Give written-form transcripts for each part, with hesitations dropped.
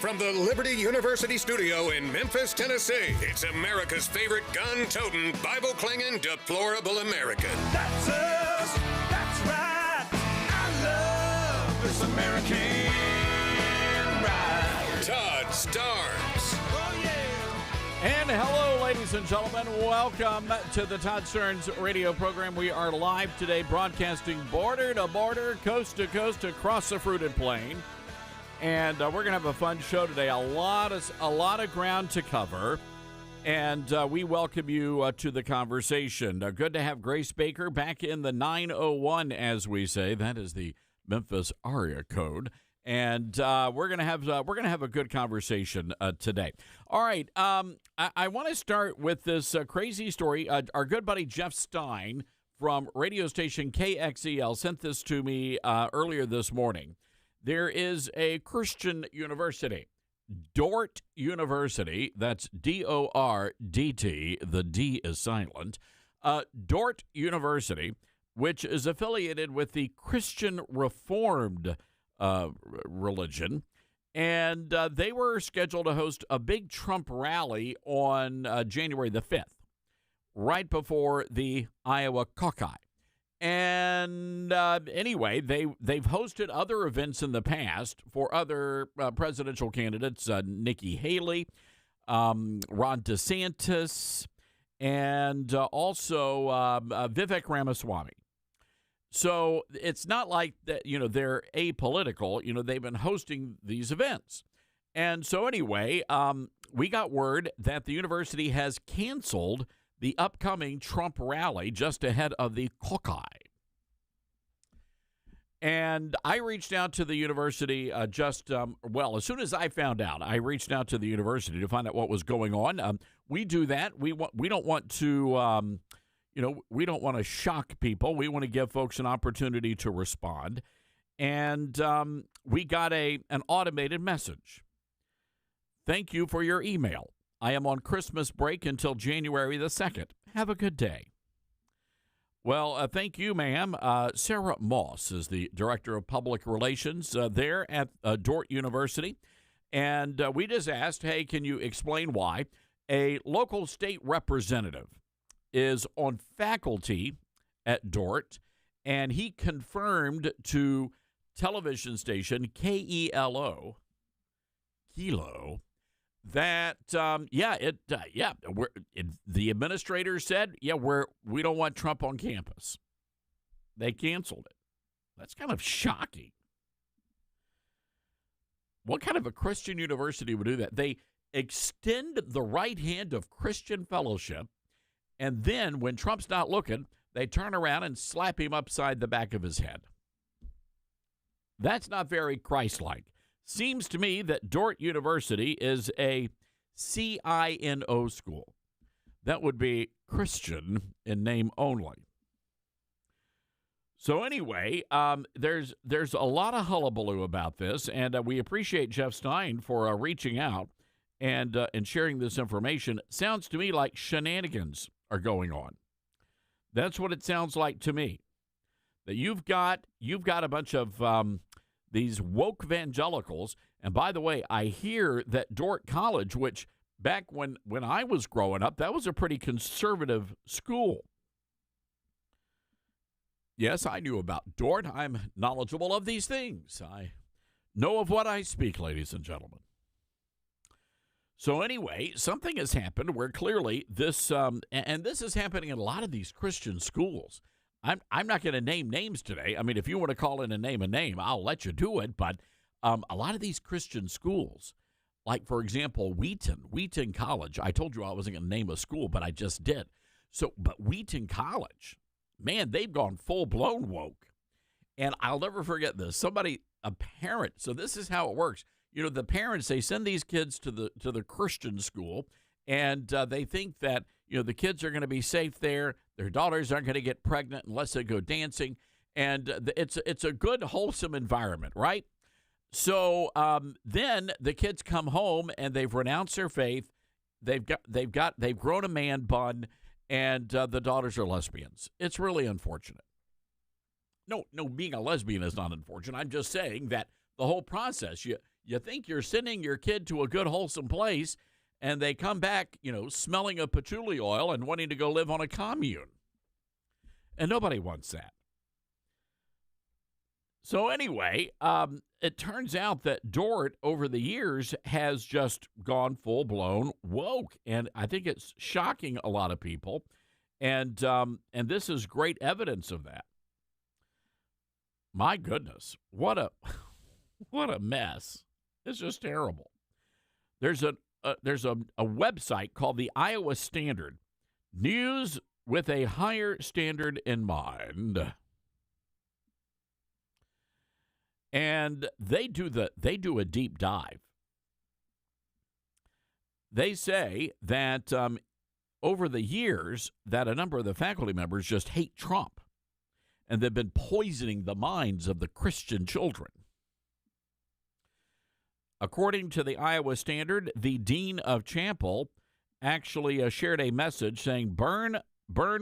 from the Liberty University studio in Memphis, Tennessee, it's America's favorite gun-toting, Bible-clinging, deplorable American. That's us. That's right. I love this American ride. Todd Starnes. Oh, yeah. And hello, ladies and gentlemen. Welcome to the Todd Starnes radio program. We are live today, broadcasting border to border, coast to coast, across the fruited plain. And we're going to have a fun show today. A lot of ground to cover. And we welcome you to the conversation. Good to have Grace Baker back in the 901, as we say. That is the Memphis area code. And we're gonna have a good conversation today. All right, I want to start with this crazy story. Our good buddy Jeff Stein from radio station KXEL sent this to me earlier this morning. There is a Christian university, Dort University. That's D-O-R-D-T. The D is silent. Dort University, which is affiliated with the Christian Reformed religion, and they were scheduled to host a big Trump rally on January the 5th, right before the Iowa caucus. And anyway, they've hosted other events in the past for other presidential candidates, Nikki Haley, Ron DeSantis, and also Vivek Ramaswamy. So it's not like that, they're apolitical. They've been hosting these events. And so anyway, we got word that the university has canceled the upcoming Trump rally just ahead of the caucus. And I reached out to the university as soon as I found out, I reached out to the university to find out what was going on. We do that. We don't want to... we don't want to shock people. We want to give folks an opportunity to respond. And we got an automated message. Thank you for your email. I am on Christmas break until January the 2nd. Have a good day. Well, thank you, ma'am. Sarah Moss is the Director of Public Relations there at Dort University. And we just asked, hey, can you explain why a local state representative is on faculty at Dort, and he confirmed to television station KELO, that the administrator said, we don't want Trump on campus. They canceled it. That's kind of shocking. What kind of a Christian university would do that? They extend the right hand of Christian fellowship, and then when Trump's not looking, they turn around and slap him upside the back of his head. That's not very Christ-like. Seems to me that Dort University is a CINO school. That would be Christian in name only. So anyway, there's a lot of hullabaloo about this, and we appreciate Jeff Stein for reaching out and sharing this information. Sounds to me like shenanigans are going on. That's what it sounds like to me. That you've got a bunch of these woke evangelicals. And by the way, I hear that Dort College, which back when I was growing up, that was a pretty conservative school. Yes, I knew about Dort. I'm knowledgeable of these things. I know of what I speak, ladies and gentlemen. So anyway, something has happened where clearly this, and this is happening in a lot of these Christian schools. I'm not going to name names today. I mean, if you want to call in and name a name, I'll let you do it. But a lot of these Christian schools, like, for example, Wheaton College. I told you I wasn't going to name a school, but I just did. But Wheaton College, man, they've gone full-blown woke. And I'll never forget this. A parent, so this is how it works. The parents, they send these kids to the Christian school, and they think that, the kids are going to be safe there. Their daughters aren't going to get pregnant unless they go dancing. And it's a good, wholesome environment, right? So then the kids come home and they've renounced their faith. They've grown a man bun, and the daughters are lesbians. It's really unfortunate. No, being a lesbian is not unfortunate. I'm just saying that the whole process, you You think you're sending your kid to a good, wholesome place, and they come back, smelling of patchouli oil and wanting to go live on a commune. And nobody wants that. So anyway, it turns out that Dort, over the years, has just gone full-blown woke. And I think it's shocking a lot of people. And this is great evidence of that. My goodness, what a mess. It's just terrible. There's a website called the Iowa Standard, news with a higher standard in mind. And they do a deep dive. They say that over the years that a number of the faculty members just hate Trump, and they've been poisoning the minds of the Christian children. According to the Iowa Standard, the dean of Chapel actually shared a message saying, burn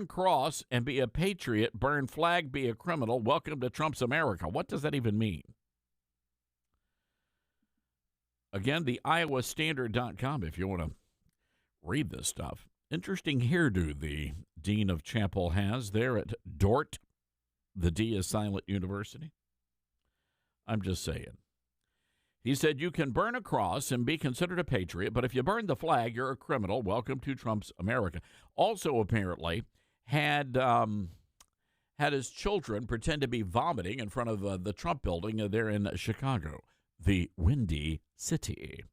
cross and be a patriot, burn flag, be a criminal, welcome to Trump's America. What does that even mean? Again, the iowastandard.com if you want to read this stuff. Interesting hairdo the dean of Chapel has there at Dort. The D is silent university. I'm just saying. He said, you can burn a cross and be considered a patriot, but if you burn the flag, you're a criminal. Welcome to Trump's America. Also, apparently, had his children pretend to be vomiting in front of the Trump building there in Chicago, the Windy City.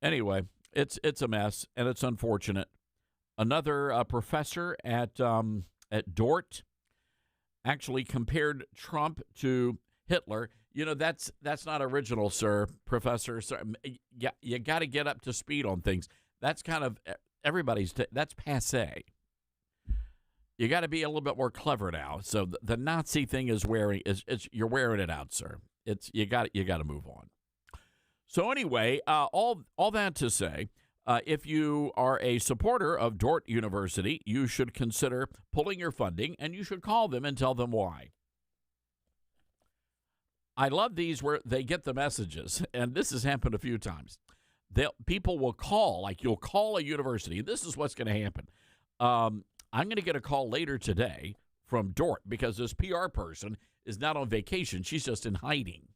Anyway, it's a mess, and it's unfortunate. Another professor at Dort actually compared Trump to Hitler. That's not original, sir, professor. Sir, you got to get up to speed on things. That's kind of that's passé. You got to be a little bit more clever now. So the Nazi thing is you're wearing it out, sir. You got to move on. So anyway, all that to say, if you are a supporter of Dort University, you should consider pulling your funding, and you should call them and tell them why. I love these where they get the messages, and this has happened a few times. People will call, like you'll call a university. This is what's going to happen. I'm going to get a call later today from Dort because this PR person is not on vacation. She's just in hiding.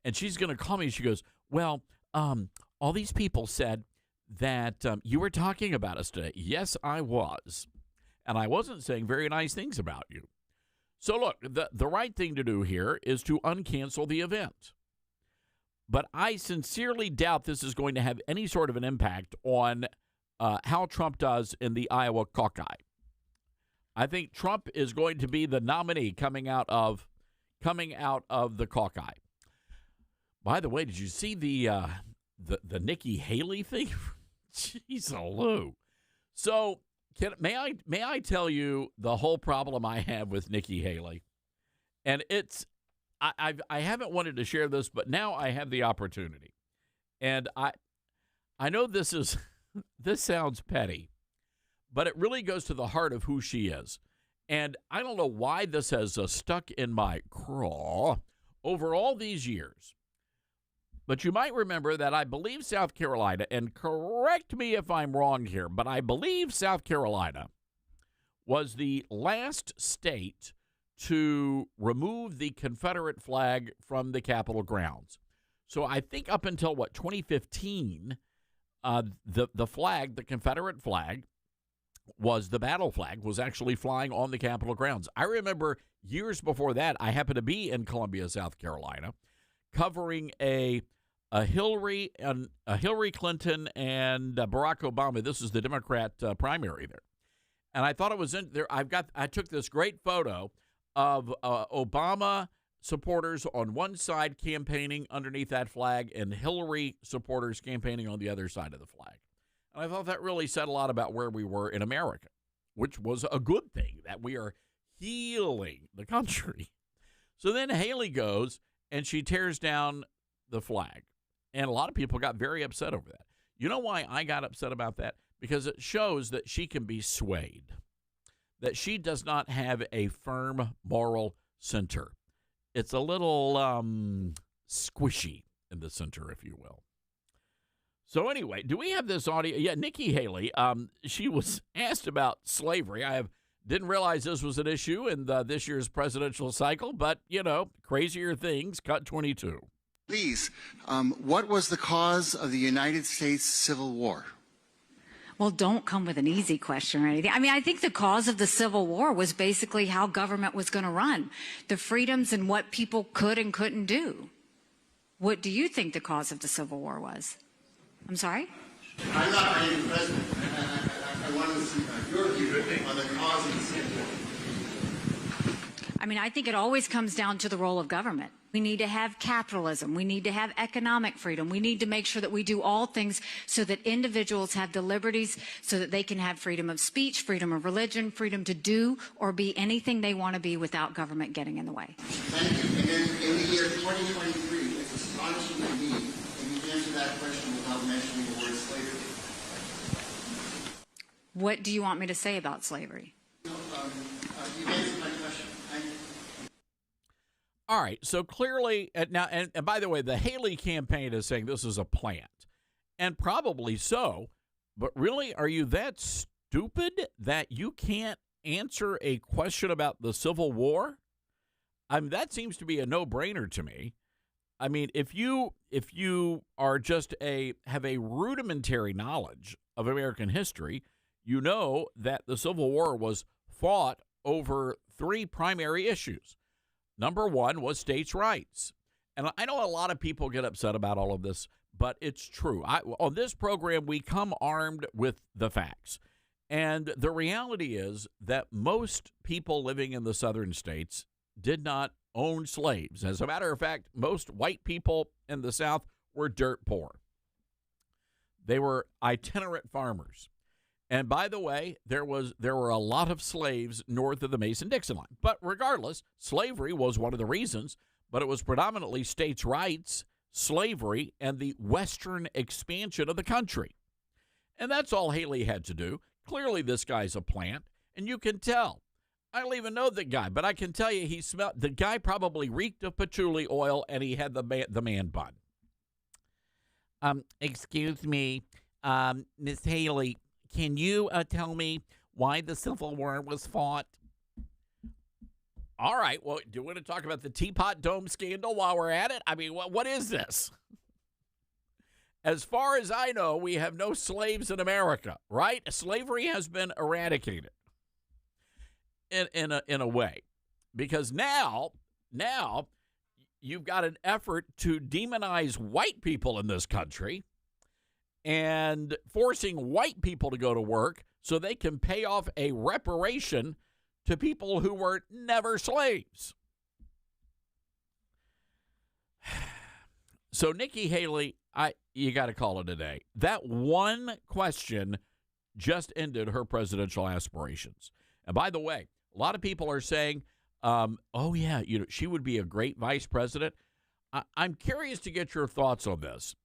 And she's going to call me. She goes, well, all these people said that you were talking about us today. Yes, I was. And I wasn't saying very nice things about you. So, look, the right thing to do here is to uncancel the event. But I sincerely doubt this is going to have any sort of an impact on how Trump does in the Iowa caucus. I think Trump is going to be the nominee coming out of the caucus. By the way, did you see the Nikki Haley thing? Jeez, Lou. So, may I tell you the whole problem I have with Nikki Haley? And I haven't wanted to share this, but now I have the opportunity. And I know this sounds petty, but it really goes to the heart of who she is. And I don't know why this has stuck in my craw over all these years. But you might remember that I believe South Carolina, and correct me if I'm wrong here, but I believe South Carolina was the last state to remove the Confederate flag from the Capitol grounds. So I think up until, 2015, the flag, the Confederate flag, was the battle flag, was actually flying on the Capitol grounds. I remember years before that, I happened to be in Columbia, South Carolina, covering a Hillary Clinton and Barack Obama. This is the Democrat primary there, and I thought it was in there. I took this great photo of Obama supporters on one side campaigning underneath that flag, and Hillary supporters campaigning on the other side of the flag. And I thought that really said a lot about where we were in America, which was a good thing, that we are healing the country. So then Haley goes and she tears down the flag. And a lot of people got very upset over that. You know why I got upset about that? Because it shows that she can be swayed, that she does not have a firm moral center. It's a little squishy in the center, if you will. So anyway, do we have this audio? Yeah, Nikki Haley, she was asked about slavery. Didn't realize this was an issue in this year's presidential cycle, but, crazier things, cut 22. Please, what was the cause of the United States Civil War? Well, don't come with an easy question or anything. I mean, I think the cause of the Civil War was basically how government was going to run, the freedoms and what people could and couldn't do. What do you think the cause of the Civil War was? I'm sorry? I'm not running for president. I wanted to see your view on the cause of the Civil War. I mean, I think it always comes down to the role of government. We need to have capitalism. We need to have economic freedom. We need to make sure that we do all things so that individuals have the liberties so that they can have freedom of speech, freedom of religion, freedom to do or be anything they want to be without government getting in the way. Thank you. And then in the year 2023, it's astonishing to me that you answer that question without mentioning the word slavery. What do you want me to say about slavery? You answered my question. Thank you. All right, so clearly, now, and by the way, the Haley campaign is saying this is a plant, and probably so, but really, are you that stupid that you can't answer a question about the Civil War? I mean, that seems to be a no-brainer to me. I mean, if you are just have a rudimentary knowledge of American history, you know that the Civil War was fought over three primary issues. Number one was states' rights. And I know a lot of people get upset about all of this, but it's true. On this program, we come armed with the facts. And the reality is that most people living in the southern states did not own slaves. As a matter of fact, most white people in the South were dirt poor. They were itinerant farmers. And by the way, there were a lot of slaves north of the Mason-Dixon line. But regardless, slavery was one of the reasons, but it was predominantly states' rights, slavery, and the western expansion of the country. And that's all Haley had to do. Clearly, this guy's a plant, and you can tell. I don't even know the guy, but I can tell you the guy probably reeked of patchouli oil, and he had the man bun. Excuse me, Miss Haley, can you tell me why the Civil War was fought? All right, well, do you want to talk about the Teapot Dome scandal while we're at it? I mean, what is this? As far as I know, we have no slaves in America, right? Slavery has been eradicated in a way, because now you've got an effort to demonize white people in this country and forcing white people to go to work so they can pay off a reparation to people who were never slaves. So Nikki Haley, you got to call it a day. That one question just ended her presidential aspirations. And by the way, a lot of people are saying, oh yeah, she would be a great vice president. I'm curious to get your thoughts on this.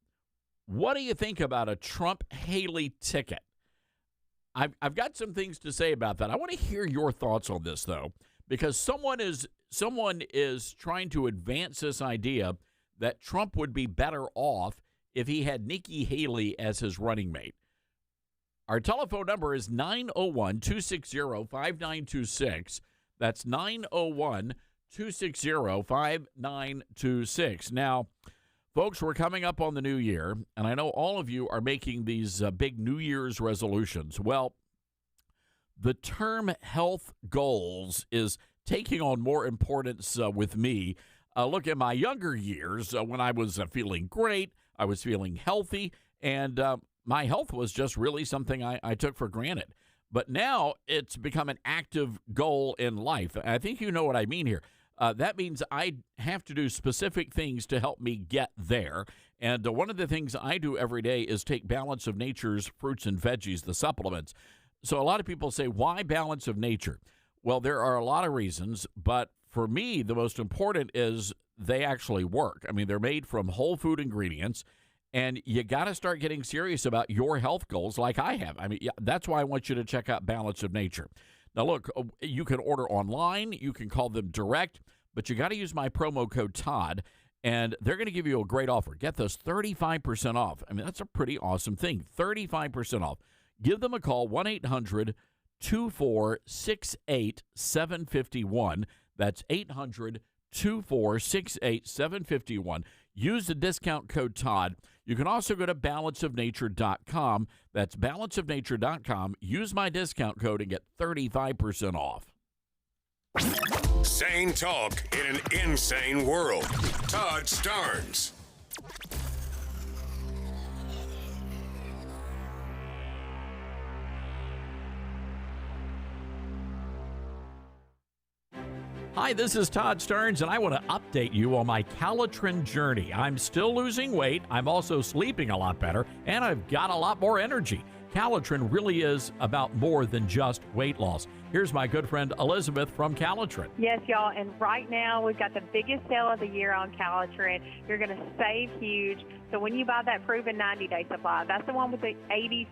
What do you think about a Trump-Haley ticket? I've got some things to say about that. I want to hear your thoughts on this, though, because someone is trying to advance this idea that Trump would be better off if he had Nikki Haley as his running mate. Our telephone number is 901-260-5926. That's 901-260-5926. Now, folks, we're coming up on the new year, and I know all of you are making these big New Year's resolutions. Well, the term health goals is taking on more importance with me. Look, at my younger years, when I was feeling great, I was feeling healthy, and my health was just really something I took for granted. But now it's become an active goal in life. I think you know what I mean here. That means I have to do specific things to help me get there. And one of the things I do every day is take Balance of Nature's fruits and veggies, the supplements. So a lot of people say, why Balance of Nature? Well, there are a lot of reasons, but for me, the most important is they actually work. I mean, they're made from whole food ingredients, and you got to start getting serious about your health goals like I have. I mean, that's why I want you to check out Balance of Nature. Now, look, you can order online. You can call them direct. but you got to use my promo code Todd, and they're going to give you a great offer. Get this, 35% off. I mean, that's a pretty awesome thing, 35% off. Give them a call, 1-800-2468-751. That's 800-2468-751. Use the discount code Todd. You can also go to balanceofnature.com. That's balanceofnature.com. Use my discount code and get 35% off. Sane talk in an insane world. Todd Starnes. Hi, this is Todd Starnes, and I want to update you on my Calitrin journey. I'm still losing weight, I'm also sleeping a lot better, and I've got a lot more energy. Calitrin really is about more than just weight loss. Here's my good friend Elizabeth from Calitrin. Yes, y'all, and right now we've got the biggest sale of the year on Calitrin. You're going to save huge. So when you buy that proven 90-day supply, that's the one with the 86%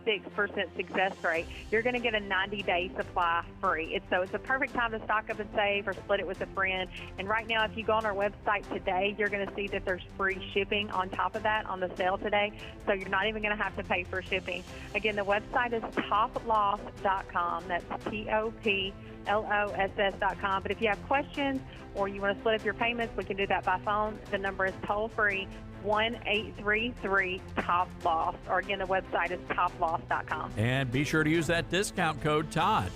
success rate, you're going to get a 90-day supply free. It's a perfect time to stock up and save or split it with a friend. And right now, if you go on our website today, you're going to see that there's free shipping on top of that on the sale today. So you're not even going to have to pay for shipping. Again, the website is toploss.com. That's TOPLOSS.com. But if you have questions or you want to split up your payments, we can do that by phone. The number is toll-free, 1-833-TOP-LOSS. Or again, the website is toploss.com. And be sure to use that discount code Todd.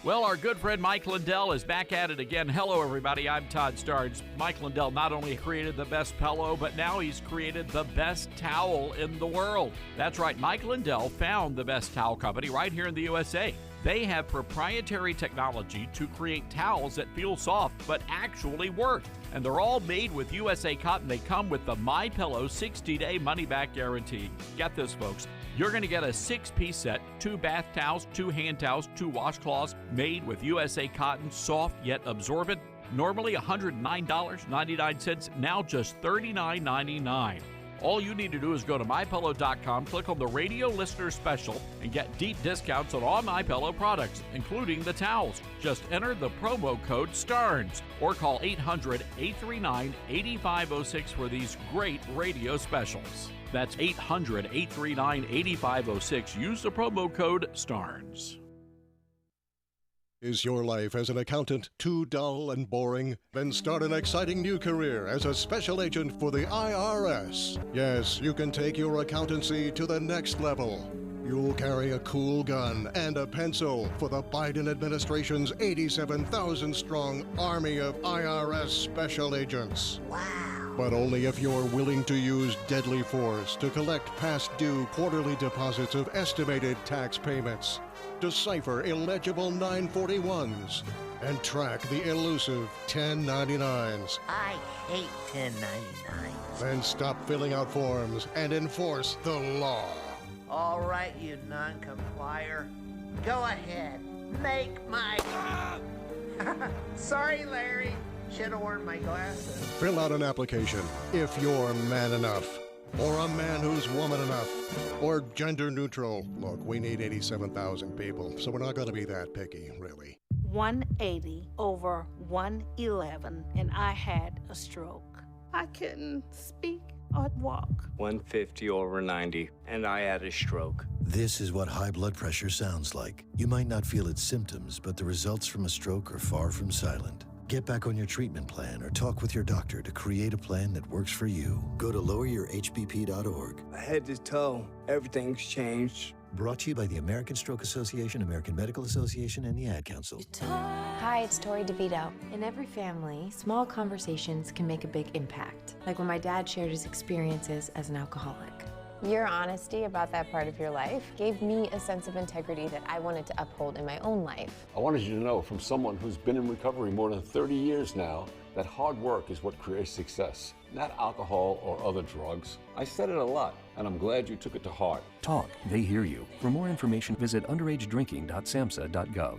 Well, our good friend Mike Lindell is back at it again. Hello, everybody. I'm Todd Starnes. Mike Lindell not only created the best pillow, but now he's created the best towel in the world. That's right. Mike Lindell found the best towel company right here in the USA. They have proprietary technology to create towels that feel soft but actually work. And they're all made with USA cotton. They come with the MyPillow 60-day money-back guarantee. Get this, folks. You're going to get a 6-piece set, 2 bath towels, 2 hand towels, 2 washcloths made with USA cotton, soft yet absorbent. Normally $109.99, now just $39.99. All you need to do is go to MyPillow.com, click on the radio listener special, and get deep discounts on all MyPillow products, including the towels. Just enter the promo code STARNS or call 800-839-8506 for these great radio specials. That's 800-839-8506. Use the promo code STARNS. Is your life as an accountant too dull and boring? Then start an exciting new career as a special agent for the IRS. Yes, you can take your accountancy to the next level. You'll carry a cool gun and a pencil for the Biden administration's 87,000-strong army of IRS special agents. Wow. But only if you're willing to use deadly force to collect past due quarterly deposits of estimated tax payments, decipher illegible 941s, and track the elusive 1099s. I hate 1099s. Then stop filling out forms and enforce the law. All right, you non-complier. Go ahead. Make my... Sorry, Larry. Should have worn my glasses. Fill out an application if you're man enough. Or a man who's woman enough. Or gender neutral. Look, we need 87,000 people, so we're not going to be that picky, really. 180 over 111, and I had a stroke. I couldn't speak or walk. 150 over 90, and I had a stroke. This is what high blood pressure sounds like. You might not feel its symptoms, but the results from a stroke are far from silent. Get back on your treatment plan or talk with your doctor to create a plan that works for you. Go to loweryourhbp.org. Head to toe, everything's changed. Brought to you by the American Stroke Association, American Medical Association, and the Ad Council. Hi, it's Tori DeVito. In every family, small conversations can make a big impact. Like when my dad shared his experiences as an alcoholic. Your honesty about that part of your life gave me a sense of integrity that I wanted to uphold in my own life. I wanted you to know from someone who's been in recovery more than 30 years now that hard work is what creates success, not alcohol or other drugs. I said it a lot, and I'm glad you took it to heart. Talk, they hear you. For more information, visit underagedrinking.samhsa.gov.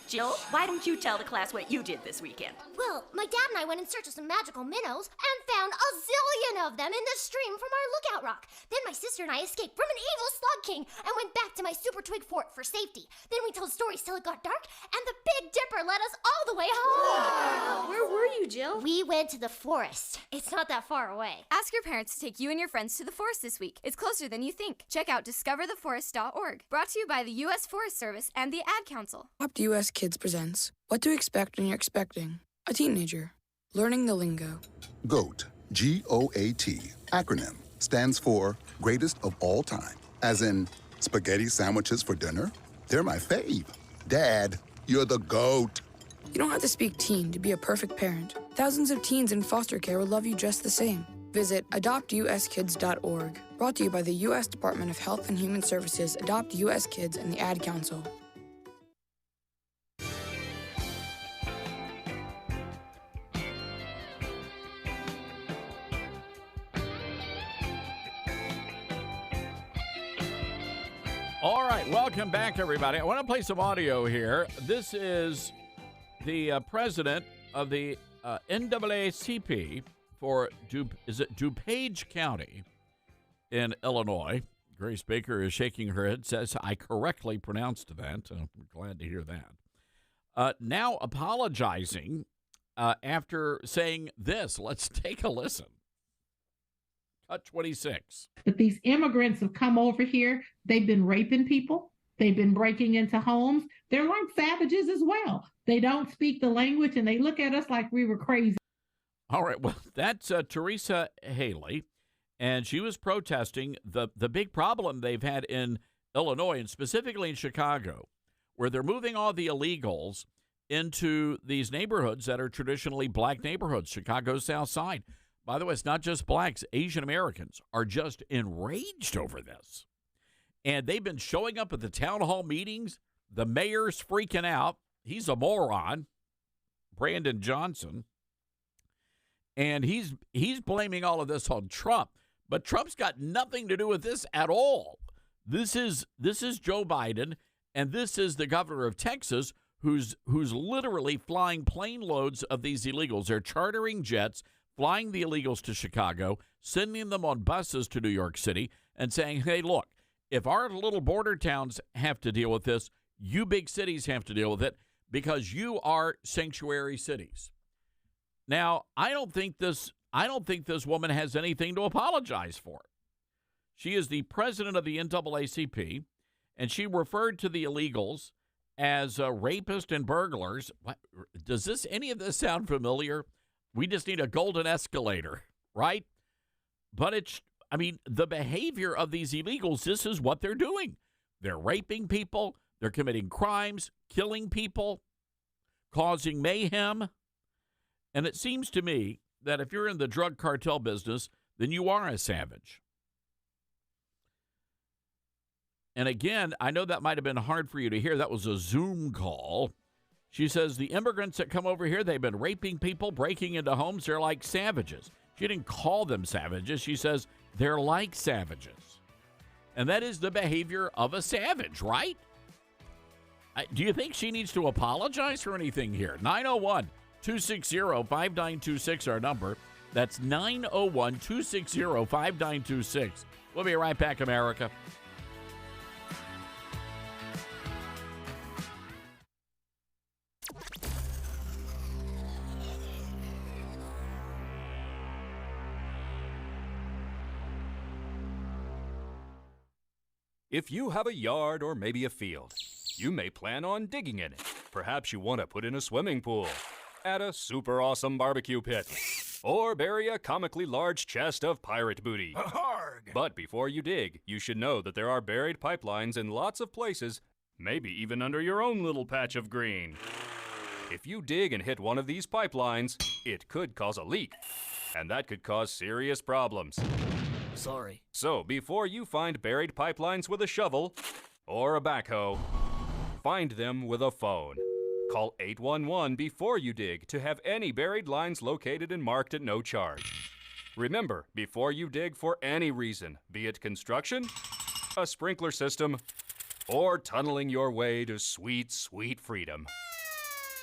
Jill, why don't you tell the class what you did this weekend? Well, my dad and I went in search of some magical minnows and found a zillion of them in the stream from our lookout rock. Then my sister and I escaped from an evil slug king and went back to my super twig fort for safety. Then we told stories till it got dark, and And the Big Dipper led us all the way home. Wow. Where were you, Jill? We went to the forest. It's not that far away. Ask your parents to take you and your friends to the forest this week. It's closer than you think. Check out discovertheforest.org. Brought to you by the U.S. Forest Service and the Ad Council. Adopt US Kids presents What to Expect When You're Expecting a Teenager. Learning the lingo. GOAT, G-O-A-T, acronym, stands for Greatest of All Time. As in, spaghetti sandwiches for dinner? They're my fave. Dad, you're the GOAT. You don't have to speak teen to be a perfect parent. Thousands of teens in foster care will love you just the same. Visit adoptuskids.org. Brought to you by the U.S. Department of Health and Human Services, Adopt U.S. Kids, and the Ad Council. All right, welcome back, everybody. I want to play some audio here. This is the president of the NAACP for DuPage County in Illinois. Grace Baker is shaking her head, says I correctly pronounced that. I'm glad to hear that. Now apologizing after saying this. Let's take a listen. Cut 26. But these immigrants have come over here. They've been raping people. They've been breaking into homes. They're like savages as well. They don't speak the language, and they look at us like we were crazy. All right. Well, that's Teresa Haley, and she was protesting the big problem they've had in Illinois, and specifically in Chicago, where they're moving all the illegals into these neighborhoods that are traditionally black neighborhoods, Chicago's South Side. By the way, it's not just blacks. Asian Americans are just enraged over this. And they've been showing up at the town hall meetings. The mayor's freaking out. He's a moron, Brandon Johnson. And he's blaming all of this on Trump. But Trump's got nothing to do with this at all. This is Joe Biden, and this is the governor of Texas who's literally flying plane loads of these illegals. They're chartering jets, flying the illegals to Chicago, sending them on buses to New York City, and saying, hey, look, if our little border towns have to deal with this, you big cities have to deal with it because you are sanctuary cities. Now, I don't think this woman has anything to apologize for. She is the president of the NAACP, and she referred to the illegals as rapists and burglars. Does any of this sound familiar? We just need a golden escalator, right? But the behavior of these illegals, this is what they're doing. They're raping people. They're committing crimes, killing people, causing mayhem. And it seems to me that if you're in the drug cartel business, then you are a savage. And again, I know that might have been hard for you to hear. That was a Zoom call. She says the immigrants that come over here, they've been raping people, breaking into homes. They're like savages. She didn't call them savages. She says they're like savages. And that is the behavior of a savage, right? Do you think she needs to apologize for anything here? 901-260-5926, our number. That's 901-260-5926. We'll be right back, America. If you have a yard or maybe a field, you may plan on digging in it. Perhaps you want to put in a swimming pool, add a super awesome barbecue pit, or bury a comically large chest of pirate booty. But before you dig, you should know that there are buried pipelines in lots of places, maybe even under your own little patch of green. If you dig and hit one of these pipelines, it could cause a leak, and that could cause serious problems. Sorry. So before you find buried pipelines with a shovel or a backhoe, find them with a phone. Call 811 before you dig to have any buried lines located and marked at no charge. Remember, before you dig for any reason, be it construction, a sprinkler system, or tunneling your way to sweet, sweet freedom,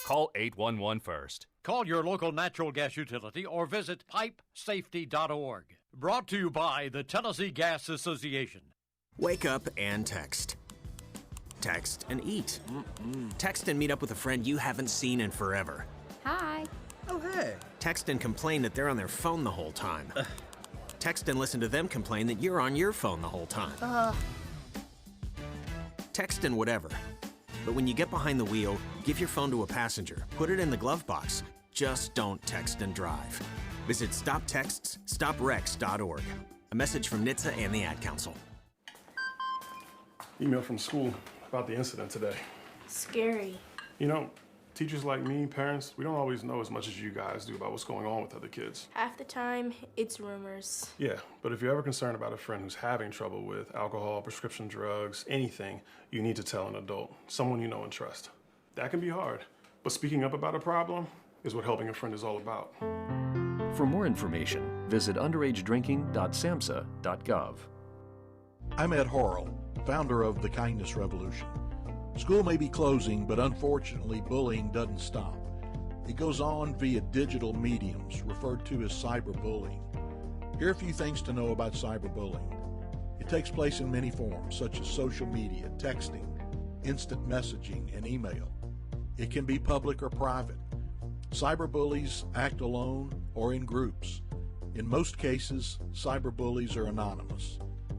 call 811 first. Call your local natural gas utility or visit pipesafety.org. Brought to you by the Tennessee Gas Association. Wake up and text. Text and eat. Text and meet up with a friend you haven't seen in forever. Hi. Oh, hey. Text and complain that they're on their phone the whole time. Text and listen to them complain that you're on your phone the whole time. Text and whatever. But when you get behind the wheel, give your phone to a passenger. Put it in the glove box. Just don't text and drive. Visit StopTextsStopWrecks.org. A message from NHTSA and the Ad Council. Email from school about the incident today. Scary. You know, teachers like me, parents, we don't always know as much as you guys do about what's going on with other kids. Half the time, it's rumors. Yeah, but if you're ever concerned about a friend who's having trouble with alcohol, prescription drugs, anything, you need to tell an adult, someone you know and trust. That can be hard, but speaking up about a problem is what helping a friend is all about. For more information, visit underagedrinking.samhsa.gov. I'm Ed Horrell, founder of the Kindness Revolution. School may be closing, but unfortunately, bullying doesn't stop. It goes on via digital mediums, referred to as cyberbullying. Here are a few things to know about cyberbullying. It takes place in many forms, such as social media, texting, instant messaging, and email. It can be public or private. Cyberbullies act alone or in groups. In most cases, cyberbullies are anonymous.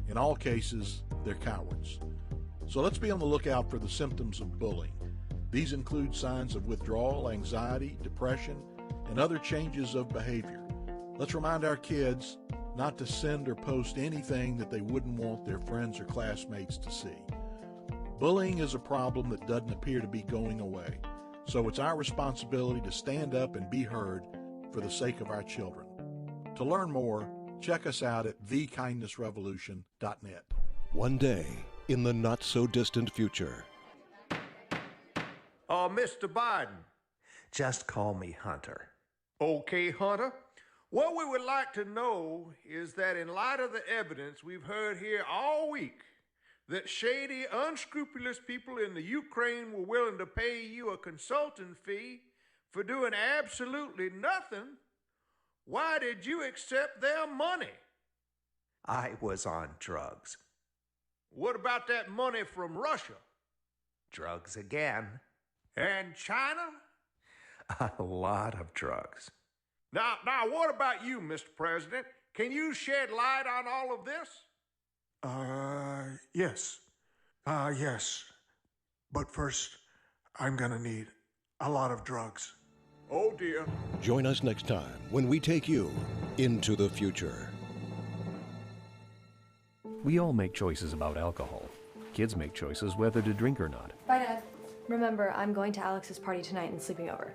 In all cases, they're cowards. So let's be on the lookout for the symptoms of bullying. These include signs of withdrawal, anxiety, depression, and other changes of behavior. Let's remind our kids not to send or post anything that they wouldn't want their friends or classmates to see. Bullying is a problem that doesn't appear to be going away. So it's our responsibility to stand up and be heard for the sake of our children. To learn more, check us out at thekindnessrevolution.net. One day in the not-so-distant future. Mr. Biden. Just call me Hunter. Okay, Hunter. What we would like to know is that in light of the evidence we've heard here all week, that shady, unscrupulous people in the Ukraine were willing to pay you a consulting fee for doing absolutely nothing, why did you accept their money? I was on drugs. What about that money from Russia? Drugs again. And China? A lot of drugs. Now, what about you, Mr. President? Can you shed light on all of this? Yes. Yes. But first, I'm gonna need a lot of drugs. Oh, dear. Join us next time when we take you into the future. We all make choices about alcohol. Kids make choices whether to drink or not. Bye, Dad. Remember, I'm going to Alex's party tonight and sleeping over.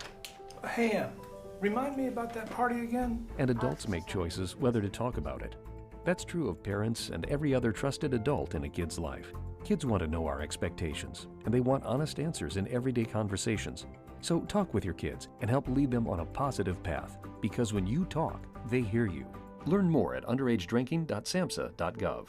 Hey, Em, remind me about that party again? And adults make choices whether to talk about it. That's true of parents and every other trusted adult in a kid's life. Kids want to know our expectations, and they want honest answers in everyday conversations. So talk with your kids and help lead them on a positive path, because when you talk, they hear you. Learn more at underagedrinking.samhsa.gov.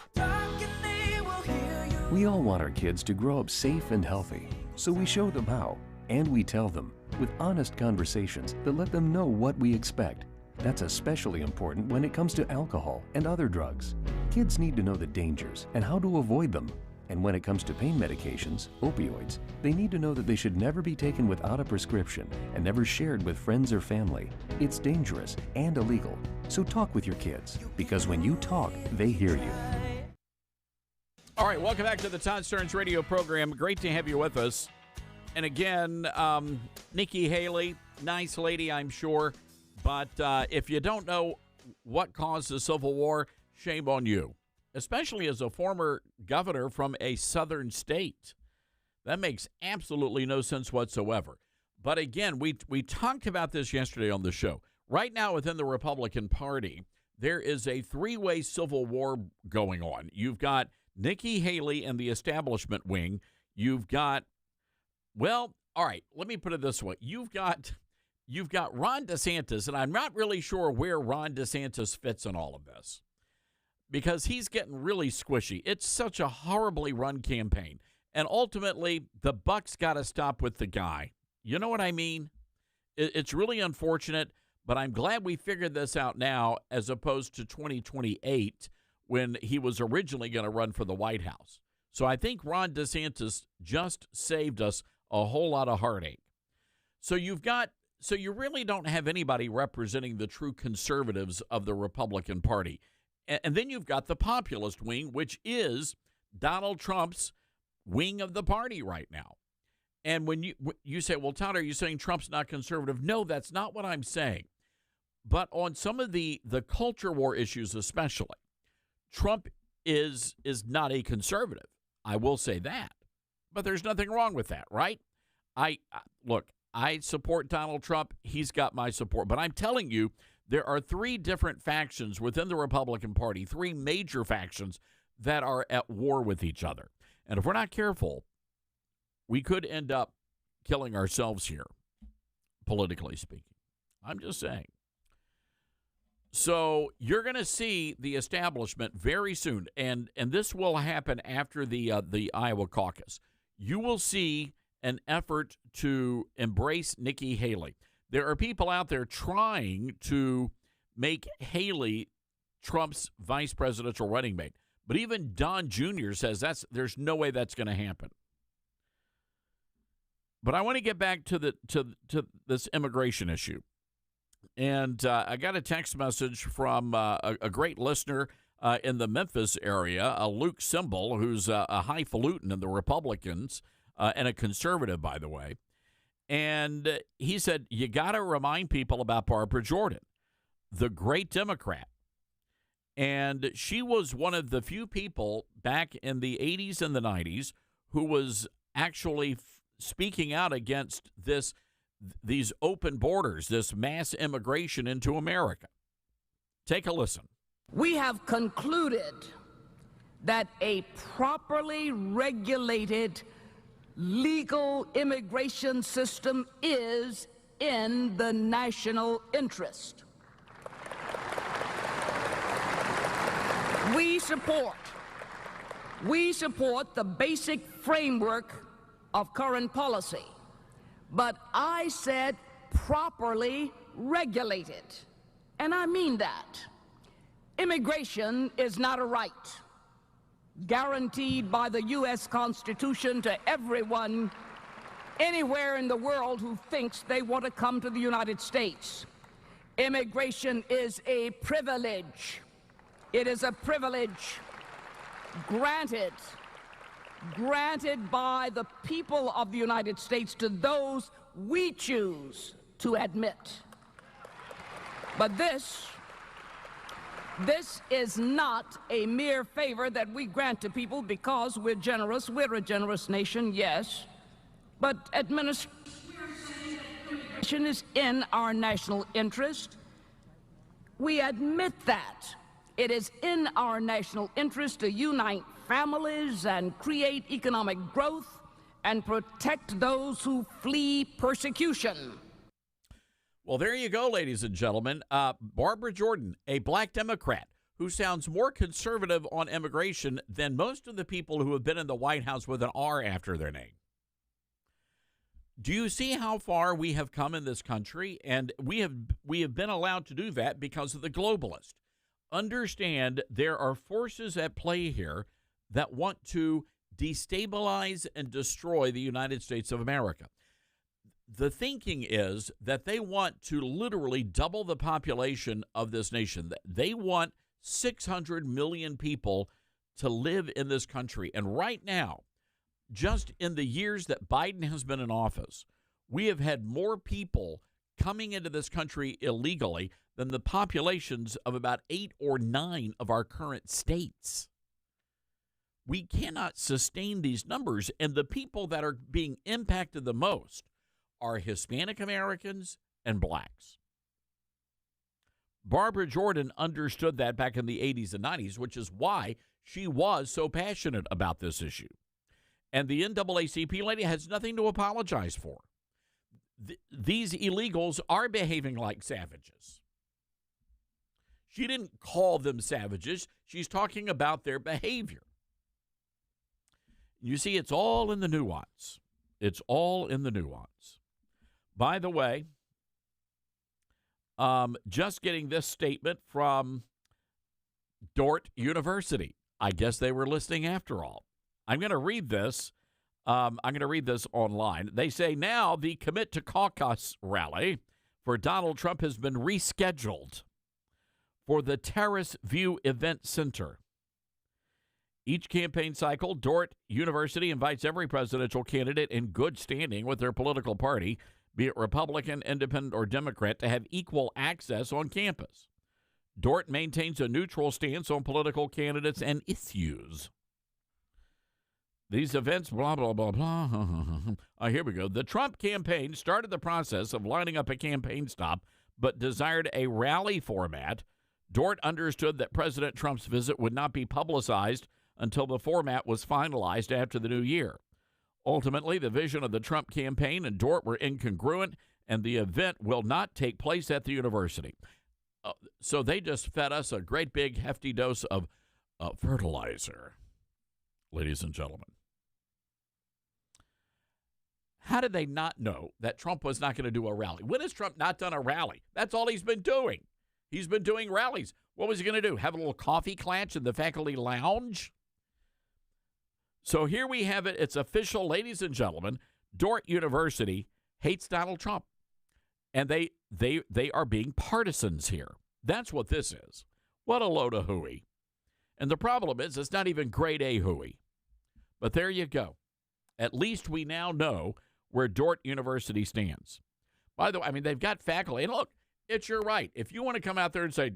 We all want our kids to grow up safe and healthy, so we show them how, and we tell them with honest conversations that let them know what we expect. That's especially important when it comes to alcohol and other drugs. Kids need to know the dangers and how to avoid them. And when it comes to pain medications, opioids, they need to know that they should never be taken without a prescription and never shared with friends or family. It's dangerous and illegal. So talk with your kids, because when you talk, they hear you. All right, welcome back to the Todd Stearns radio program. Great to have you with us. And again, Nikki Haley, nice lady, I'm sure. But if you don't know what caused the Civil War, shame on you, especially as a former governor from a southern state. That makes absolutely no sense whatsoever. But again, we talked about this yesterday on the show. Right now within the Republican Party, there is a three-way civil war going on. You've got Nikki Haley and the establishment wing. You've got, well, all right, let me put it this way. You've got Ron DeSantis, and I'm not really sure where Ron DeSantis fits in all of this, because he's getting really squishy. It's such a horribly run campaign. And ultimately, the buck's got to stop with the guy. You know what I mean? It's really unfortunate, but I'm glad we figured this out now as opposed to 2028 when he was originally going to run for the White House. So I think Ron DeSantis just saved us a whole lot of heartache. So you really don't have anybody representing the true conservatives of the Republican Party. And then you've got the populist wing, which is Donald Trump's wing of the party right now. And when you say, well, Todd, are you saying Trump's not conservative? No, that's not what I'm saying. But on some of the culture war issues especially, Trump is not a conservative. I will say that. But there's nothing wrong with that, right? Look, I support Donald Trump. He's got my support. But I'm telling you, there are three different factions within the Republican Party, three major factions that are at war with each other. And if we're not careful, we could end up killing ourselves here, politically speaking. I'm just saying. So you're going to see the establishment very soon, and this will happen after the Iowa caucus. You will see an effort to embrace Nikki Haley. There are people out there trying to make Haley Trump's vice presidential running mate. But even Don Jr. says there's no way that's going to happen. But I want to get back to this immigration issue. And I got a text message from a great listener in the Memphis area, Luke Simbel, who's a highfalutin in the Republicans and a conservative, by the way. And he said, you got to remind people about Barbara Jordan, the great Democrat. And she was one of the few people back in the 80s and the 90s who was actually speaking out against these open borders, this mass immigration into America. Take a listen. We have concluded that a properly regulated legal immigration system is in the national interest. We support the basic framework of current policy, but I said properly regulated, and I mean that. Immigration is not a right guaranteed by the U.S. Constitution to everyone anywhere in the world who thinks they want to come to the United States. Immigration is a privilege. It is a privilege granted by the people of the United States to those we choose to admit. But this is not a mere favor that we grant to people because we're generous. We're a generous nation, yes, but administration is in our national interest. We admit that. It is in our national interest to unite families and create economic growth and protect those who flee persecution. Well, there you go, ladies and gentlemen. Barbara Jordan, a black Democrat who sounds more conservative on immigration than most of the people who have been in the White House with an R after their name. Do you see how far we have come in this country? And we have been allowed to do that because of the globalists. Understand there are forces at play here that want to destabilize and destroy the United States of America. The thinking is that they want to literally double the population of this nation. They want 600 million people to live in this country. And right now, just in the years that Biden has been in office, we have had more people coming into this country illegally than the populations of about 8 or 9 of our current states. We cannot sustain these numbers, and the people that are being impacted the most are Hispanic Americans and blacks. Barbara Jordan understood that back in the 80s and 90s, which is why she was so passionate about this issue. And the NAACP lady has nothing to apologize for. These illegals are behaving like savages. She didn't call them savages. She's talking about their behavior. You see, it's all in the nuance. It's all in the nuance. By the way, just getting this statement from Dordt University. I guess they were listening after all. I'm going to read this. I'm going to read this online. They say now the Commit to Caucus rally for Donald Trump has been rescheduled for the Terrace View Event Center. Each campaign cycle, Dordt University invites every presidential candidate in good standing with their political party, be it Republican, Independent, or Democrat, to have equal access on campus. Dordt maintains a neutral stance on political candidates and issues. These events, blah, blah, blah, blah. Here we go. The Trump campaign started the process of lining up a campaign stop, but desired a rally format. Dordt understood that President Trump's visit would not be publicized until the format was finalized after the new year. Ultimately, the vision of the Trump campaign and Dordt were incongruent, and the event will not take place at the university. So they just fed us a great big hefty dose of fertilizer, ladies and gentlemen. How did they not know that Trump was not going to do a rally? When has Trump not done a rally? That's all he's been doing. He's been doing rallies. What was he going to do? Have a little coffee clatch in the faculty lounge? So here we have it. It's official, ladies and gentlemen. Dordt University hates Donald Trump. And they are being partisans here. That's what this is. What a load of hooey. And the problem is it's not even grade A hooey. But there you go. At least we now know where Dordt University stands. By the way, I mean, they've got faculty. And look, it's your right. If you want to come out there and say,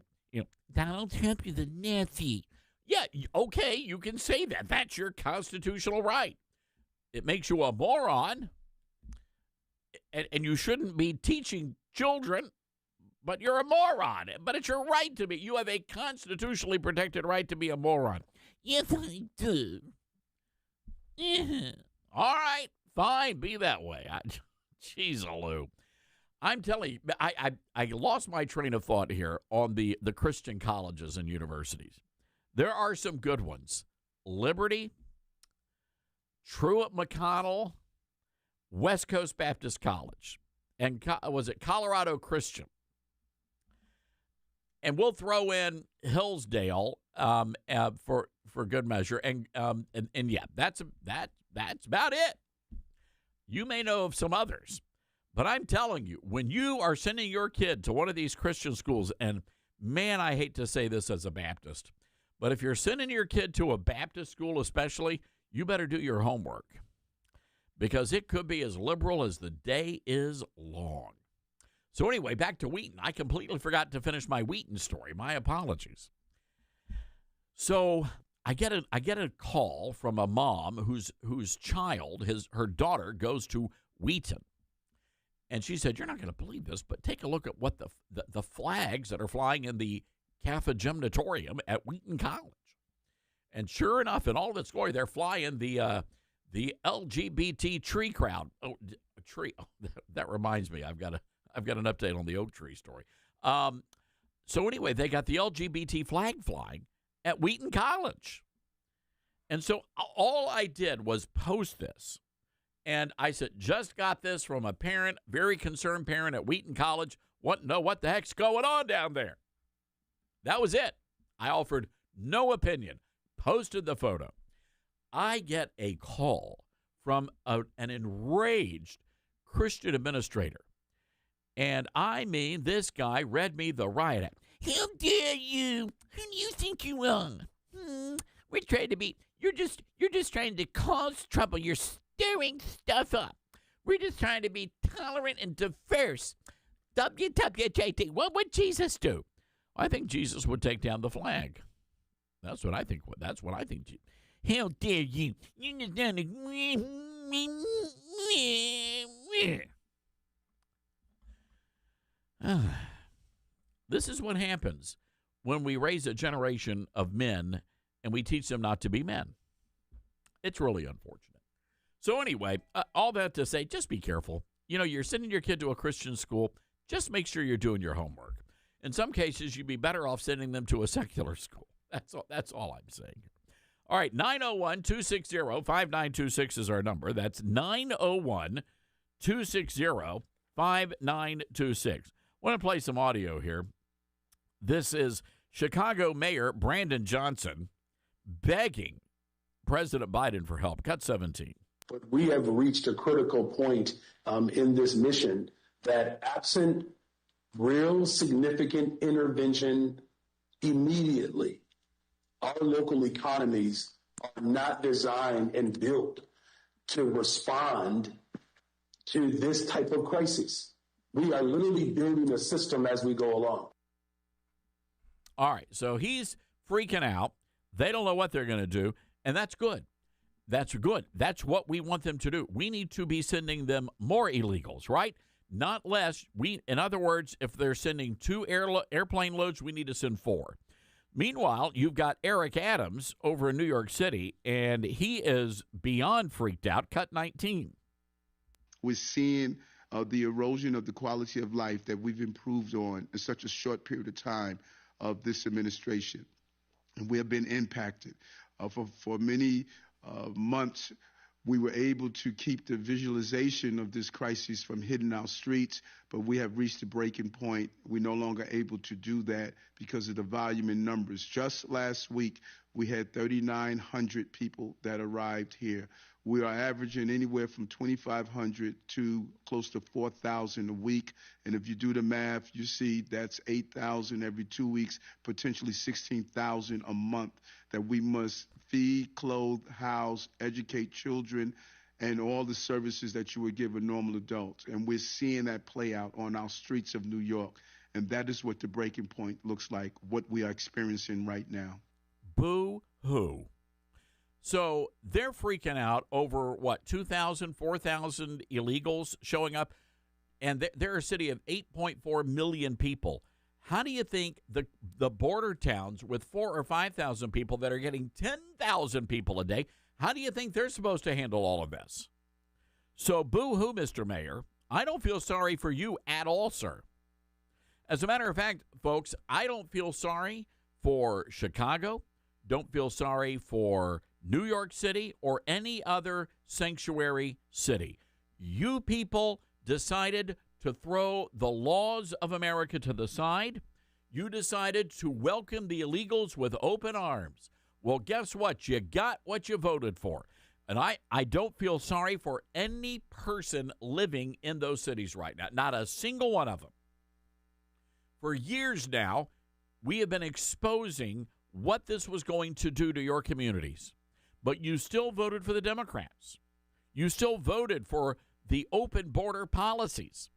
Donald Trump is a Nazi. Yeah, okay, you can say that. That's your constitutional right. It makes you a moron, and you shouldn't be teaching children, but you're a moron. But it's your right to be. You have a constitutionally protected right to be a moron. Yes, I do. Yeah. All right, fine, be that way. Jeez, Lou. I'm telling you, I lost my train of thought here on the Christian colleges and universities. There are some good ones. Liberty, Truett McConnell, West Coast Baptist College, and was it Colorado Christian? And we'll throw in Hillsdale for good measure. And yeah, that's about it. You may know of some others, but I'm telling you, when you are sending your kid to one of these Christian schools, and man, I hate to say this as a Baptist, but if you're sending your kid to a Baptist school especially, you better do your homework because it could be as liberal as the day is long. So anyway, back to Wheaton. I completely forgot to finish my Wheaton story. My apologies. So I get a call from a mom whose child, her daughter, goes to Wheaton. And she said, you're not going to believe this, but take a look at what the flags that are flying in the Kappa Gymnatorium at Wheaton College. And sure enough, in all of its glory, they're flying the LGBT tree crowd. Oh, tree. Oh, that reminds me, I've got an update on the oak tree story. So anyway, they got the LGBT flag flying at Wheaton College. And so all I did was post this. And I said, just got this from a parent, very concerned parent at Wheaton College. Want to know what the heck's going on down there? That was it. I offered no opinion. Posted the photo. I get a call from an enraged Christian administrator. And I mean, this guy read me the riot act. How dare you? Who do you think you are? We're trying to be, you're just trying to cause trouble. You're stirring stuff up. We're just trying to be tolerant and diverse. WWJD. What would Jesus do? I think Jesus would take down the flag. That's what I think. That's what I think. How dare you? This is what happens when we raise a generation of men and we teach them not to be men. It's really unfortunate. So anyway, all that to say, just be careful. You're sending your kid to a Christian school. Just make sure you're doing your homework. In some cases, you'd be better off sending them to a secular school. That's all I'm saying. All right, 901-260-5926 is our number. That's 901-260-5926. I want to play some audio here. This is Chicago Mayor Brandon Johnson begging President Biden for help. Cut 17. But we have reached a critical point in this mission that absent real significant intervention immediately, our local economies are not designed and built to respond to this type of crisis. We are literally building a system as we go along. All right, so he's freaking out. They don't know what they're going to do, and that's good. That's good. That's what we want them to do. We need to be sending them more illegals, right? Not less. In other words, if they're sending 2 airplane loads, we need to send 4. Meanwhile, you've got Eric Adams over in New York City, and he is beyond freaked out. Cut 19. We're seeing the erosion of the quality of life that we've improved on in such a short period of time of this administration. And we have been impacted. For many months, we were able to keep the visualization of this crisis from hitting our streets, but we have reached a breaking point. We're no longer able to do that because of the volume in numbers. Just last week, we had 3,900 people that arrived here. We are averaging anywhere from 2,500 to close to 4,000 a week. And if you do the math, you see that's 8,000 every 2 weeks, potentially 16,000 a month that we must feed, clothe, house, educate children, and all the services that you would give a normal adult. And we're seeing that play out on our streets of New York. And that is what the breaking point looks like, what we are experiencing right now. Boo-hoo. So they're freaking out over, 2,000, 4,000 illegals showing up, and they're a city of 8.4 million people. How do you think the border towns with 4,000 or 5,000 people that are getting 10,000 people a day, how do you think they're supposed to handle all of this? So boo-hoo, Mr. Mayor. I don't feel sorry for you at all, sir. As a matter of fact, folks, I don't feel sorry for Chicago, don't feel sorry for New York City, or any other sanctuary city. You people decided to throw the laws of America to the side. You decided to welcome the illegals with open arms. Well, guess what? You got what you voted for. And I don't feel sorry for any person living in those cities right now, not a single one of them. For years now, we have been exposing what this was going to do to your communities. But you still voted for the Democrats. You still voted for the open border policies.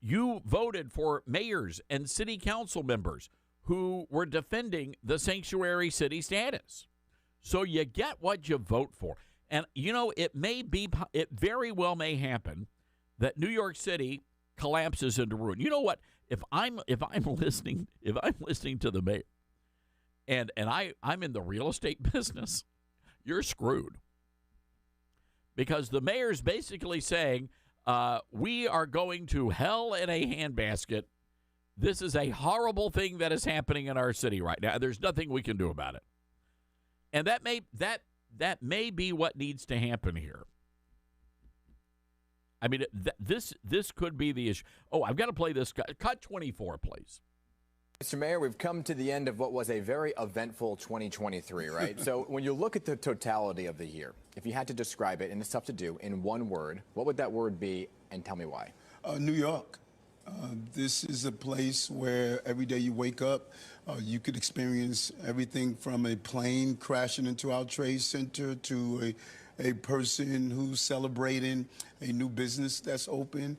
You voted for mayors and city council members who were defending the sanctuary city status. So you get what you vote for. And, it very well may happen that New York City collapses into ruin. You know what? If I'm listening to the mayor, and I'm in the real estate business, you're screwed. Because the mayor's basically saying, we are going to hell in a handbasket. This is a horrible thing that is happening in our city right now. There's nothing we can do about it. And that may be what needs to happen here. I mean, this could be the issue. Oh, I've got to play this. Cut 24, please. Mr. Mayor, we've come to the end of what was a very eventful 2023, right? So when you look at the totality of the year, if you had to describe it, and it's tough to do, in one word, what would that word be, and tell me why? New York. This is a place where every day you wake up, you could experience everything from a plane crashing into our trade center to a person who's celebrating a new business that's open.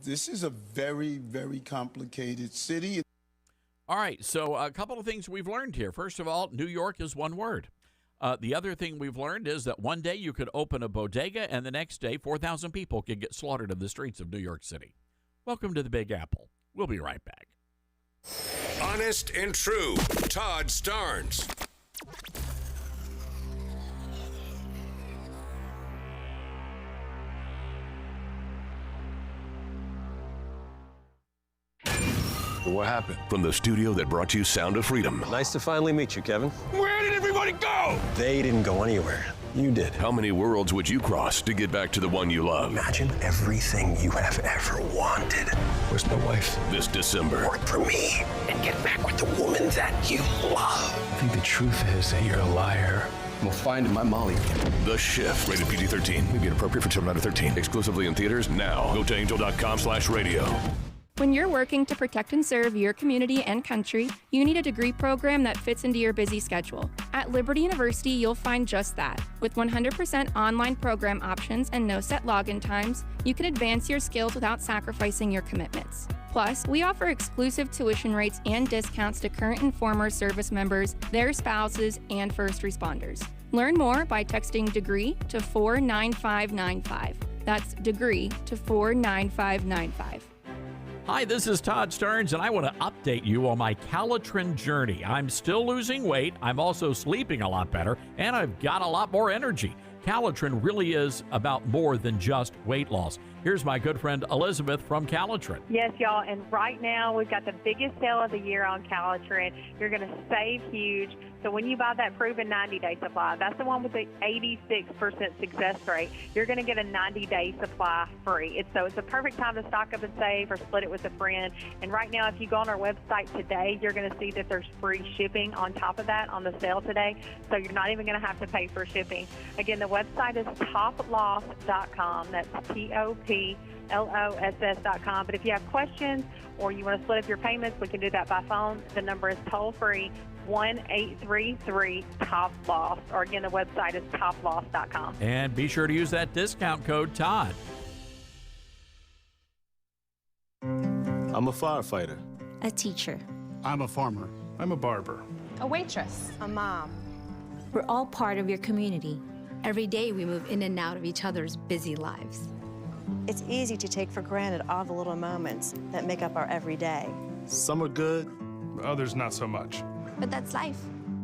This is a very, very complicated city. All right, so a couple of things we've learned here. First of all, New York is one word. The other thing we've learned is that one day you could open a bodega, and the next day 4,000 people could get slaughtered in the streets of New York City. Welcome to the Big Apple. We'll be right back. Honest and True, Todd Starnes. What happened? From the studio that brought you Sound of Freedom. Nice to finally meet you, Kevin. Where did everybody go? They didn't go anywhere. You did. How many worlds would you cross to get back to the one you love? Imagine everything you have ever wanted. Where's my wife? This December. Work for me and get back with the woman that you love. I think the truth is that you're a liar. I'm finding my Molly. The Shift. Rated PG-13. May be inappropriate for children under 13. Exclusively in theaters now. Go to angel.com/radio. When you're working to protect and serve your community and country, you need a degree program that fits into your busy schedule. At Liberty University, you'll find just that. With 100% online program options and no set login times, you can advance your skills without sacrificing your commitments. Plus, we offer exclusive tuition rates and discounts to current and former service members, their spouses, and first responders. Learn more by texting DEGREE to 49595. That's DEGREE to 49595. Hi, this is Todd Stearns, and I want to update you on my Calitrin journey. I'm still losing weight, I'm also sleeping a lot better, and I've got a lot more energy. Calitrin really is about more than just weight loss. Here's my good friend Elizabeth from Calitrin. Yes, y'all, and right now we've got the biggest sale of the year on Calitrin. You're going to save huge. So when you buy that proven 90-day supply, that's the one with the 86% success rate, you're going to get a 90-day supply free. It's a perfect time to stock up and save or split it with a friend. And right now, if you go on our website today, you're going to see that there's free shipping on top of that on the sale today. So you're not even going to have to pay for shipping. Again, the website is toploss.com. That's TOPLOSS.com. But if you have questions or you want to split up your payments, we can do that by phone. The number is toll-free 1-833-TOP-LOSS, or again, the website is toploss.com. And be sure to use that discount code Todd. I'm a firefighter. A teacher. I'm a farmer. I'm a barber. A waitress. A mom. We're all part of your community. Every day we move in and out of each other's busy lives. It's easy to take for granted all the little moments that make up our everyday. Some are good, others not so much. But that's life.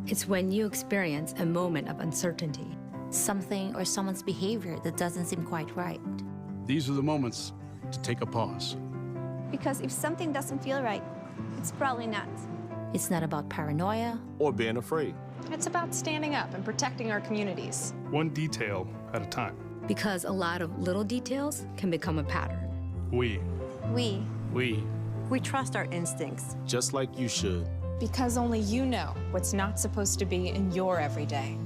It's when you experience a moment of uncertainty. Something or someone's behavior that doesn't seem quite right. These are the moments to take a pause. Because if something doesn't feel right, it's probably not. It's not about paranoia or being afraid. It's about standing up and protecting our communities. One detail at a time. Because a lot of little details can become a pattern. We trust our instincts. Just like you should. Because only you know what's not supposed to be in your everyday.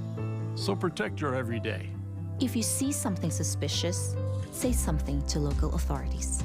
So protect your everyday. If you see something suspicious, say something to local authorities.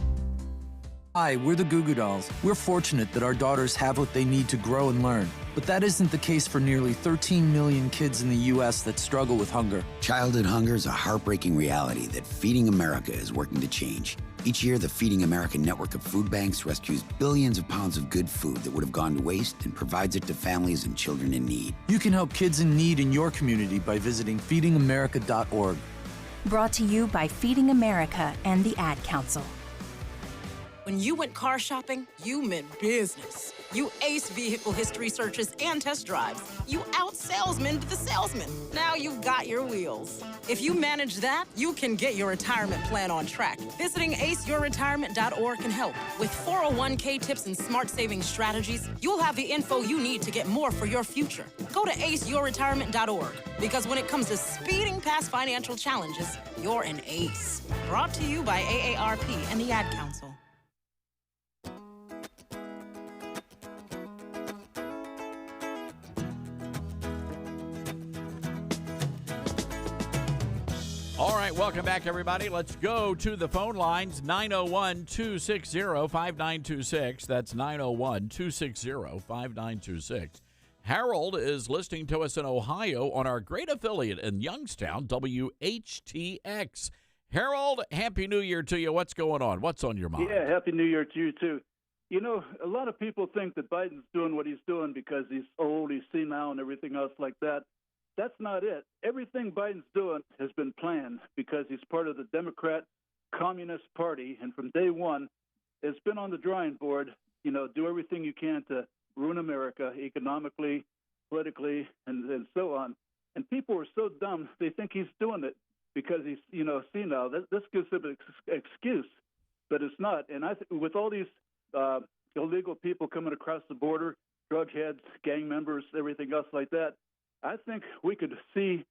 Hi, we're the Goo Goo Dolls. We're fortunate that our daughters have what they need to grow and learn. But that isn't the case for nearly 13 million kids in the U.S. that struggle with hunger. Childhood hunger is a heartbreaking reality that Feeding America is working to change. Each year, the Feeding America network of food banks rescues billions of pounds of good food that would have gone to waste and provides it to families and children in need. You can help kids in need in your community by visiting feedingamerica.org. Brought to you by Feeding America and the Ad Council. When you went car shopping, you meant business. You aced vehicle history searches and test drives. You out-salesmaned the salesman. Now you've got your wheels. If you manage that, you can get your retirement plan on track. Visiting aceyourretirement.org can help. With 401k tips and smart saving strategies, you'll have the info you need to get more for your future. Go to aceyourretirement.org, because when it comes to speeding past financial challenges, you're an ace. Brought to you by AARP and the Ad Council. All right, welcome back, everybody. Let's go to the phone lines, 901-260-5926. That's 901-260-5926. Harold is listening to us in Ohio on our great affiliate in Youngstown, WHTX. Harold, Happy New Year to you. What's going on? What's on your mind? Yeah, Happy New Year to you, too. You know, a lot of people think that Biden's doing what he's doing because he's old, he's senile, and everything else like that. That's not it. Everything Biden's doing has been planned because he's part of the Democrat Communist Party, and from day one, it's been on the drawing board, you know, do everything you can to ruin America economically, politically, and so on. And people are so dumb, they think he's doing it because he's, you know, senile. This gives him an excuse, but it's not. And with all these illegal people coming across the border, drug heads, gang members, everything else like that, I think we could see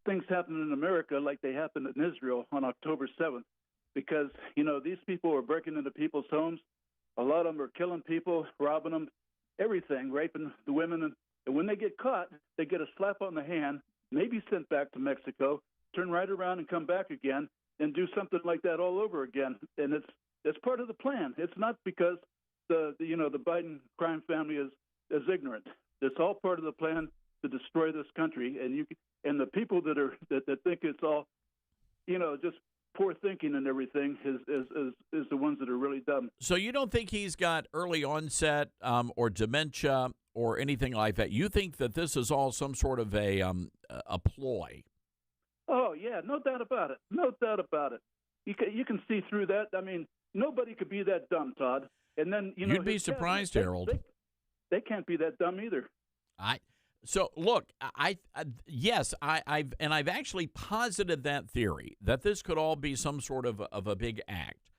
things happen in America like they happened in Israel on October 7th because, you know, these people are breaking into people's homes. A lot of them are killing people, robbing them, everything, raping the women. And when they get caught, they get a slap on the hand maybe sent back to Mexico, turn right around and come back again and do something like that all over again. And it's part of the plan. It's not because the Biden crime family is ignorant. It's all part of the plan to destroy this country. And the people that think it's all, just poor thinking and everything is the ones that are really dumb. So you don't think he's got early onset or dementia or anything like that? You think that this is all some sort of a ploy? Oh yeah, no doubt about it. No doubt about it. You can see through that. I mean, nobody could be that dumb, Todd. And then you'd be surprised, Harold. They can't be that dumb either. So look, I've actually posited that theory that this could all be some sort of a big act,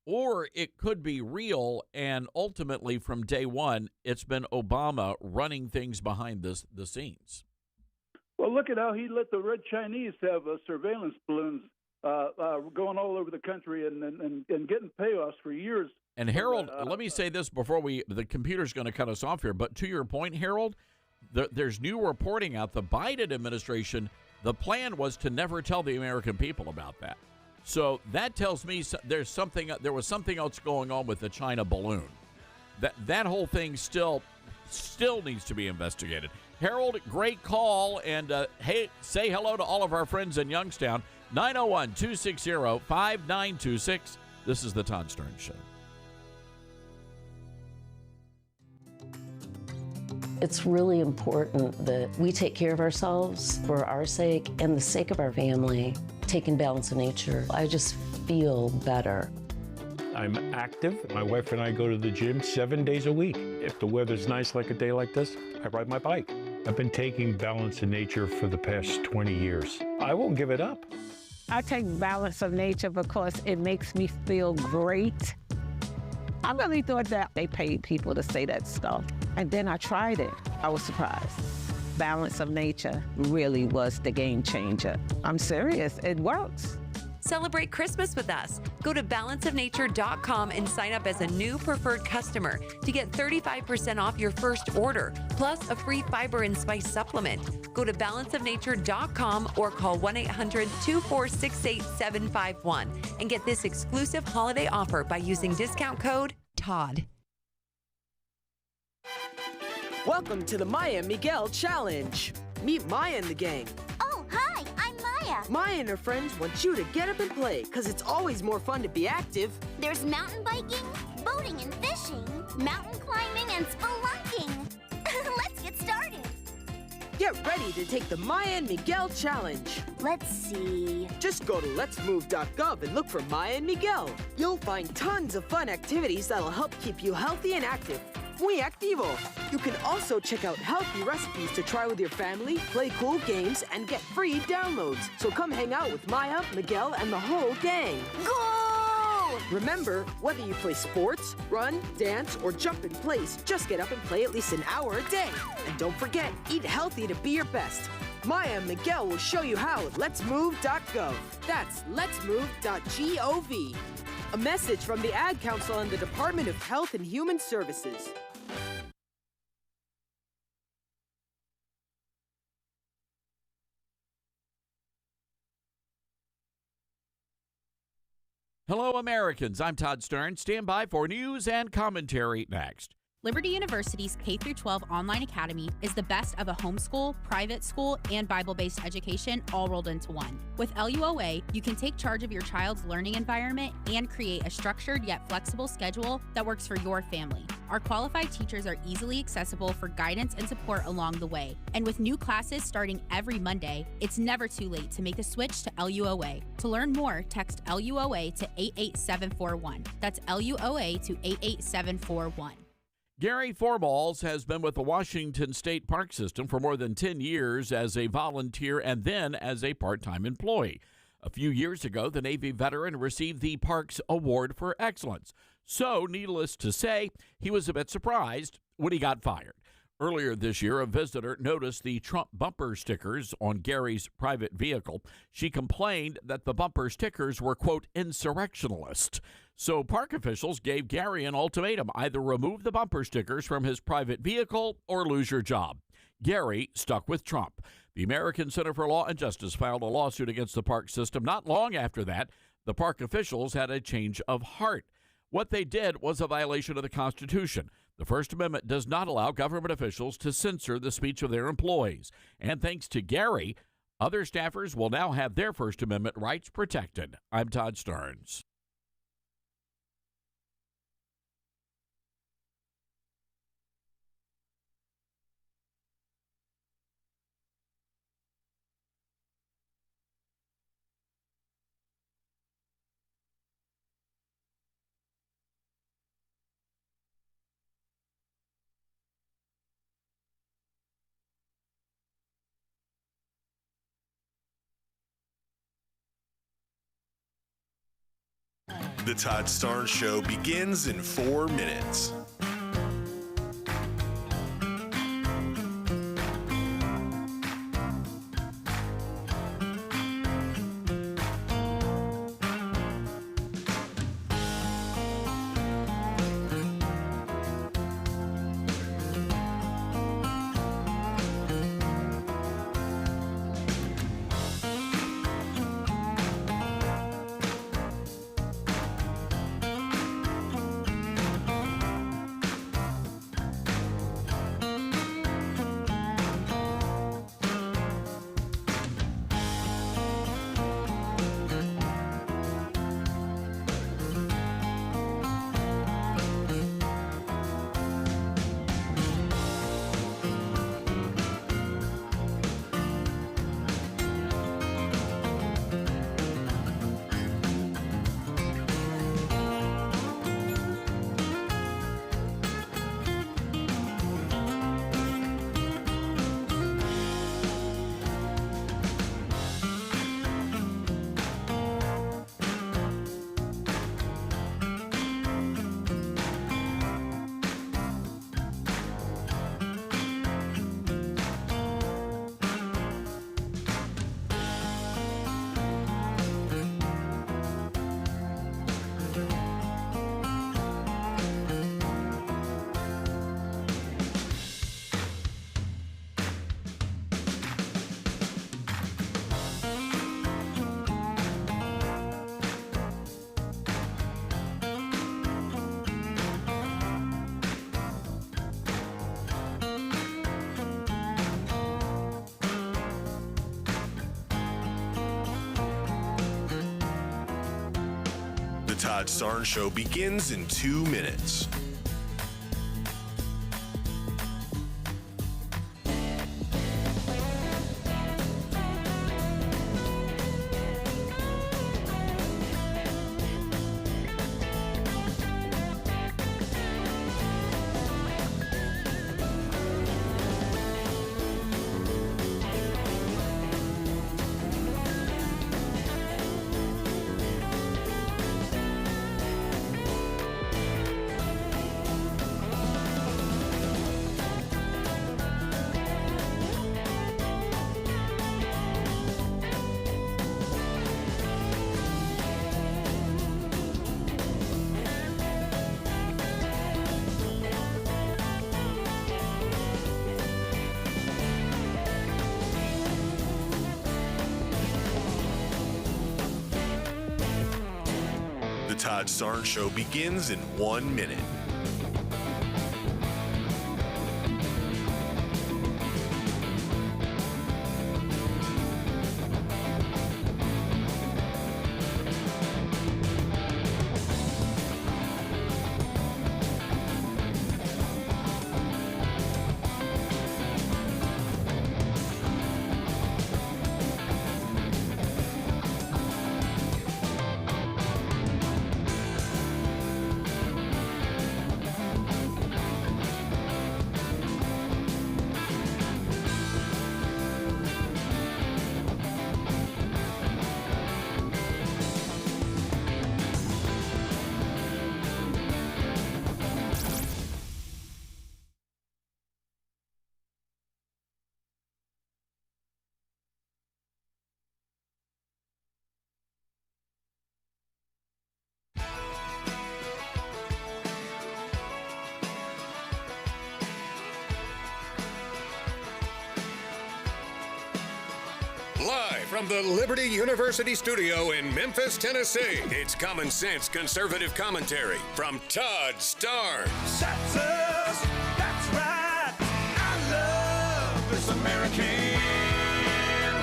or it could be real, and ultimately from day one, it's been Obama running things behind the scenes. Well, look at how he let the Red Chinese have surveillance balloons going all over the country and getting payoffs for years. And Harold, let me say this before the computer's going to cut us off here, but to your point, Harold, there's new reporting out. The Biden administration, the plan was to never tell the American people about that. So that tells me there was something else going on with the China balloon. That whole thing still needs to be investigated. Harold, great call, and hey, say hello to all of our friends in Youngstown. 901-260-5926. This is the Todd Stern Show. It's really important that we take care of ourselves for our sake and the sake of our family. Taking Balance of Nature, I just feel better. I'm active. My wife and I go to the gym 7 days a week. If the weather's nice like a day like this, I ride my bike. I've been taking Balance of Nature for the past 20 years. I won't give it up. I take Balance of Nature because it makes me feel great. I really thought that they paid people to say that stuff. And then I tried it. I was surprised. Balance of Nature really was the game changer. I'm serious, it works. Celebrate Christmas with us. Go to balanceofnature.com and sign up as a new preferred customer to get 35% off your first order, plus a free fiber and spice supplement. Go to balanceofnature.com or call 1-800-246-8751 and get this exclusive holiday offer by using discount code TODD. Welcome to the Maya and Miguel Challenge. Meet Maya and the gang. Oh, hi, I'm Maya. Maya and her friends want you to get up and play, because it's always more fun to be active. There's mountain biking, boating and fishing, mountain climbing and spelunking. Let's get started. Get ready to take the Maya and Miguel Challenge. Let's see. Just go to letsmove.gov and look for Maya and Miguel. You'll find tons of fun activities that'll help keep you healthy and active. Muy activo. You can also check out healthy recipes to try with your family, play cool games, and get free downloads. So come hang out with Maya, Miguel, and the whole gang. Go! Remember, whether you play sports, run, dance, or jump in place, just get up and play at least an hour a day. And don't forget, eat healthy to be your best. Maya and Miguel will show you how at letsmove.gov. That's letsmove.gov. A message from the Ad Council and the Department of Health and Human Services. Hello, Americans. I'm Todd Stern. Stand by for news and commentary next. Liberty University's K-12 online academy is the best of a homeschool, private school, and Bible-based education all rolled into one. With LUOA, you can take charge of your child's learning environment and create a structured yet flexible schedule that works for your family. Our qualified teachers are easily accessible for guidance and support along the way. And with new classes starting every Monday, it's never too late to make the switch to LUOA. To learn more, text LUOA to 88741. That's LUOA to 88741. Gary Forballs has been with the Washington State Park System for more than 10 years as a volunteer and then as a part-time employee. A few years ago, the Navy veteran received the Parks Award for Excellence. So, needless to say, he was a bit surprised when he got fired. Earlier this year, a visitor noticed the Trump bumper stickers on Gary's private vehicle. She complained that the bumper stickers were, quote, insurrectionalist. So park officials gave Gary an ultimatum: either remove the bumper stickers from his private vehicle or lose your job. Gary stuck with Trump. The American Center for Law and Justice filed a lawsuit against the park system. Not long after that, the park officials had a change of heart. What they did was a violation of the Constitution. The First Amendment does not allow government officials to censor the speech of their employees. And thanks to Gary, other staffers will now have their First Amendment rights protected. I'm Todd Stearns. The Todd Starnes Show begins in 4 minutes. The Todd Starnes Show begins in 2 minutes. The Todd Starnes Show begins in 1 minute. Live from the Liberty University studio in Memphis, Tennessee, it's Common Sense Conservative Commentary from Todd Starnes. That's us. That's right. I love this American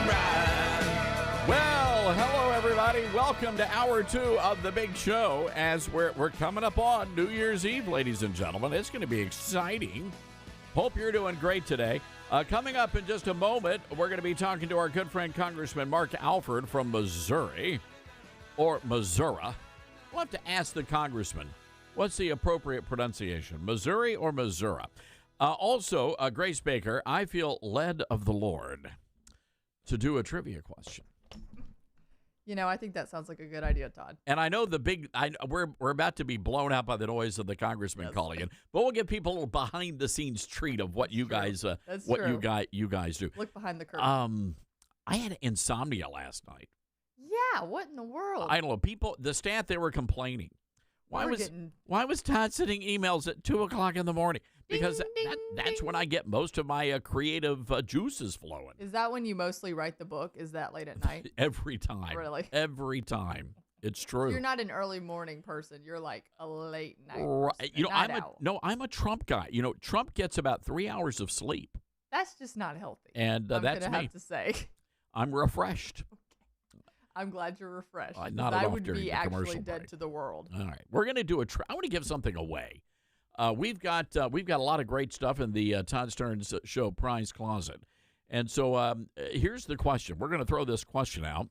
ride. Well, hello, everybody. Welcome to Hour 2 of the Big Show as we're coming up on New Year's Eve, ladies and gentlemen. It's going to be exciting. Hope you're doing great today. Coming up in just a moment, we're going to be talking to our good friend Congressman Mark Alford from Missouri, or Missouri. We'll have to ask the congressman, what's the appropriate pronunciation, Missouri or Missouri? Also, Grace Baker, I feel led of the Lord to do a trivia question. You know, I think that sounds like a good idea, Todd. And I know we're about to be blown out by the noise of the congressman calling in, but we'll give people a little behind the scenes treat of what you guys you guys do. Look behind the curtain. I had insomnia last night. Yeah, what in the world? I don't know. The staff, they were complaining. Why was Todd sending emails at 2:00 in the morning? Because that's when I get most of my creative juices flowing. Is that when you mostly write the book? Is that late at night? Every time. Really? Every time. It's true. You're not an early morning person. You're like a late night right. person. You know, I'm a Trump guy. You know, Trump gets about 3 hours of sleep. That's just not healthy. And that's me. I have to say. I'm refreshed. I'm glad you're refreshed. Not I enough would during be the actually commercial dead break. to the world. All right, we're going to do I want to give something away. We've got a lot of great stuff in the Todd Starnes Show prize closet, and so here's the question. We're going to throw this question out.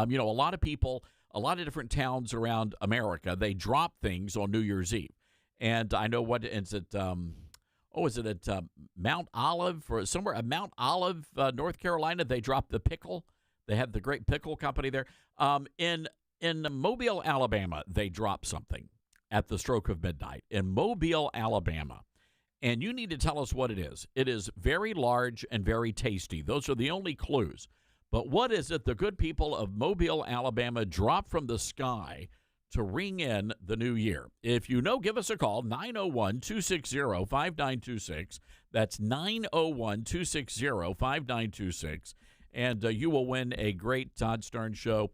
You know, a lot of people, a lot of different towns around America, they drop things on New Year's Eve, and I know what is it. Is it at Mount Olive or somewhere at Mount Olive, North Carolina? They drop the pickle. They have the great pickle company there. In Mobile, Alabama, they drop something at the stroke of midnight in Mobile, Alabama. And you need to tell us what it is. It is very large and very tasty. Those are the only clues. But what is it the good people of Mobile, Alabama drop from the sky to ring in the new year? If you know, give us a call, 901-260-5926. That's 901-260-5926. And you will win a great Todd Starnes Show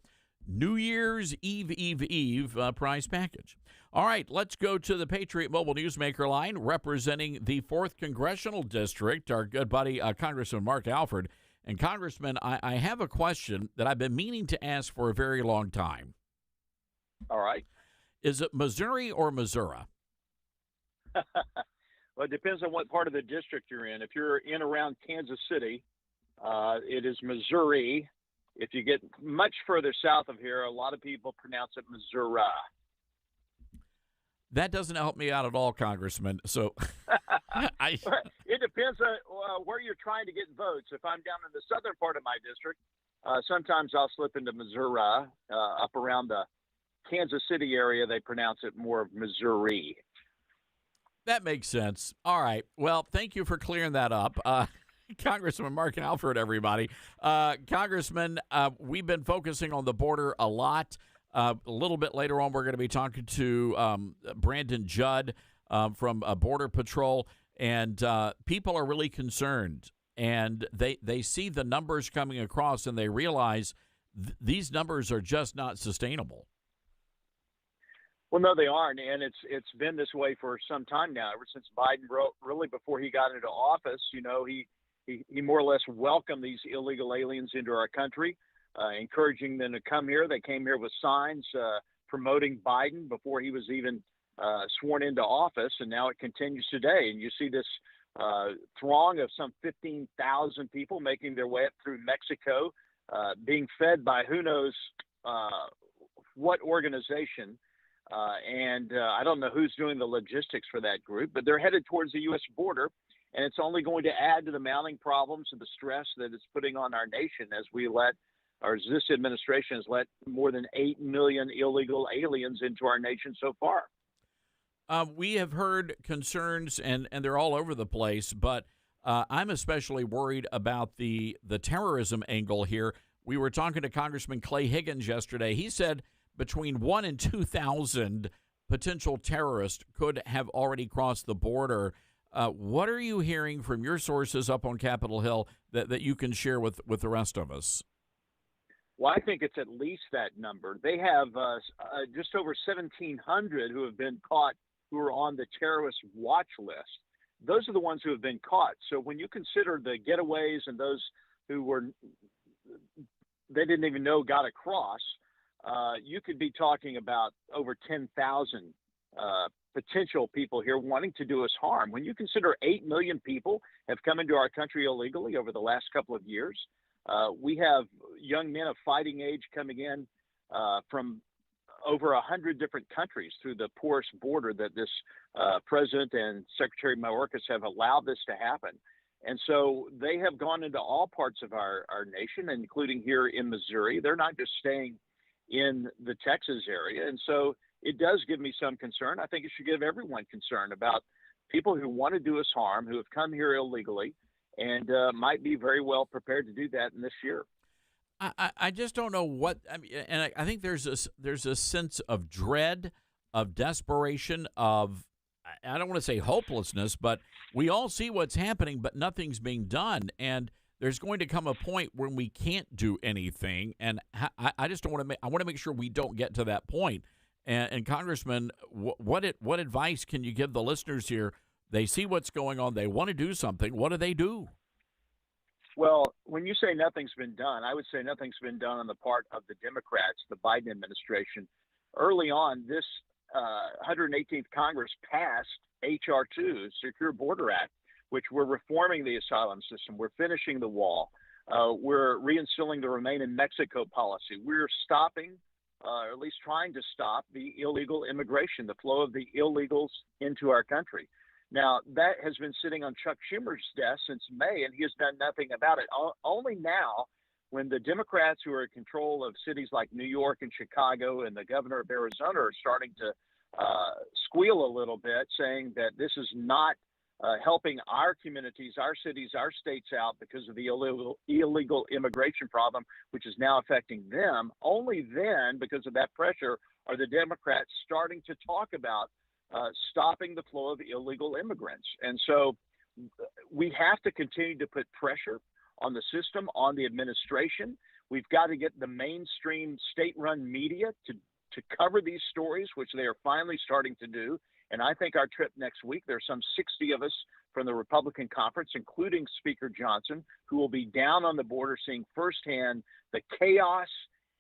New Year's Eve prize package. All right, let's go to the Patriot Mobile Newsmaker line representing the 4th Congressional District, our good buddy Congressman Mark Alford. And Congressman, I have a question that I've been meaning to ask for a very long time. All right. Is it Missouri or Missouri? Well, it depends on what part of the district you're in. If you're in around Kansas City, it is Missouri. If you get much further south of here, a lot of people pronounce it Missouri. That doesn't help me out at all, Congressman. So it depends on where you're trying to get votes. If I'm down in the southern part of my district, sometimes I'll slip into Missouri. Up around the Kansas City area, they pronounce it more of Missouri. That makes sense. All right. Well, thank you for clearing that up. Congressman Mark Alford, everybody. Congressman, we've been focusing on the border a lot. A little bit later on, we're going to be talking to Brandon Judd from Border Patrol, and people are really concerned. And they see the numbers coming across, and they realize these numbers are just not sustainable. Well, no, they aren't, and it's been this way for some time now, ever since Biden really before he got into office. You know, he more or less welcomed these illegal aliens into our country, encouraging them to come here. They came here with signs promoting Biden before he was even sworn into office, and now it continues today. And you see this throng of some 15,000 people making their way up through Mexico, being fed by who knows what organization. And I don't know who's doing the logistics for that group, but they're headed towards the U.S. border. And it's only going to add to the mounting problems and the stress that it's putting on our nation as this administration has let more than 8 million illegal aliens into our nation so far. We have heard concerns, and they're all over the place, but I'm especially worried about the terrorism angle here. We were talking to Congressman Clay Higgins yesterday. He said between 1,000 and 2,000 potential terrorists could have already crossed the border What are you hearing from your sources up on Capitol Hill that you can share with the rest of us? Well, I think it's at least that number. They have just over 1,700 who have been caught who are on the terrorist watch list. Those are the ones who have been caught. So when you consider the getaways and those who they didn't even know got across, you could be talking about over 10,000 potential people here wanting to do us harm. When you consider 8 million people have come into our country illegally over the last couple of years, we have young men of fighting age coming in from over 100 different countries through the porous border that this president and Secretary Mayorkas have allowed this to happen. And so they have gone into all parts of our nation, including here in Missouri. They're not just staying in the Texas area. And so it does give me some concern. I think it should give everyone concern about people who want to do us harm, who have come here illegally, and might be very well prepared to do that in this year. I just don't know what I mean, and I think there's a sense of dread, of desperation, of I don't want to say hopelessness, but we all see what's happening, but nothing's being done, and there's going to come a point when we can't do anything, and I just don't want to. I want to make sure we don't get to that point. And Congressman, what advice can you give the listeners here? They see what's going on. They want to do something. What do they do? Well, when you say nothing's been done, I would say nothing's been done on the part of the Democrats, the Biden administration. Early on, this 118th Congress passed H.R. 2, Secure Border Act, which we're reforming the asylum system. We're finishing the wall. We're reinstilling the Remain in Mexico policy. We're stopping, or at least trying to stop, the illegal immigration, the flow of the illegals into our country. Now, that has been sitting on Chuck Schumer's desk since May, and he has done nothing about it. Only now, when the Democrats who are in control of cities like New York and Chicago and the governor of Arizona are starting to squeal a little bit, saying that this is not helping our communities, our cities, our states out because of the illegal immigration problem, which is now affecting them. Only then, because of that pressure, are the Democrats starting to talk about stopping the flow of illegal immigrants. And so we have to continue to put pressure on the system, on the administration. We've got to get the mainstream state-run media to cover these stories, which they are finally starting to do. And I think our trip next week, there are some 60 of us from the Republican conference, including Speaker Johnson, who will be down on the border seeing firsthand the chaos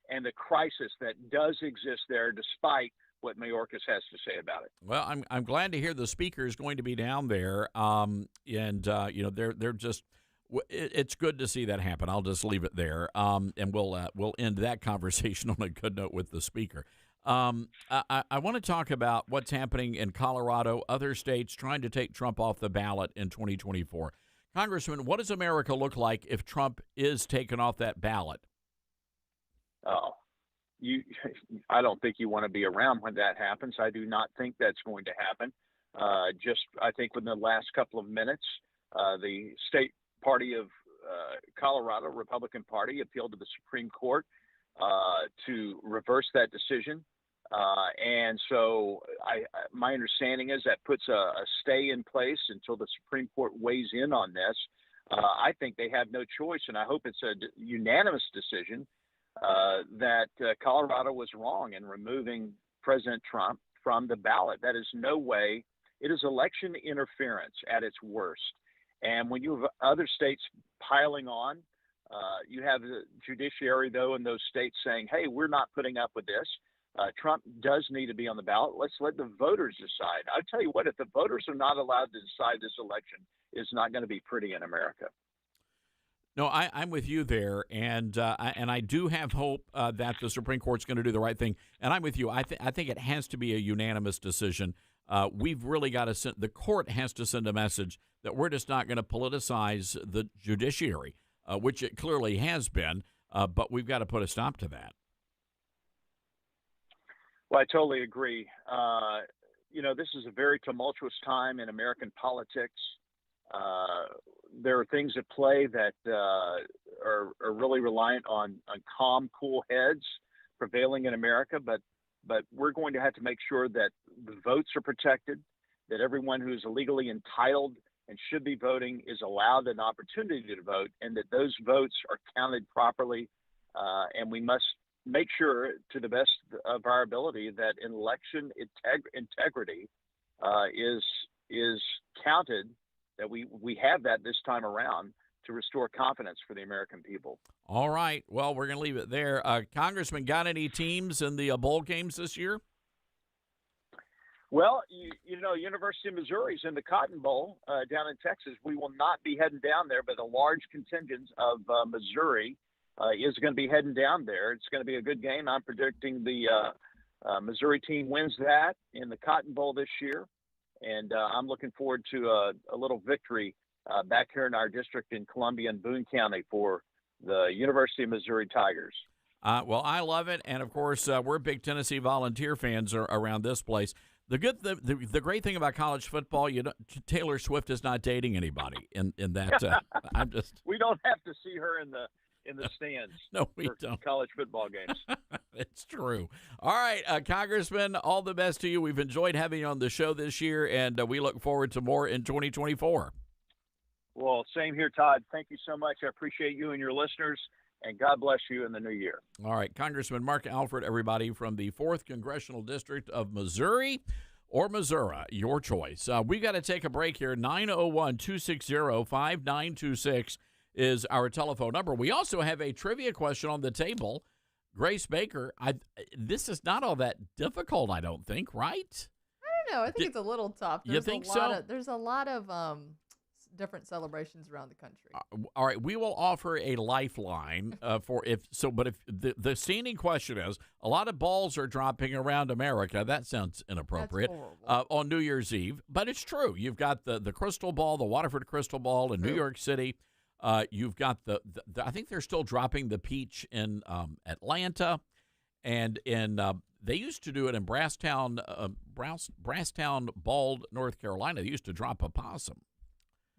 and the crisis that does exist there, despite what Mayorkas has to say about it. Well, I'm glad to hear the speaker is going to be down there, they're just. It's good to see that happen. I'll just leave it there, and we'll end that conversation on a good note with the speaker. I want to talk about what's happening in Colorado, other states trying to take Trump off the ballot in 2024. Congressman, what does America look like if Trump is taken off that ballot? Oh. I don't think you want to be around when that happens. I do not think that's going to happen. I think within the last couple of minutes, the state party of Colorado, Republican Party, appealed to the Supreme Court to reverse that decision. And so my understanding is that puts a stay in place until the Supreme Court weighs in on this. I think they have no choice, and I hope it's a unanimous decision that Colorado was wrong in removing President Trump from the ballot. That is no way. It is election interference at its worst. And when you have other states piling on, you have the judiciary, though, in those states saying, hey, we're not putting up with this. Trump does need to be on the ballot. Let's let the voters decide. I'll tell you what, if the voters are not allowed to decide this election, it's not going to be pretty in America. No, I'm with you there, and I do have hope that the Supreme Court's going to do the right thing. And I'm with you. I think it has to be a unanimous decision. We've really got to the court has to send a message that we're just not going to politicize the judiciary, which it clearly has been. But we've got to put a stop to that. Well, I totally agree. This is a very tumultuous time in American politics. There are things at play that are really reliant on calm, cool heads prevailing in America, but we're going to have to make sure that the votes are protected, that everyone who is legally entitled and should be voting is allowed an opportunity to vote, and that those votes are counted properly. And we must make sure, to the best of our ability, that election integrity is counted, that we have that this time around to restore confidence for the American people. All right. Well, we're going to leave it there. Congressman, got any teams in the bowl games this year? Well, you know, University of Missouri's in the Cotton Bowl down in Texas. We will not be heading down there, but a large contingent of Missouri is going to be heading down there. It's going to be a good game. I'm predicting the Missouri team wins that in the Cotton Bowl this year, and I'm looking forward to a little victory back here in our district in Columbia and Boone County for the University of Missouri Tigers. Well, I love it, and of course, we're big Tennessee Volunteer fans around this place. The great thing about college football, Taylor Swift is not dating anybody in that. I'm just. We don't have to see her in the stands. No, we don't. College football games. It's true. All right, Congressman, all the best to you. We've enjoyed having you on the show this year, and we look forward to more in 2024. Well, same here, Todd. Thank you so much. I appreciate you and your listeners, and God bless you in the new year. All right, Congressman Mark Alford, everybody, from the 4th Congressional District of Missouri or Missouri, your choice. We got to take a break here. 901-260-5926 is our telephone number. We also have a trivia question on the table. Grace Baker, this is not all that difficult, I don't think, right? I don't know. I think it's a little tough. You think so? There's a lot of different celebrations around the country. All right, we will offer a lifeline but if the standing question is, a lot of balls are dropping around America. That sounds inappropriate. On New Year's Eve, but it's true. You've got the crystal ball, the Waterford crystal ball in New York City. You've got the I think they're still dropping the peach in Atlanta, and they used to do it in Brasstown, Bald, North Carolina. They used to drop a possum.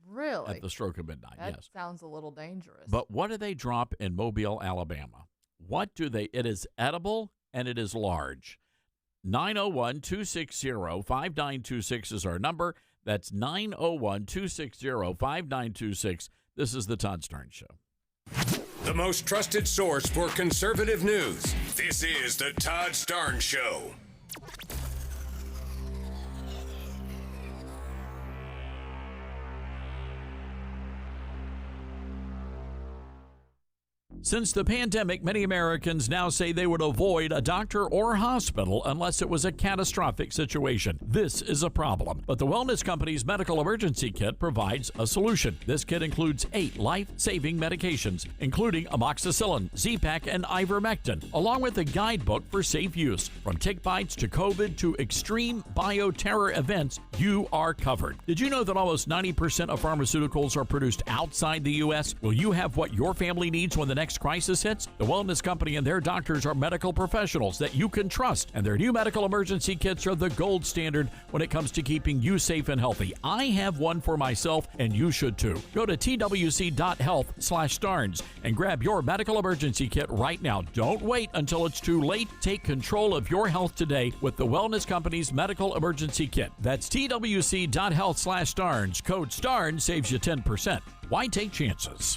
Really? At the stroke of midnight, that yes. Sounds a little dangerous. But what do they drop in Mobile, Alabama? It is edible and it is large. 901-260-5926 is our number. That's 901-260-5926. This is the Todd Starnes Show. The most trusted source for conservative news. This is the Todd Starnes Show. Since the pandemic, many Americans now say they would avoid a doctor or hospital unless it was a catastrophic situation. This is a problem, but the Wellness Company's Medical Emergency Kit provides a solution. This kit includes 8 life-saving medications, including amoxicillin, Z-Pak, and ivermectin, along with a guidebook for safe use. From tick bites to COVID to extreme bioterror events, you are covered. Did you know that almost 90% of pharmaceuticals are produced outside the U.S.? Will you have what your family needs when the next crisis hits? The Wellness Company and their doctors are medical professionals that you can trust, and their new medical emergency kits are the gold standard when it comes to keeping you safe and healthy. I have one for myself, and you should too. Go to twc.health/Starnes and grab your medical emergency kit right now. Don't wait until it's too late. Take control of your health today with the Wellness Company's medical emergency kit. That's twc.health/Starnes. Code STARNES saves you 10%. Why take chances?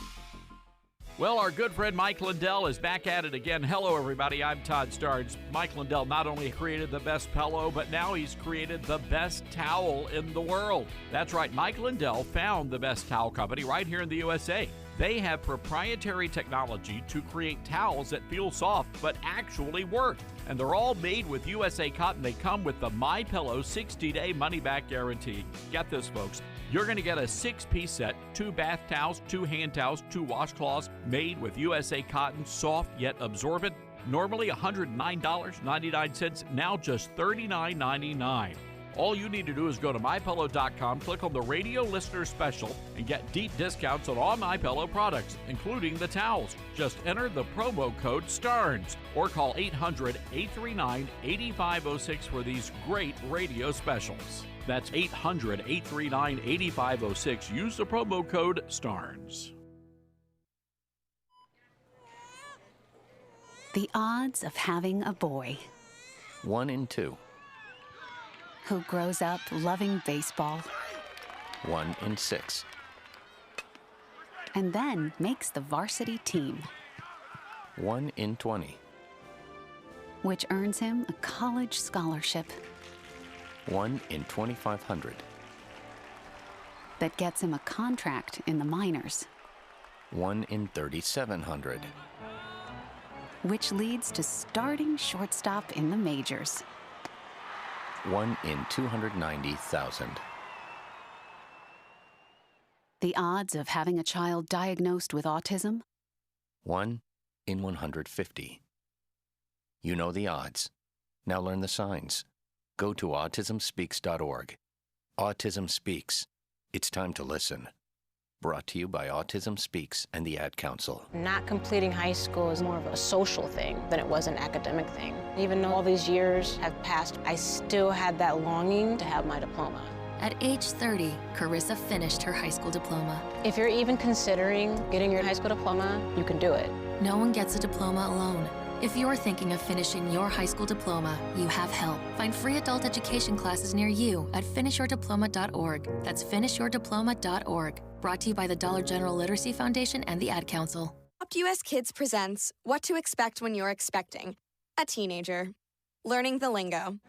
Well, our good friend Mike Lindell is back at it again. Hello, everybody. I'm Todd Starnes. Mike Lindell not only created the best pillow, but now he's created the best towel in the world. That's right. Mike Lindell found the best towel company right here in the USA. They have proprietary technology to create towels that feel soft but actually work. And they're all made with USA cotton. They come with the MyPillow 60-day money-back guarantee. Get this, folks. You're going to get a 6-piece set, 2 bath towels, 2 hand towels, 2 washcloths made with USA cotton, soft yet absorbent. Normally $109.99, now just $39.99. All you need to do is go to MyPillow.com, click on the radio listener special, and get deep discounts on all MyPillow products, including the towels. Just enter the promo code STARNES or call 800-839-8506 for these great radio specials. That's 800-839-8506. Use the promo code STARNES. The odds of having a boy. 1 in 2. who grows up loving baseball 1 in 6. and then makes the varsity team, 1 in 20. which earns him a college scholarship 1 in 2,500. that gets him a contract in the minors, 1 in 3,700. which leads to starting shortstop in the majors. 1 in 290,000. The odds of having a child diagnosed with autism? 1 in 150. You know the odds. Now learn the signs. Go to autismspeaks.org. Autism Speaks. It's time to listen. Brought to you by Autism Speaks and the Ad Council. Not completing high school is more of a social thing than it was an academic thing. Even though all these years have passed, I still had that longing to have my diploma. At age 30, Carissa finished her high school diploma. If you're even considering getting your high school diploma, you can do it. No one gets a diploma alone. If you're thinking of finishing your high school diploma, you have help. Find free adult education classes near you at finishyourdiploma.org. That's finishyourdiploma.org. Brought to you by the Dollar General Literacy Foundation and the Ad Council. Adopt US Kids presents What to Expect When You're Expecting a Teenager. Learning the lingo.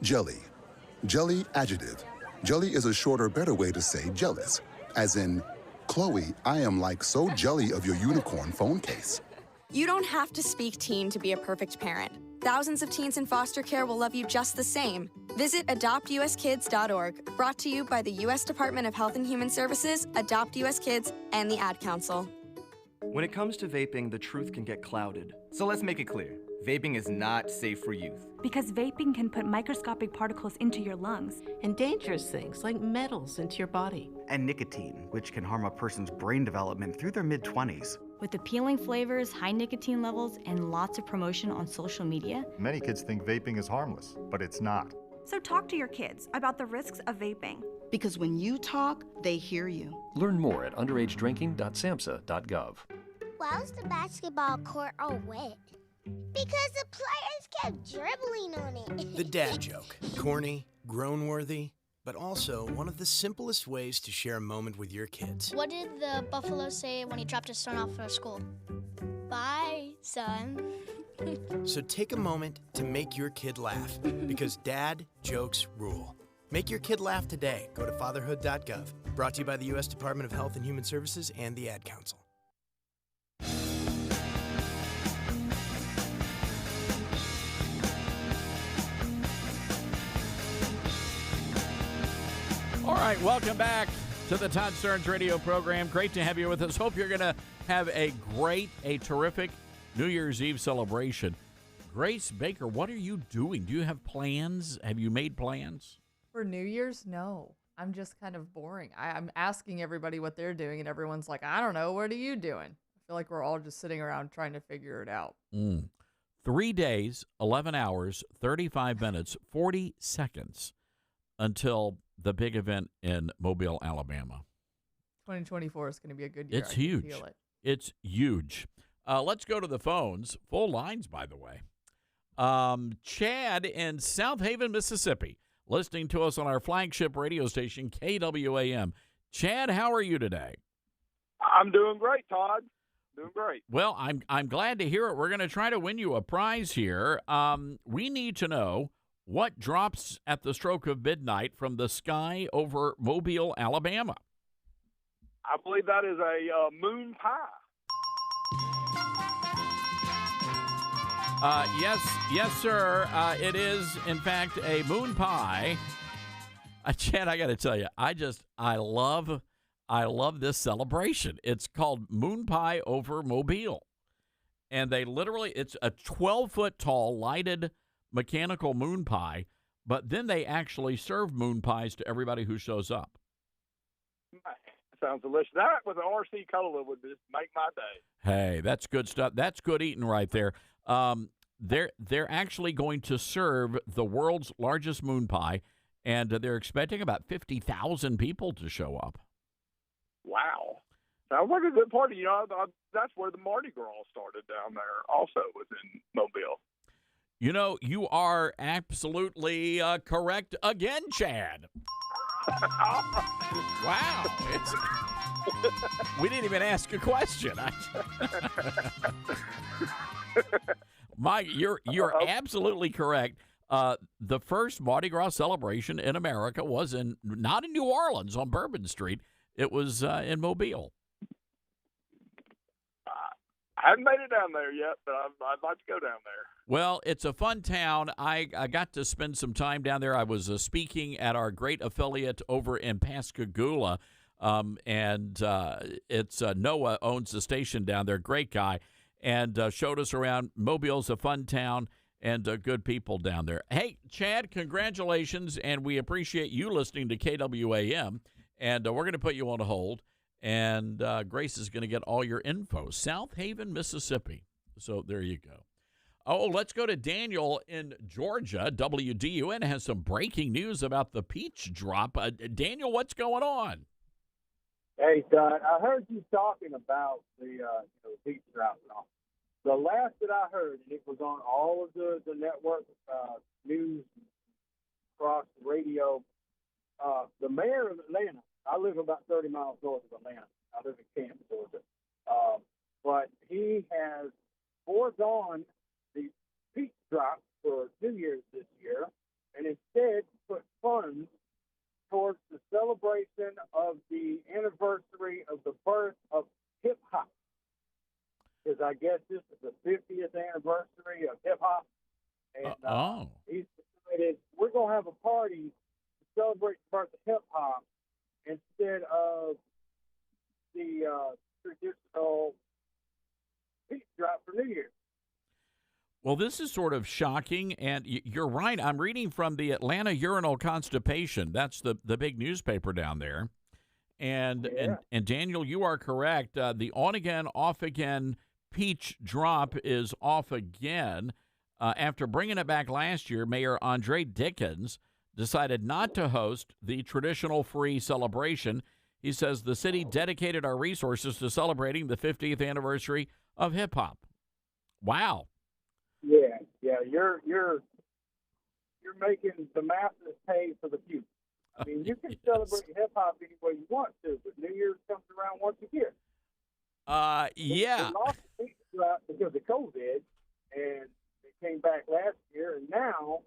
Jelly. Jelly adjective. Jelly is a shorter, better way to say jealous. As in, Chloe, I am like so jelly of your unicorn phone case. You don't have to speak teen to be a perfect parent. Thousands of teens in foster care will love you just the same. Visit adoptuskids.org. Brought to you by the U.S. Department of Health and Human Services, Adopt U.S. Kids, and the Ad Council. When it comes to vaping, the truth can get clouded. So let's make it clear. Vaping is not safe for youth. Because vaping can put microscopic particles into your lungs. And dangerous things like metals into your body. And nicotine, which can harm a person's brain development through their mid-20s. With appealing flavors, high nicotine levels, and lots of promotion on social media, many kids think vaping is harmless, but it's not. So talk to your kids about the risks of vaping. Because when you talk, they hear you. Learn more at underagedrinking.samhsa.gov. Why was the basketball court all wet? Because the players kept dribbling on it. The dad joke. Corny, groan-worthy, but also one of the simplest ways to share a moment with your kids. What did the buffalo say when he dropped his son off at school? Bye, son. So take a moment to make your kid laugh, because dad jokes rule. Make your kid laugh today. Go to fatherhood.gov. Brought to you by the U.S. Department of Health and Human Services and the Ad Council. All right, welcome back to the Todd Starnes radio program. Great to have you with us. Hope you're going to have a terrific New Year's Eve celebration. Grace Baker, what are you doing? Do you have plans? Have you made plans? For New Year's? No. I'm just kind of boring. I'm asking everybody what they're doing, and everyone's like, I don't know. What are you doing? I feel like we're all just sitting around trying to figure it out. 3 days, 11 hours, 35 minutes, 40 seconds until the big event in Mobile, Alabama. 2024 is going to be a good year. It's huge. Feel it. It's huge. Let's go to the phones. Full lines, by the way. Chad in South Haven, Mississippi, listening to us on our flagship radio station, KWAM. Chad, how are you today? I'm doing great, Todd. Doing great. Well, I'm glad to hear it. We're going to try to win you a prize here. We need to know what drops at the stroke of midnight from the sky over Mobile, Alabama. I believe that is a moon pie. Yes, sir. It is, in fact, a moon pie. Chad, I got to tell you, I love this celebration. It's called Moon Pie over Mobile. And it's a 12-foot tall lighted mechanical moon pie, but then they actually serve moon pies to everybody who shows up. Sounds delicious. That with an RC cola would just make my day. Hey, that's good stuff. That's good eating right there. They're actually going to serve the world's largest moon pie, and they're expecting about 50,000 people to show up. Wow. Sounds like a good party. You know, that's where the Mardi Gras started down there also, was in Mobile. You know, you are absolutely correct again, Chad. Wow. We didn't even ask a question. Mike, you're absolutely correct. The first Mardi Gras celebration in America was not in New Orleans on Bourbon Street. It was in Mobile. I haven't made it down there yet, but I'd like to go down there. Well, it's a fun town. I got to spend some time down there. I was speaking at our great affiliate over in Pascagoula, and it's Noah owns the station down there. Great guy, and showed us around. Mobile's a fun town, and good people down there. Hey, Chad, congratulations, and we appreciate you listening to KWAM, and we're going to put you on hold. And Grace is going to get all your info. South Haven, Mississippi. So there you go. Oh, let's go to Daniel in Georgia. WDUN has some breaking news about the peach drop. Daniel, what's going on? Hey, Todd, I heard you talking about the peach drop and all. The last that I heard, and it was on all of the network news across the radio, the mayor of Atlanta, I live about 30 miles north of Atlanta. I live in Camp, Georgia. But he has foregone the peach drop for New Year's this year and instead put funds towards the celebration of the anniversary of the birth of hip-hop. Because I guess this is the 50th anniversary of hip-hop. And he's decided we're going to have a party to celebrate the birth of hip-hop instead of the traditional peach drop for New Year's. Well, this is sort of shocking, and you're right. I'm reading from the Atlanta Urinal Constipation. That's the big newspaper down there. And Daniel, you are correct. The on-again, off-again peach drop is off again. After bringing it back last year, Mayor Andre Dickens decided not to host the traditional free celebration. He says the city dedicated our resources to celebrating the 50th anniversary of hip-hop. Wow. Yeah, you're making the masses pay for the few. I mean, you can celebrate hip-hop any way you want to, but New Year's comes around once a year. Yeah. They lost the peach drop because of COVID, and it came back last year, and now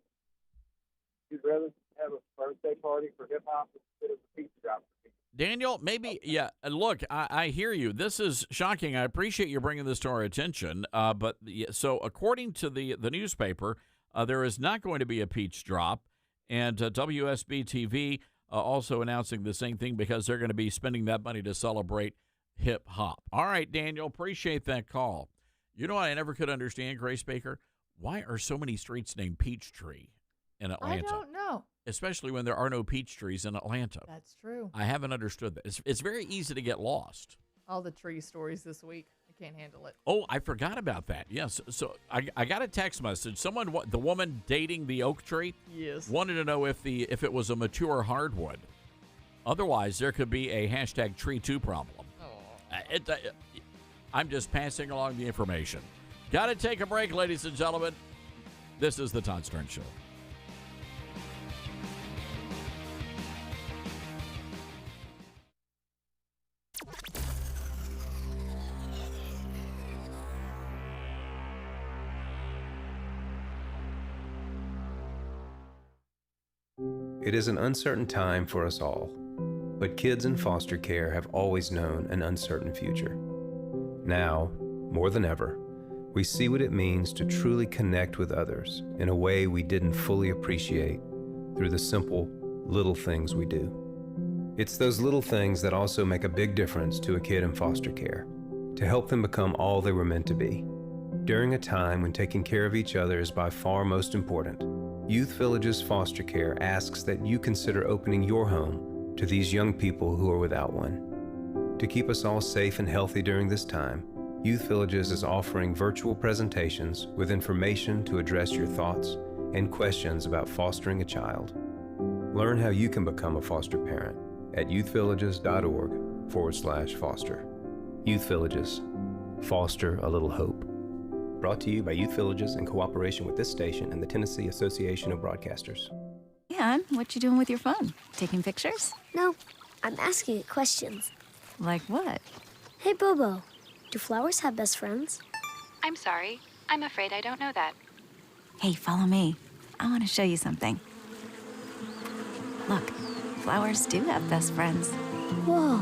you'd rather have a birthday party for hip-hop instead of a peach drop. Daniel, maybe, look, I hear you. This is shocking. I appreciate you bringing this to our attention. So according to the newspaper, there is not going to be a peach drop. And WSB-TV also announcing the same thing because they're going to be spending that money to celebrate hip-hop. All right, Daniel, appreciate that call. You know what I never could understand, Grace Baker? Why are so many streets named Peachtree in Atlanta? I don't know. Especially when there are no peach trees in Atlanta. That's true. I haven't understood that. It's very easy to get lost. All the tree stories this week. I can't handle it. Oh, I forgot about that. Yes. So I got a text message. The woman dating the oak tree, yes, wanted to know if it was a mature hardwood. Otherwise, there could be a hashtag tree 2 problem. I'm just passing along the information. Got to take a break, ladies and gentlemen. This is the Todd Stern Show. It is an uncertain time for us all, but kids in foster care have always known an uncertain future. Now, more than ever, we see what it means to truly connect with others in a way we didn't fully appreciate through the simple, little things we do. It's those little things that also make a big difference to a kid in foster care, to help them become all they were meant to be. During a time when taking care of each other is by far most important, Youth Villages Foster Care asks that you consider opening your home to these young people who are without one. To keep us all safe and healthy during this time, Youth Villages is offering virtual presentations with information to address your thoughts and questions about fostering a child. Learn how you can become a foster parent at youthvillages.org/foster. Youth Villages. Foster a little hope. Brought to you by Youth Villages in cooperation with this station and the Tennessee Association of Broadcasters. Ann, what you doing with your phone? Taking pictures? No, I'm asking it questions. Like what? Hey, Bobo, do flowers have best friends? I'm sorry. I'm afraid I don't know that. Hey, follow me. I want to show you something. Look, flowers do have best friends. Whoa.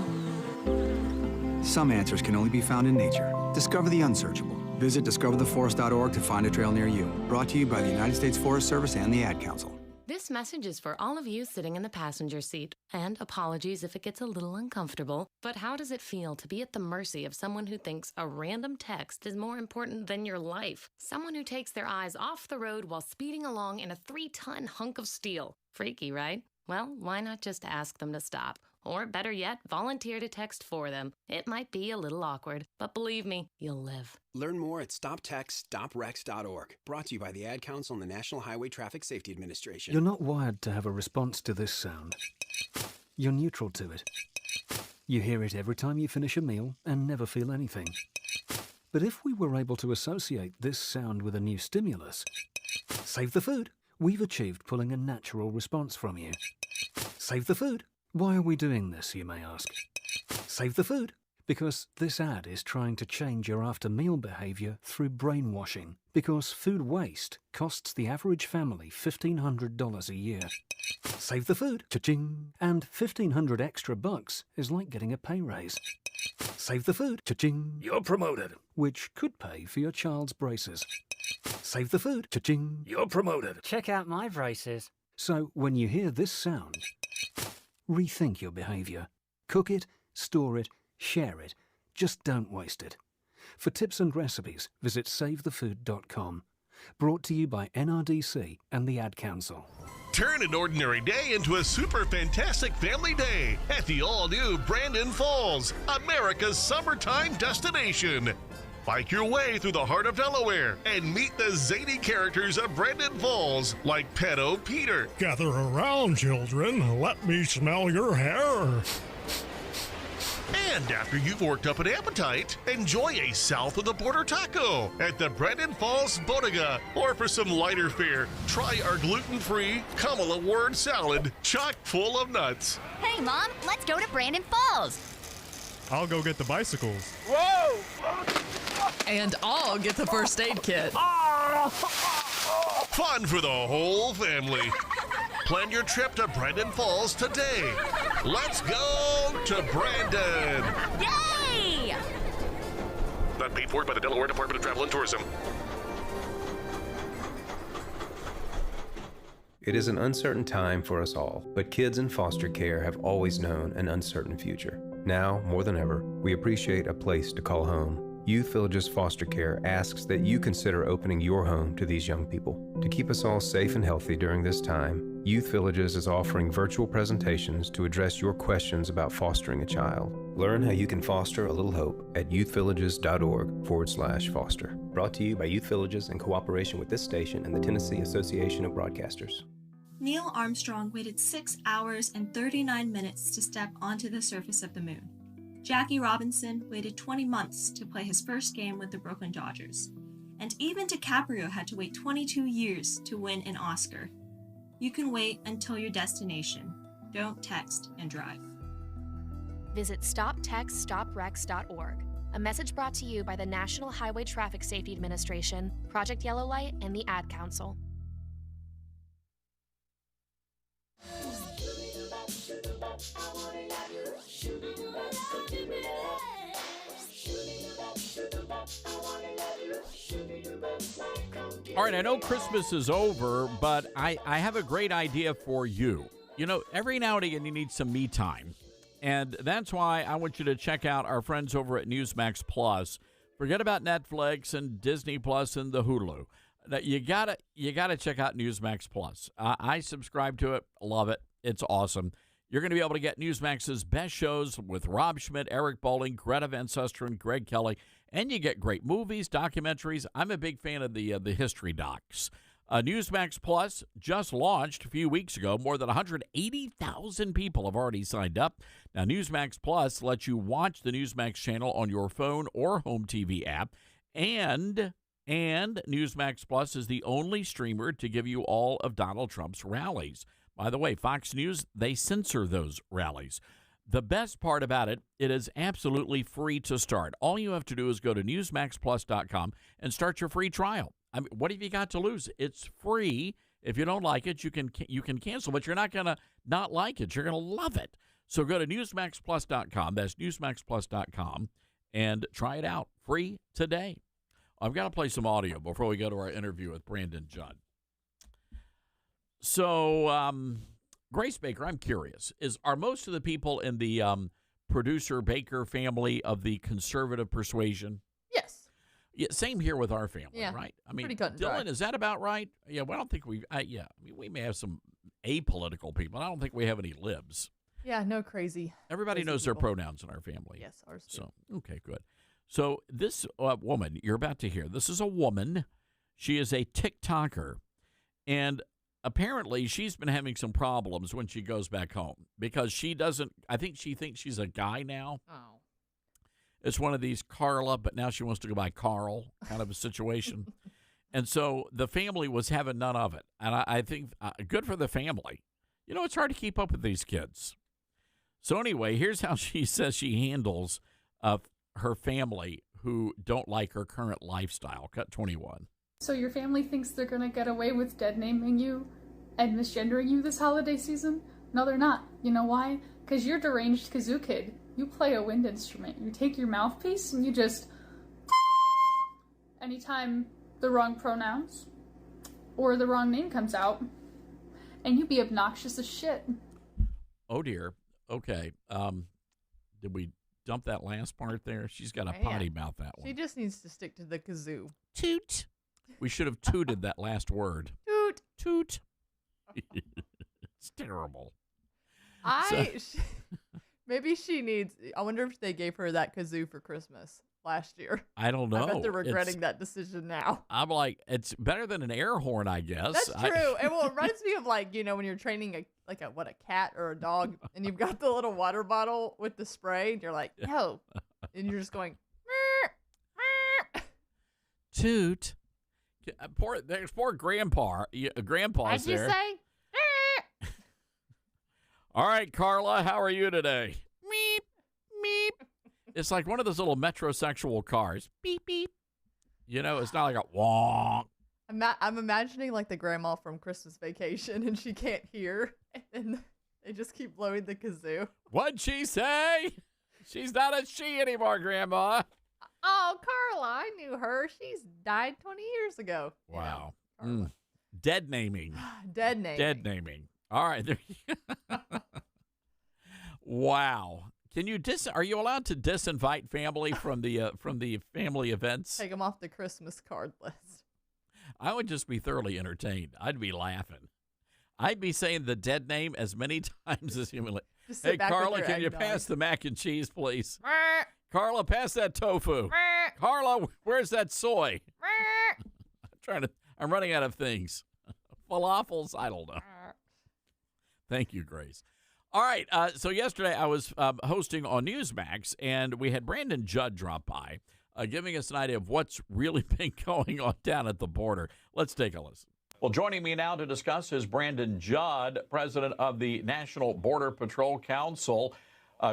Some answers can only be found in nature. Discover the unsearchable. Visit discovertheforest.org to find a trail near you. Brought to you by the United States Forest Service and the Ad Council. This message is for all of you sitting in the passenger seat. And apologies if it gets a little uncomfortable, but how does it feel to be at the mercy of someone who thinks a random text is more important than your life? Someone who takes their eyes off the road while speeding along in a 3-ton hunk of steel. Freaky, right? Well, why not just ask them to stop? Or better yet, volunteer to text for them. It might be a little awkward, but believe me, you'll live. Learn more at stoptextstoprex.org. Brought to you by the Ad Council and the National Highway Traffic Safety Administration. You're not wired to have a response to this sound. You're neutral to it. You hear it every time you finish a meal and never feel anything. But if we were able to associate this sound with a new stimulus, save the food, we've achieved pulling a natural response from you. Save the food. Why are we doing this, you may ask? Save the food. Because this ad is trying to change your after-meal behavior through brainwashing. Because food waste costs the average family $1,500 a year. Save the food. Cha-ching. And $1,500 extra bucks is like getting a pay raise. Save the food. Cha-ching. You're promoted. Which could pay for your child's braces. Save the food. Cha-ching. You're promoted. Check out my braces. So when you hear this sound, rethink your behavior. Cook it, store it, share it. Just don't waste it. For tips and recipes, visit savethefood.com. Brought to you by NRDC and the Ad Council. Turn an ordinary day into a super fantastic family day at the all-new Brandon Falls, America's summertime destination. Bike your way through the heart of Delaware and meet the zany characters of Brandon Falls, like Pedo Peter. Gather around, children. Let me smell your hair. And after you've worked up an appetite, enjoy a south of the border taco at the Brandon Falls Bodega. Or for some lighter fare, try our gluten-free Kamala Ward salad, chock full of nuts. Hey, Mom, let's go to Brandon Falls. I'll go get the bicycles. Whoa! And I'll get the first aid kit. Fun for the whole family. Plan your trip to Brandon Falls today. Let's go to Brandon. Yay! Not paid for by the Delaware Department of Travel and Tourism. It is an uncertain time for us all, but kids in foster care have always known an uncertain future. Now, more than ever, we appreciate a place to call home. Youth Villages Foster Care asks that you consider opening your home to these young people. To keep us all safe and healthy during this time, Youth Villages is offering virtual presentations to address your questions about fostering a child. Learn how you can foster a little hope at youthvillages.org/foster. Brought to you by Youth Villages in cooperation with this station and the Tennessee Association of Broadcasters. Neil Armstrong waited 6 hours and 39 minutes to step onto the surface of the moon. Jackie Robinson waited 20 months to play his first game with the Brooklyn Dodgers. And even DiCaprio had to wait 22 years to win an Oscar. You can wait until your destination. Don't text and drive. Visit stoptextstoprex.org. A message brought to you by the National Highway Traffic Safety Administration, Project Yellow Light, and the Ad Council. All right, I know Christmas is over, but I have a great idea for you. You know, every now and again you need some me time. And that's why I want you to check out our friends over at Newsmax Plus. Forget about Netflix and Disney Plus and the Hulu. You gotta check out Newsmax Plus. I subscribe to it, love it. It's awesome. You're going to be able to get Newsmax's best shows with Rob Schmidt, Eric Bowling, Greta Van Susteren, Greg Kelly, and you get great movies, documentaries. I'm a big fan of the history docs. Newsmax Plus just launched a few weeks ago. More than 180,000 people have already signed up. Now, Newsmax Plus lets you watch the Newsmax channel on your phone or home TV app, and And Newsmax Plus is the only streamer to give you all of Donald Trump's rallies. By the way, Fox News, they censor those rallies. The best part about it, it is absolutely free to start. All you have to do is go to newsmaxplus.com and start your free trial. I mean, what have you got to lose? It's free. If you don't like it, you can cancel, but you're not going to not like it. You're going to love it. So go to newsmaxplus.com. That's newsmaxplus.com and try it out free today. I've got to play some audio before we go to our interview with Brandon Judd. So, Grace Baker, I'm curious, are most of the people in the producer Baker family of the conservative persuasion? Yes. Yeah, same here with our family, Yeah, right? I mean, pretty cut and dry. Dylan, is that about right? Yeah, well, I don't think we may have some apolitical people. I don't think we have any libs. Yeah, no crazy. Everybody knows their pronouns in our family. Yes, ours too. So, okay, good. So this woman you're about to hear, this is a woman. She is a TikToker, and apparently she's been having some problems when she goes back home because I think she thinks she's a guy now. Oh. It's one of these Carla, but now she wants to go by Carl kind of a situation. And so the family was having none of it. And I think good for the family. You know, it's hard to keep up with these kids. So anyway, here's how she says she handles her family who don't like her current lifestyle. Cut 21. So your family thinks they're going to get away with dead naming you and misgendering you this holiday season? No, they're not. You know why? Because you're deranged kazoo kid. You play a wind instrument. You take your mouthpiece and you just anytime the wrong pronouns or the wrong name comes out, and you be obnoxious as shit. Oh dear. Okay. Did we dump that last part there? She's got a potty mouth, that one. She just needs to stick to the kazoo. Toot. We should have tooted that last word. Toot. Toot. It's terrible. Maybe she needs, I wonder if they gave her that kazoo for Christmas last year. I don't know. I bet they're regretting that decision now. I'm like, it's better than an air horn, I guess. That's true. It reminds me of when you're training a cat or a dog, and you've got the little water bottle with the spray, and you're like, no. And you're just going, toot. There's poor grandpa's What'd there. you say? All right, Carla, how are you today? Meep, meep. It's like one of those little metrosexual cars. Beep, beep. You know, it's not like a wonk. I'm imagining like the grandma from Christmas Vacation, and she can't hear, and they just keep blowing the kazoo. What'd she say? She's not a she anymore, Grandma. Oh, Carla, I knew her. She's died 20 years ago. Wow. Dead naming. Dead naming. Dead naming. All right. There you go. Wow. Are you allowed to disinvite family from the family events? Take them off the Christmas card list. I would just be thoroughly entertained. I'd be laughing. I'd be saying the dead name as many times as humanly. Hey, Carla, can you pass the mac and cheese, please? Carla, pass that tofu. Carla, where's that soy? I'm running out of things. Falafels, I don't know. Thank you, Grace. All right, so yesterday I was hosting on Newsmax, and we had Brandon Judd drop by, giving us an idea of what's really been going on down at the border. Let's take a listen. Well, joining me now to discuss is Brandon Judd, president of the National Border Patrol Council.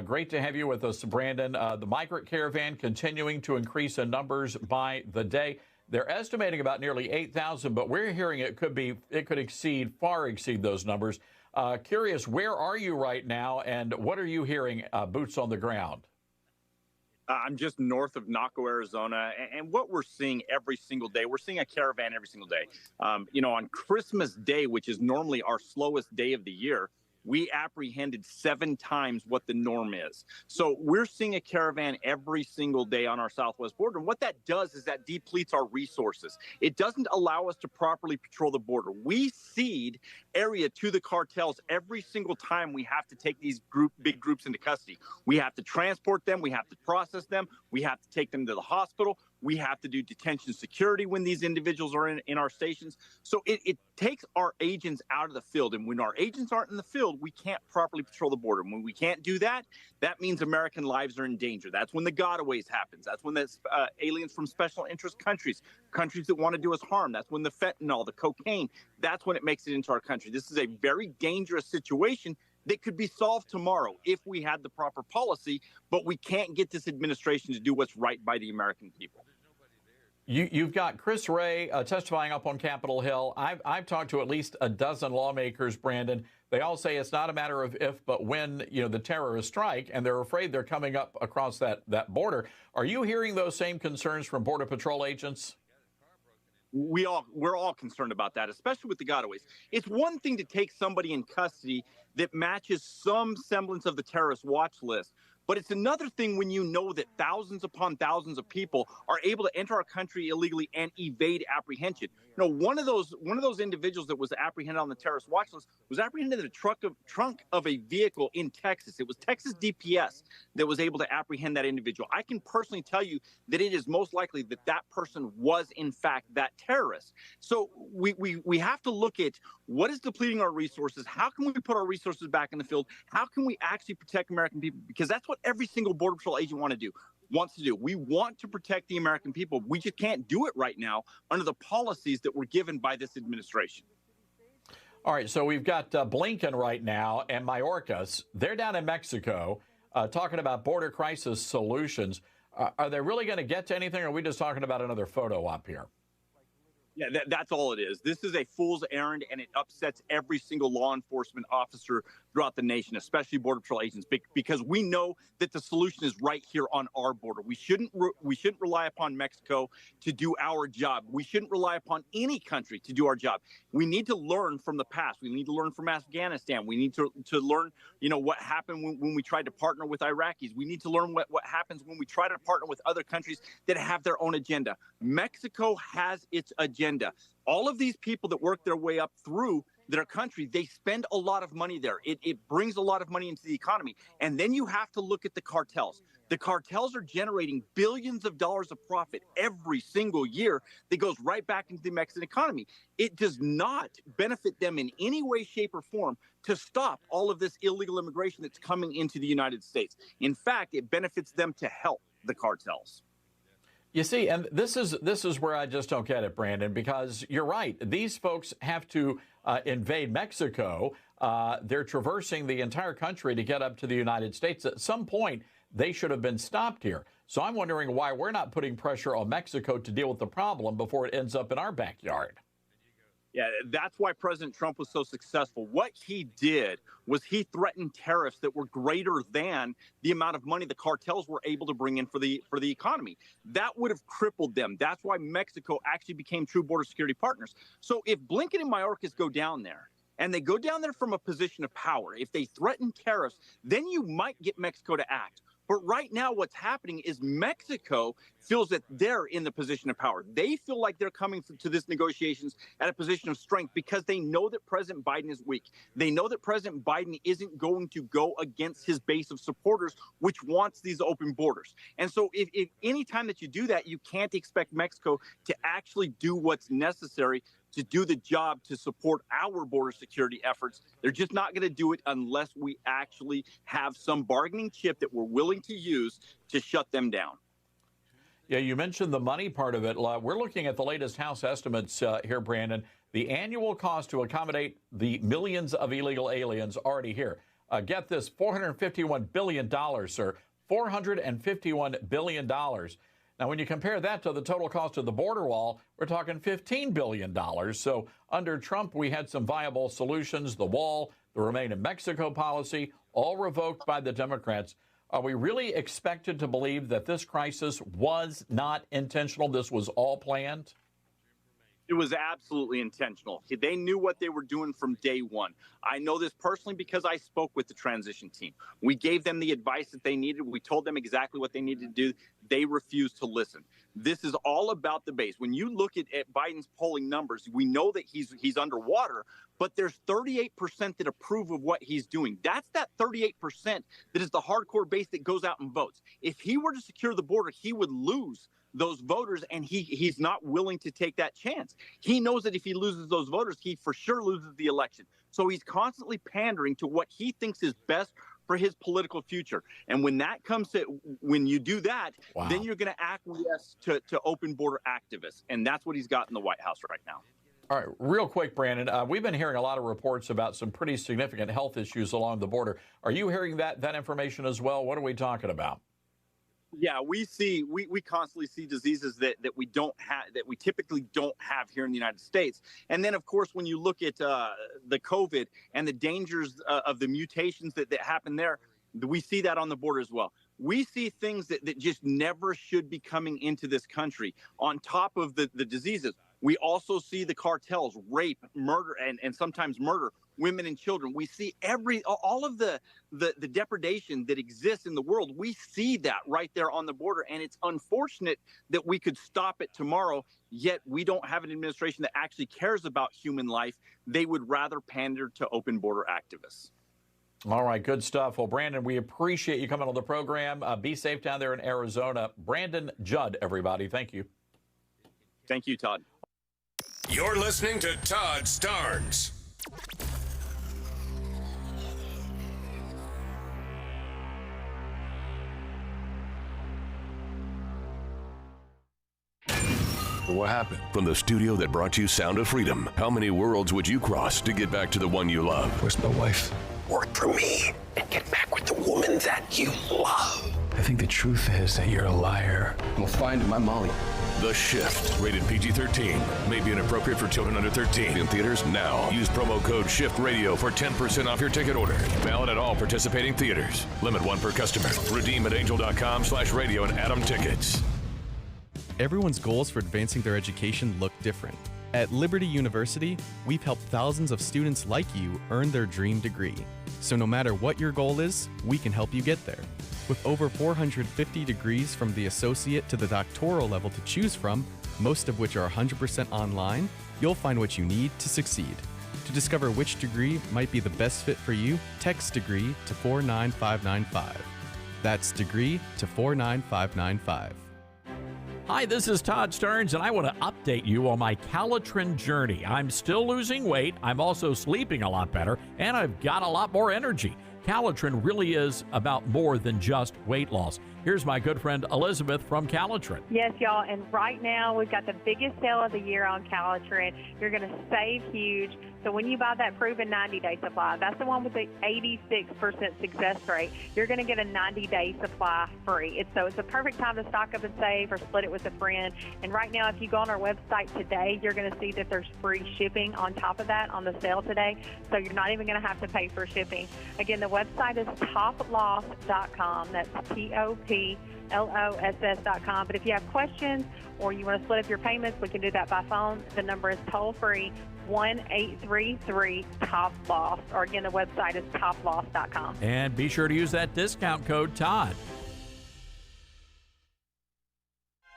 Great to have you with us, Brandon. The migrant caravan continuing to increase in numbers by the day. They're estimating about nearly 8,000, but we're hearing it could far exceed those numbers. Curious, where are you right now, and what are you hearing boots on the ground? I'm just north of Naco, Arizona, and what we're seeing every single day, we're seeing a caravan every single day. On Christmas Day, which is normally our slowest day of the year, we apprehended 7 times what the norm is. So we're seeing a caravan every single day on our southwest border. And what that does is that depletes our resources. It doesn't allow us to properly patrol the border. We cede area to the cartels every single time we have to take these big groups into custody. We have to transport them. We have to process them. We have to take them to the hospital. We have to do detention security when these individuals are in our stations. So it takes our agents out of the field. And when our agents aren't in the field, we can't properly patrol the border. When we can't do that, that means American lives are in danger. That's when the gotaways happens. That's when the aliens from special interest countries that want to do us harm. That's when the fentanyl, the cocaine, that's when it makes it into our country. This is a very dangerous situation that could be solved tomorrow if we had the proper policy, but we can't get this administration to do what's right by the American people. You've got Chris Wray testifying up on Capitol Hill. I've talked to at least a dozen lawmakers, Brandon. They all say it's not a matter of if, but when, the terrorists strike, and they're afraid they're coming up across that border. Are you hearing those same concerns from Border Patrol agents? We're all concerned about that, especially with the gotaways. It's one thing to take somebody in custody that matches some semblance of the terrorist watch list. But it's another thing when you know that thousands upon thousands of people are able to enter our country illegally and evade apprehension. One of those individuals that was apprehended on the terrorist watch list was apprehended in the trunk of a vehicle in Texas. It was Texas DPS that was able to apprehend that individual. I can personally tell you that it is most likely that that person was, in fact, that terrorist. So we have to look at what is depleting our resources. How can we put our resources back in the field? How can we actually protect American people? Because that's what every single Border Patrol agent wants to do. We want to protect the American people. We just can't do it right now under the policies that were given by this administration. All right, so we've got Blinken right now and Mayorkas. They're down in Mexico talking about border crisis solutions. Are they really going to get to anything, or are we just talking about another photo op here? Yeah, that's all it is. This is a fool's errand, and it upsets every single law enforcement officer throughout the nation, especially Border Patrol agents, because we know that the solution is right here on our border. We shouldn't rely upon Mexico to do our job. We shouldn't rely upon any country to do our job. We need to learn from the past. We need to learn from Afghanistan. We need to learn, what happened when we tried to partner with Iraqis. We need to learn what happens when we try to partner with other countries that have their own agenda. Mexico has its agenda. All of these people that work their way up through their country, they spend a lot of money there. It brings a lot of money into the economy. And then you have to look at the cartels. The cartels are generating billions of dollars of profit every single year that goes right back into the Mexican economy. It does not benefit them in any way, shape, or form to stop all of this illegal immigration that's coming into the United States. In fact, it benefits them to help the cartels. You see, and this is where I just don't get it, Brandon, because you're right. These folks have to invade Mexico. They're traversing the entire country to get up to the United States. At some point, they should have been stopped here. So I'm wondering why we're not putting pressure on Mexico to deal with the problem before it ends up in our backyard. Yeah, that's why President Trump was so successful. What he did was he threatened tariffs that were greater than the amount of money the cartels were able to bring in for the economy. That would have crippled them. That's why Mexico actually became true border security partners. So if Blinken and Mayorkas go down there, and they go down there from a position of power, if they threaten tariffs, then you might get Mexico to act. But right now what's happening is Mexico feels that they're in the position of power. They feel like they're coming to this negotiations at a position of strength because they know that President Biden is weak. They know that President Biden isn't going to go against his base of supporters, which wants these open borders. And so if any time that you do that, you can't expect Mexico to actually do what's necessary to do the job to support our border security efforts. They're just not going to do it unless we actually have some bargaining chip that we're willing to use to shut them down. Yeah, you mentioned the money part of it. We're looking at the latest House estimates here, Brandon. The annual cost to accommodate the millions of illegal aliens already here. Get this, $451 billion, sir. $451 billion. Now, when you compare that to the total cost of the border wall, we're talking $15 billion. So under Trump, we had some viable solutions, the wall, the Remain in Mexico policy, all revoked by the Democrats. Are we really expected to believe that this crisis was not intentional? This was all planned? It was absolutely intentional. They knew what they were doing from day one. I know this personally because I spoke with the transition team. We gave them the advice that they needed. We told them exactly what they needed to do. They refused to listen. This is all about the base. When you look at Biden's polling numbers, we know that he's underwater, but there's 38% that approve of what he's doing. That's that 38% that is the hardcore base that goes out and votes. If he were to secure the border, he would lose those voters, and he's not willing to take that chance. He knows that if he loses those voters, he for sure loses the election. So he's constantly pandering to what he thinks is best for his political future. And when you do that, then you're going to acquiesce to open border activists. And that's what he's got in the White House right now. All right, real quick, Brandon, we've been hearing a lot of reports about some pretty significant health issues along the border. Are you hearing that information as well? What are we talking about? Yeah, we constantly see diseases that we don't have, that we typically don't have here in the United States. And then, of course, when you look at the COVID and the dangers of the mutations that happen there, we see that on the border as well. We see things that just never should be coming into this country on top of the diseases. We also see the cartels rape, murder, and sometimes murder women and children. We see all of the depredation that exists in the world. We see that right there on the border, and it's unfortunate that we could stop it tomorrow, yet we don't have an administration that actually cares about human life. They would rather pander to open border activists. All right, good stuff. Well, Brandon, we appreciate you coming on the program. Be safe down there in Arizona. Brandon Judd, everybody. Thank you. Thank you, Todd. You're listening to Todd Starnes. What happened? From the studio that brought you Sound of Freedom, how many worlds would you cross to get back to the one you love? Where's my wife? Work for me and get back with the woman that you love. I think the truth is that you're a liar. We'll find my Molly. The Shift, rated PG-13, may be inappropriate for children under 13. In theaters now. Use promo code SHIFTRADIO for 10% off your ticket order. Valid at all participating theaters. Limit 1 per customer. Redeem at angel.com/radio and Atom Tickets. Everyone's goals for advancing their education look different. At Liberty University, we've helped thousands of students like you earn their dream degree. So no matter what your goal is, we can help you get there. With over 450 degrees from the associate to the doctoral level to choose from, most of which are 100% online, you'll find what you need to succeed. To discover which degree might be the best fit for you, text degree to 49595. That's degree to 49595. Hi, this is Todd Starnes, and I want to update you on my Calitrin journey. I'm still losing weight, I'm also sleeping a lot better, and I've got a lot more energy. Calitrin really is about more than just weight loss. Here's my good friend Elizabeth from Calitrin. Yes, y'all, and right now we've got the biggest sale of the year on Calitrin. You're going to save huge. So when you buy that proven 90-day supply, that's the one with the 86% success rate, you're going to get a 90-day supply free. It's a perfect time to stock up and save or split it with a friend. And right now, if you go on our website today, you're going to see that there's free shipping on top of that on the sale today. So you're not even going to have to pay for shipping. Again, the website is toploss.com. That's TOPLOSS.com. But if you have questions or you want to split up your payments, we can do that by phone. The number is toll-free 1-833-TOP-LOSS. Or again, the website is toploss.com. And be sure to use that discount code Todd.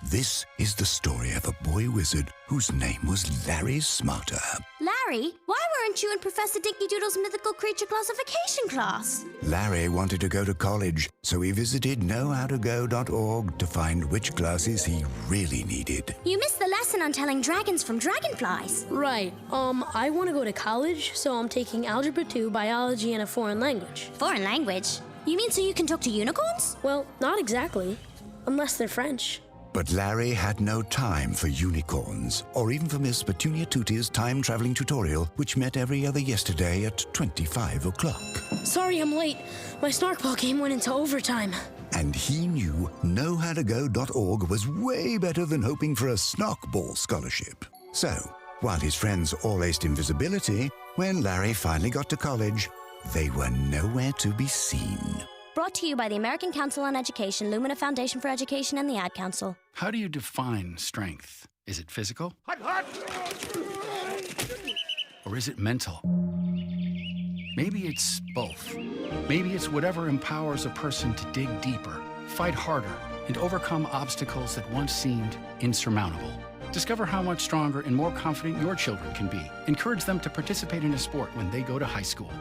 This is the story of a boy wizard whose name was Larry Smarter. Larry, why weren't you in Professor Dinky Doodle's mythical creature classification class? Larry wanted to go to college, so he visited knowhowtogo.org to find which classes he really needed. You missed the lesson on telling dragons from dragonflies. Right. I want to go to college, so I'm taking Algebra 2, Biology, and a foreign language. Foreign language? You mean so you can talk to unicorns? Well, not exactly. Unless they're French. But Larry had no time for unicorns, or even for Miss Petunia Tootie's time-traveling tutorial, which met every other yesterday at 25 o'clock. Sorry I'm late. My snarkball game went into overtime. And he knew knowhowtogo.org was way better than hoping for a snarkball scholarship. So, while his friends all aced invisibility, when Larry finally got to college, they were nowhere to be seen. Brought to you by the American Council on Education, Lumina Foundation for Education, and the Ad Council. How do you define strength? Is it physical? Or is it mental? Maybe it's both. Maybe it's whatever empowers a person to dig deeper, fight harder, and overcome obstacles that once seemed insurmountable. Discover how much stronger and more confident your children can be. Encourage them to participate in a sport when they go to high school.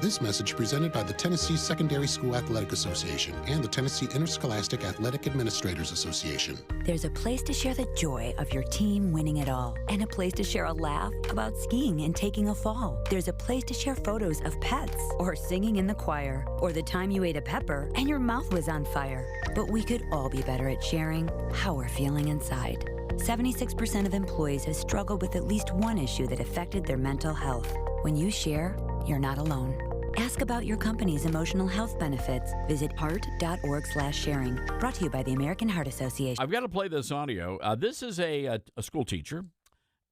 This message presented by the Tennessee Secondary School Athletic Association and the Tennessee Interscholastic Athletic Administrators Association. There's a place to share the joy of your team winning it all, and a place to share a laugh about skiing and taking a fall. There's a place to share photos of pets, or singing in the choir, or the time you ate a pepper and your mouth was on fire. But we could all be better at sharing how we're feeling inside. 76% of employees have struggled with at least one issue that affected their mental health. When you share, you're not alone. Ask about your company's emotional health benefits. Visit heart.org/sharing. Brought to you by the American Heart Association. I've got to play this audio. This is a school teacher,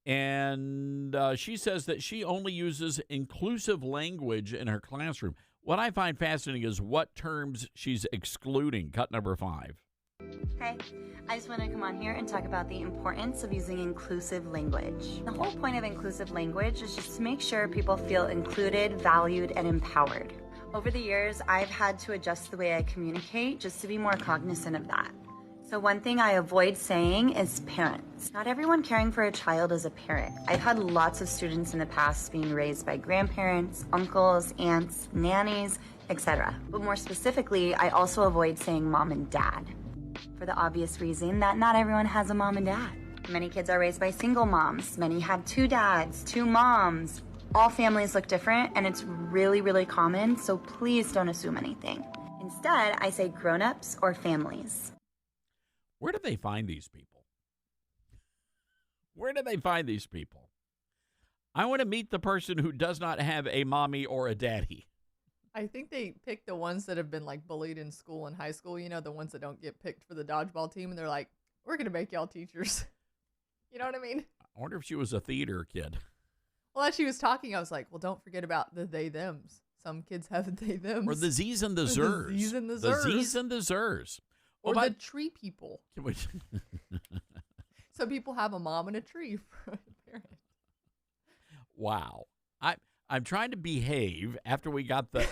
and she says that she only uses inclusive language in her classroom. What I find fascinating is what terms she's excluding. Cut number 5. Hi, I just want to come on here and talk about the importance of using inclusive language. The whole point of inclusive language is just to make sure people feel included, valued, and empowered. Over the years, I've had to adjust the way I communicate just to be more cognizant of that. So one thing I avoid saying is parents. Not everyone caring for a child is a parent. I've had lots of students in the past being raised by grandparents, uncles, aunts, nannies, etc. But more specifically, I also avoid saying mom and dad, for the obvious reason that not everyone has a mom and dad. Many kids are raised by single moms. Many have 2 dads, 2 moms. All families look different, and it's really, really common, so please don't assume anything. Instead, I say grown-ups or families. Where do they find these people? Where do they find these people? I want to meet the person who does not have a mommy or a daddy. I think they pick the ones that have been like bullied in school and high school, you know, the ones that don't get picked for the dodgeball team, and they're like, we're going to make y'all teachers. You know what I mean? I wonder if she was a theater kid. Well, as she was talking, I was like, well, don't forget about the they-thems. Some kids have they-thems. Or the Z's and the Zers. The Z's and the Zers. The Z's and the Zers. Or the tree people. Can we... Some people have a mom and a tree for a parent. Wow. I'm trying to behave after we got the,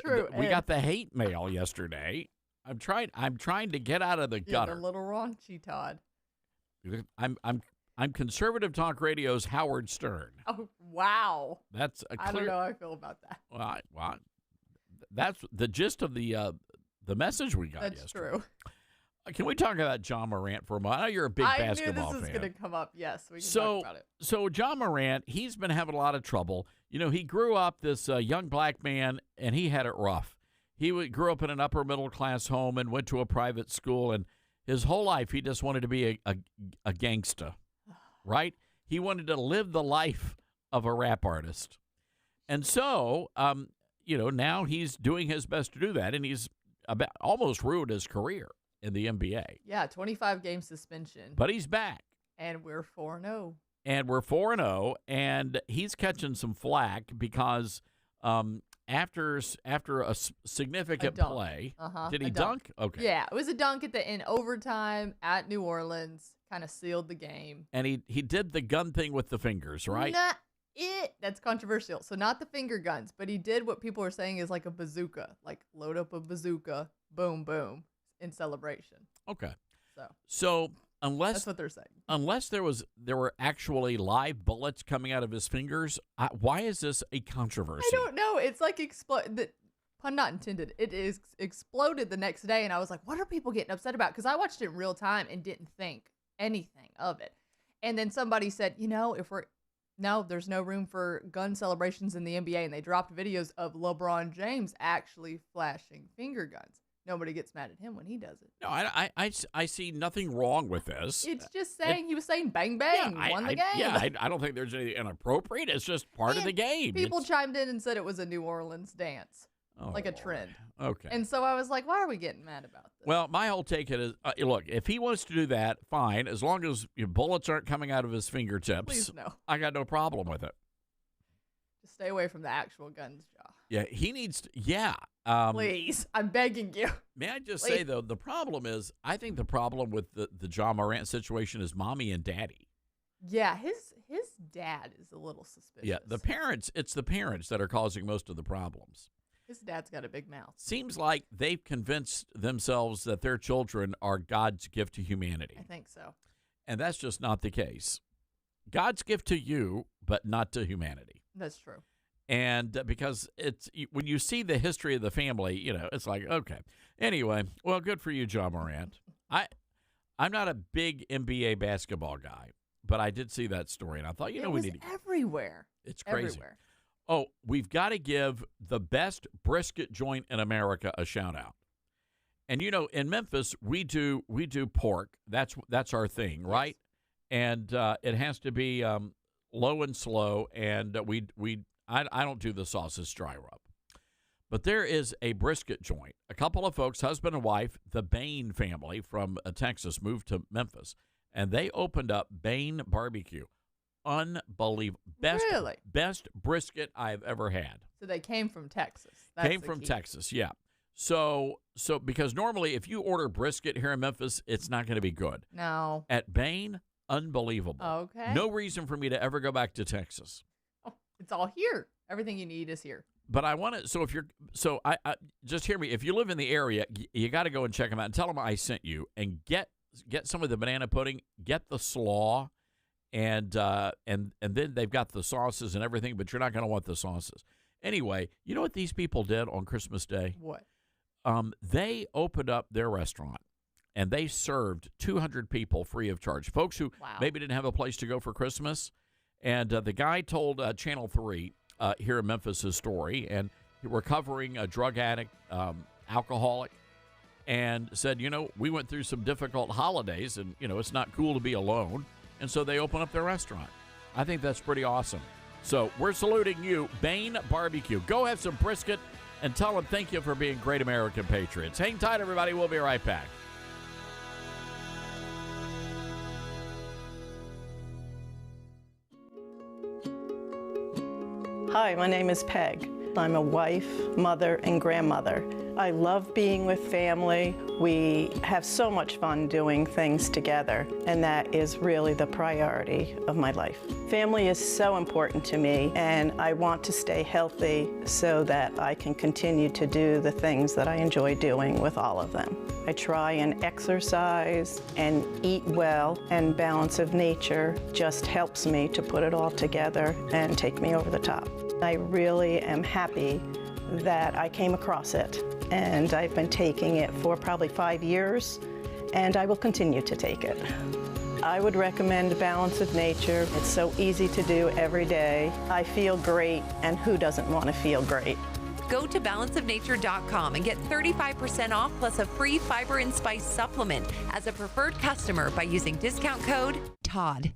true, we got the hate mail yesterday. I'm trying to get out of the gutter. You're a little raunchy, Todd. I'm conservative talk radio's Howard Stern. Oh, wow. That's a clear. I don't know how I feel about that. Well, that's the gist of the message we got yesterday. That's true. Can we talk about John Morant for a moment? I know you're a big basketball fan. I knew this was going to come up. Yes, we can talk about it. So John Morant, he's been having a lot of trouble. You know, he grew up this young black man, and he had it rough. He grew up in an upper middle class home and went to a private school, and his whole life he just wanted to be a gangsta, right? He wanted to live the life of a rap artist. And so, now he's doing his best to do that, and he's almost ruined his career in the NBA. Yeah, 25-game suspension. But he's back. And we're 4-0. And he's catching some flack because after a significant play, did he dunk? Okay. Yeah, it was a dunk in overtime at New Orleans, kind of sealed the game. And he did the gun thing with the fingers, right? Not it. That's controversial. So not the finger guns, but he did what people are saying is like a bazooka, like load up a bazooka, boom, boom, in celebration. Okay. So unless that's what they're saying, unless there were actually live bullets coming out of his fingers, why is this a controversy? I don't know. It's like pun not intended. It is exploded the next day, and I was like, what are people getting upset about? Because I watched it in real time and didn't think anything of it. And then somebody said, there's no room for gun celebrations in the NBA, and they dropped videos of LeBron James actually flashing finger guns. Nobody gets mad at him when he does it. No, I see nothing wrong with this. It's just saying he was saying bang, bang, won the game. Yeah, I don't think there's anything inappropriate. It's just part of the game. People chimed in and said it was a New Orleans dance, like a trend. Okay. And so I was like, why are we getting mad about this? Well, my whole take is, look, if he wants to do that, fine. As long as bullets aren't coming out of his fingertips, please no. I got no problem with it. Just stay away from the actual guns, Joe. Yeah, he needs to, please, I'm begging you. May I just say, though, the problem is, I think the problem with the John Morant situation is mommy and daddy. Yeah, his dad is a little suspicious. Yeah, it's the parents that are causing most of the problems. His dad's got a big mouth. Seems like they've convinced themselves that their children are God's gift to humanity. I think so. And that's just not the case. God's gift to you, but not to humanity. That's true. And because when you see the history of the family, it's like, okay. Anyway, well, good for you, John Morant. I'm not a big NBA basketball guy, but I did see that story, and I thought, we need to everywhere. It's crazy. Everywhere. Oh, we've got to give the best brisket joint in America a shout out. And in Memphis, we do pork. That's our thing, right? And it has to be low and slow. And I don't do the sauces dry rub. But there is a brisket joint. A couple of folks, husband and wife, the Bain family from Texas, moved to Memphis, and they opened up Bain Barbecue. Unbelievable. Best brisket I've ever had. So they came from Texas. Came from Texas, yeah. So because normally if you order brisket here in Memphis, it's not going to be good. No. At Bain, unbelievable. Okay. No reason for me to ever go back to Texas. Oh, it's all here. Everything you need is here. But I want to. I just hear me. If you live in the area, you got to go and check them out and tell them I sent you, and get some of the banana pudding, get the slaw, and then they've got the sauces and everything. But you're not going to want the sauces anyway. You know what these people did on Christmas Day? What? They opened up their restaurant and they served 200 people free of charge. Folks who maybe didn't have a place to go for Christmas, and the guy told Channel 3. Here in Memphis, his story, and recovering a drug addict, alcoholic, and said, we went through some difficult holidays, and, it's not cool to be alone, and so they open up their restaurant. I think that's pretty awesome. So we're saluting you, Bain Barbecue. Go have some brisket and tell them thank you for being great American patriots. Hang tight, everybody. We'll be right back. Hi, my name is Peg. I'm a wife, mother, and grandmother. I love being with family. We have so much fun doing things together, and that is really the priority of my life. Family is so important to me, and I want to stay healthy so that I can continue to do the things that I enjoy doing with all of them. I try and exercise and eat well, and balance of nature just helps me to put it all together and take me over the top. I really am happy that I came across it, and I've been taking it for probably 5 years, and I will continue to take it. I would recommend Balance of Nature. It's so easy to do every day. I feel great, and who doesn't want to feel great? Go to balanceofnature.com and get 35% off plus a free fiber and spice supplement as a preferred customer by using discount code TODD.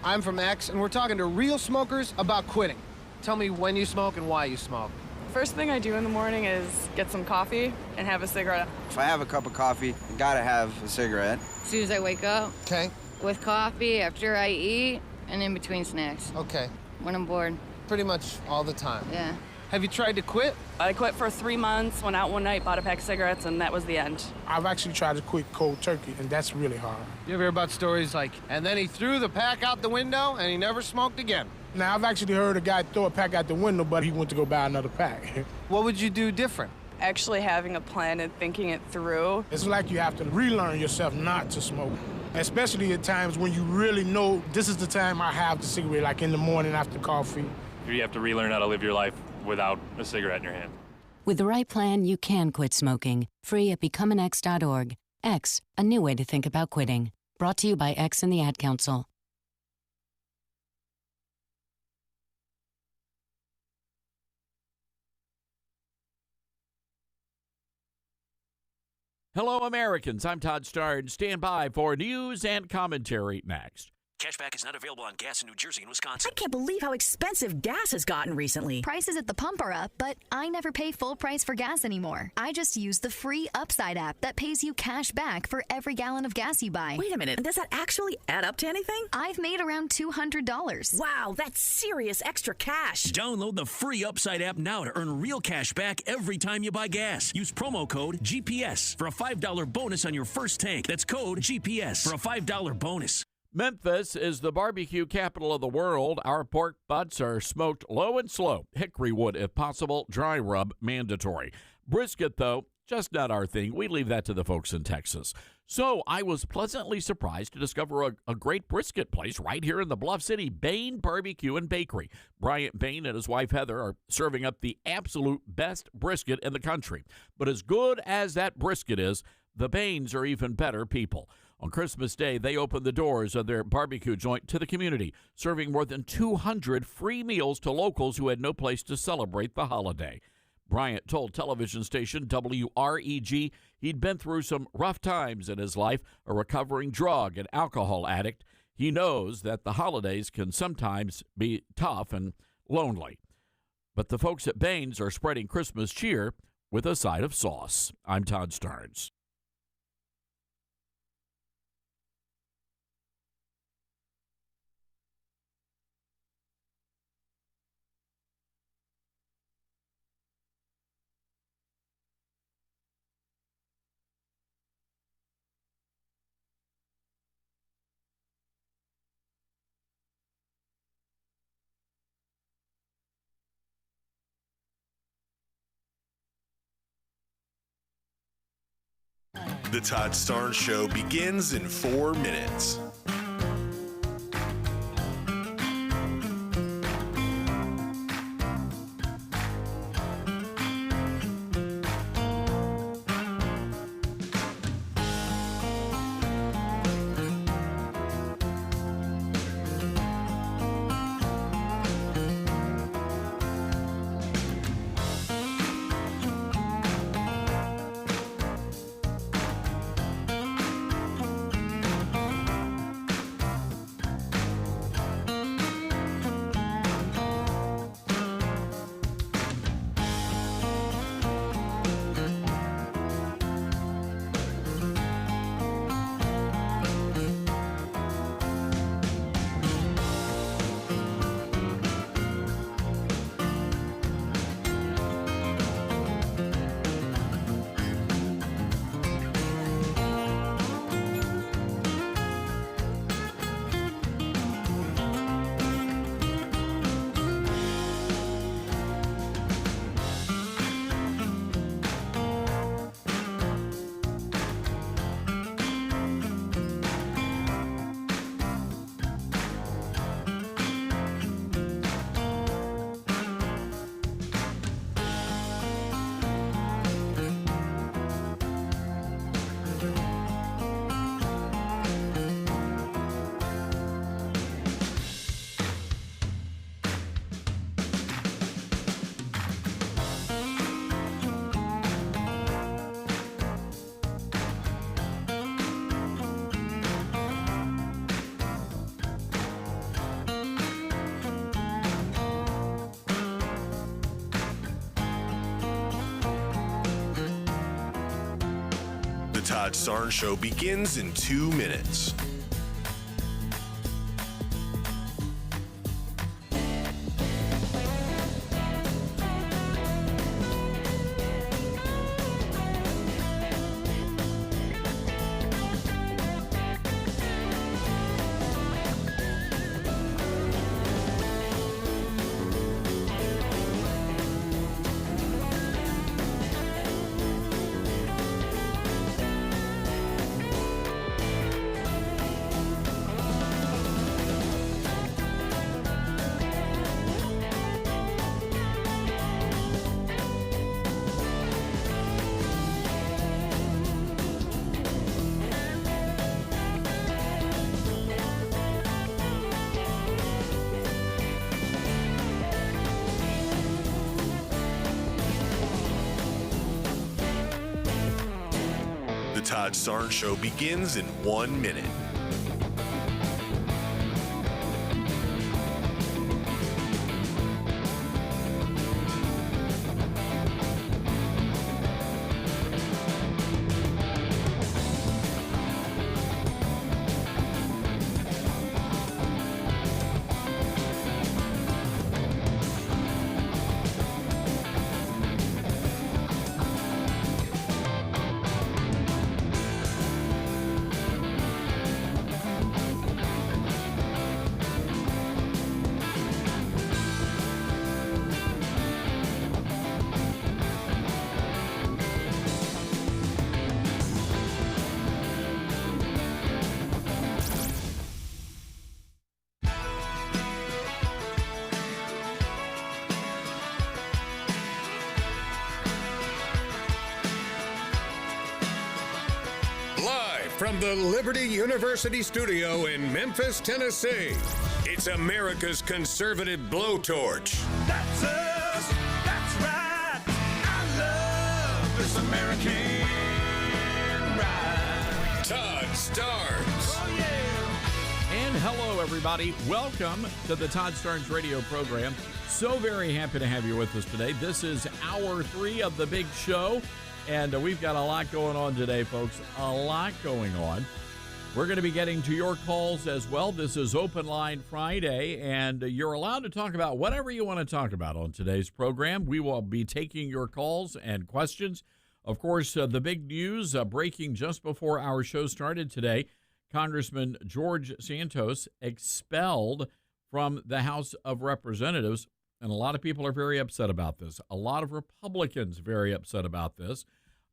I'm from X, and we're talking to real smokers about quitting. Tell me when you smoke and why you smoke. First thing I do in the morning is get some coffee and have a cigarette. If I have a cup of coffee, I gotta have a cigarette. As soon as I wake up. Okay. With coffee, after I eat, and in between snacks. Okay. When I'm bored. Pretty much all the time. Yeah. Have you tried to quit? I quit for 3 months, went out one night, bought a pack of cigarettes, and that was the end. I've actually tried to quit cold turkey, and that's really hard. You ever hear about stories like, and then he threw the pack out the window and he never smoked again? Now, I've actually heard a guy throw a pack out the window, but he went to go buy another pack. What would you do different? Actually having a plan and thinking it through. It's like you have to relearn yourself not to smoke, especially at times when you really know this is the time I have the cigarette, like in the morning after coffee. You have to relearn how to live your life without a cigarette in your hand. With the right plan, you can quit smoking. Free at becomeanx.org. X, a new way to think about quitting. Brought to you by X and the Ad Council. Hello, Americans. I'm Todd Starr, and stand by for news and commentary next. Cashback is not available on gas in New Jersey and Wisconsin. I can't believe how expensive gas has gotten recently. Prices at the pump are up, but I never pay full price for gas anymore. I just use the free Upside app that pays you cash back for every gallon of gas you buy. Wait a minute. Does that actually add up to anything? I've made around $200. Wow, that's serious extra cash. Download the free Upside app now to earn real cash back every time you buy gas. Use promo code GPS for a $5 bonus on your first tank. That's code GPS for a $5 bonus. Memphis is the barbecue capital of the world. Our pork butts are smoked low and slow. Hickory wood, if possible. Dry rub, mandatory. Brisket, though, just not our thing. We leave that to the folks in Texas. So I was pleasantly surprised to discover a great brisket place right here in the Bluff City, Bain Barbecue and Bakery. Bryant Bain and his wife Heather are serving up the absolute best brisket in the country. But as good as that brisket is, the Bains are even better people. On Christmas Day, they opened the doors of their barbecue joint to the community, serving more than 200 free meals to locals who had no place to celebrate the holiday. Bryant told television station WREG he'd been through some rough times in his life, a recovering drug and alcohol addict. He knows that the holidays can sometimes be tough and lonely. But the folks at Bain's are spreading Christmas cheer with a side of sauce. I'm Todd Starnes. The Todd Starnes Show begins in 4 minutes. The Todd Starnes Show begins in 2 minutes. The Todd Starnes Show begins in 1 minute. from the Liberty University studio in Memphis, Tennessee, it's America's conservative blowtorch. That's us. That's right. I love this American ride. Todd Starnes. Oh, yeah. And hello, everybody. Welcome to the Todd Starnes radio program. So very happy to have you with us today. This is hour 3 of the big show, and we've got a lot going on today, folks. A lot going on. We're going to be getting to your calls as well. This is Open Line Friday, and you're allowed to talk about whatever you want to talk about on today's program. We will be taking your calls and questions. Of course, the big news breaking just before our show started today, Congressman George Santos expelled from the House of Representatives, and a lot of people are very upset about this. A lot of Republicans very upset about this,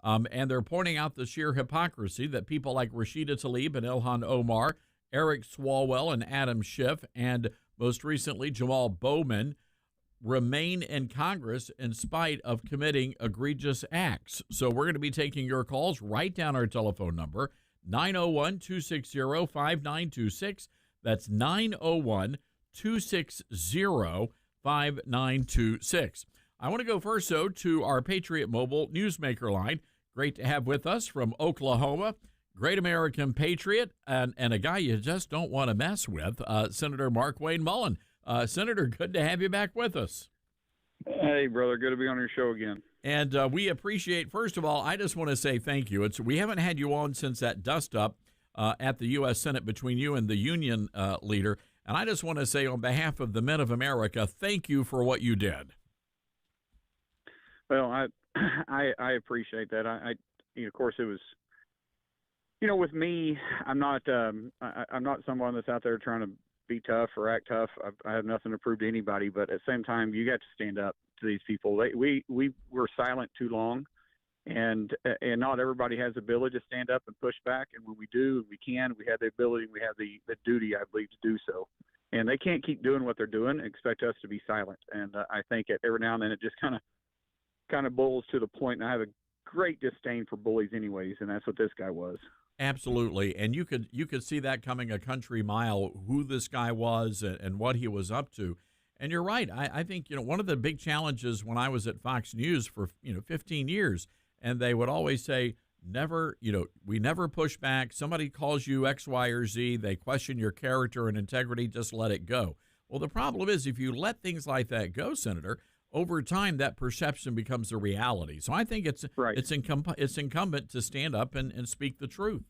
and they're pointing out the sheer hypocrisy that people like Rashida Tlaib and Ilhan Omar, Eric Swalwell and Adam Schiff, and most recently Jamal Bowman remain in Congress in spite of committing egregious acts. So we're going to be taking your calls. Write down our telephone number, 901-260-5926. That's 901-260-5926. I want to go first, though, to our Patriot Mobile Newsmaker line. Great to have with us from Oklahoma, great American patriot, and a guy you just don't want to mess with, Senator Mark Wayne Mullen. Senator, good to have you back with us. Hey, brother, good to be on your show again. And we appreciate, first of all, I just want to say thank you. We haven't had you on since that dust-up at the U.S. Senate between you and the union leader. And I just want to say on behalf of the men of America, thank you for what you did. Well, I appreciate that. Of course, it was, with me, I'm not someone that's out there trying to be tough or act tough. I have nothing to prove to anybody, but at the same time, you got to stand up to these people. We were silent too long, and not everybody has the ability to stand up and push back. And when we do, we have the ability, we have the duty, I believe, to do so. And they can't keep doing what they're doing and expect us to be silent. And I think every now and then it just kind of boils to the point. And I have a great disdain for bullies anyways, and that's what this guy was. Absolutely. And you could see that coming a country mile, who this guy was and what he was up to. And you're right. I think, one of the big challenges when I was at Fox News for, 15 years, and they would always say, we never push back. Somebody calls you X, Y, or Z. They question your character and integrity. Just let it go. Well, the problem is if you let things like that go, Senator, over time that perception becomes a reality. So I think it's incumbent to stand up and speak the truth.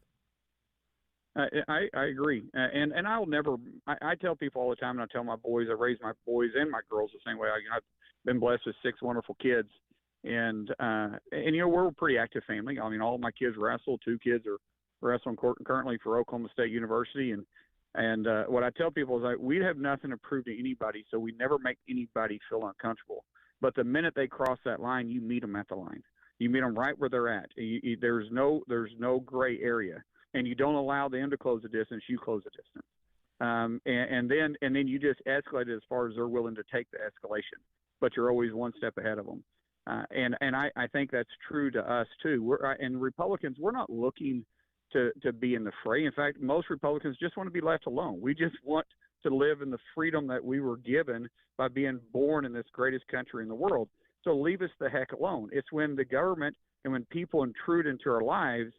I agree. And I'll never – I tell people all the time, and I tell my boys, I raise my boys and my girls the same way. I've been blessed with 6 wonderful kids. And we're a pretty active family. I mean, all of my kids wrestle. 2 kids are wrestling currently for Oklahoma State University. And what I tell people is we have nothing to prove to anybody, so we never make anybody feel uncomfortable. But the minute they cross that line, you meet them at the line. You meet them right where they're at. There's no gray area, and you don't allow them to close the distance. You close the distance, and then you just escalate it as far as they're willing to take the escalation. But you're always one step ahead of them. And I think that's true to us too. And Republicans, we're not looking to be in the fray. In fact, most Republicans just want to be left alone. We just want to live in the freedom that we were given by being born in this greatest country in the world. So leave us the heck alone. It's when the government and when people intrude into our lives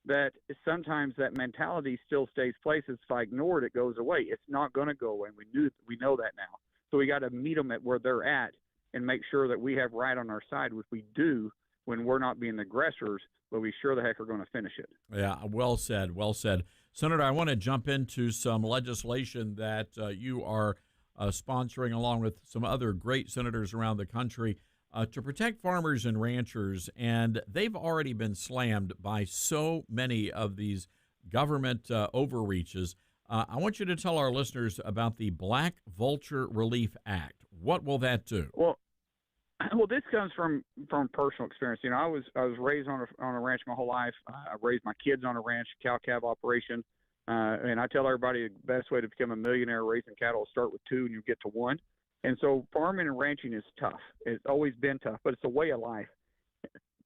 that sometimes that mentality still stays place. If I ignore it, it goes away. It's not going to go away. We know that now. So we got to meet them at where they're at and make sure that we have right on our side, which we do when we're not being the aggressors, but we sure the heck are going to finish it. Yeah, well said, well said. Senator, I want to jump into some legislation that you are sponsoring along with some other great senators around the country to protect farmers and ranchers, and they've already been slammed by so many of these government overreaches. I want you to tell our listeners about the Black Vulture Relief Act. What will that do? Well, this comes from personal experience. I was raised on a ranch my whole life. I raised my kids on a ranch, cow-calf operation. And I tell everybody the best way to become a millionaire raising cattle is start with 2 and you get to 1. And so farming and ranching is tough. It's always been tough, but it's a way of life.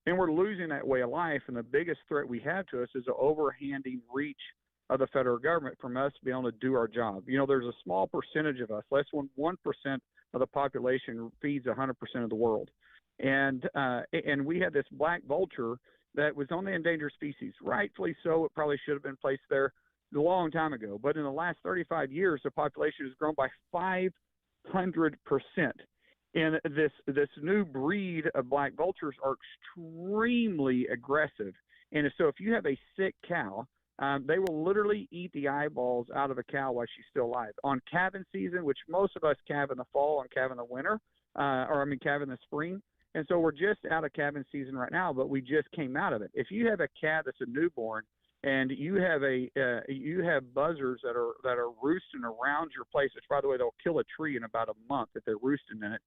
And we're losing that way of life. And the biggest threat we have to us is the overhanding reach of the federal government from us to be able to do our job. You know, there's a small percentage of us, less than 1% of the population feeds 100% of the world. And we had this black vulture that was on the endangered species. Rightfully so, it probably should have been placed there a long time ago. But in the last 35 years, the population has grown by 500%. And this new breed of black vultures are extremely aggressive. And so if you have a sick cow, they will literally eat the eyeballs out of a cow while she's still alive. On calving season, which most of us calve in the fall and calve in the winter, calve in the spring. And so we're just out of calving season right now, but we just came out of it. If you have a calf that's a newborn and you have buzzards that are roosting around your place, which, by the way, they'll kill a tree in about a month if they're roosting in it,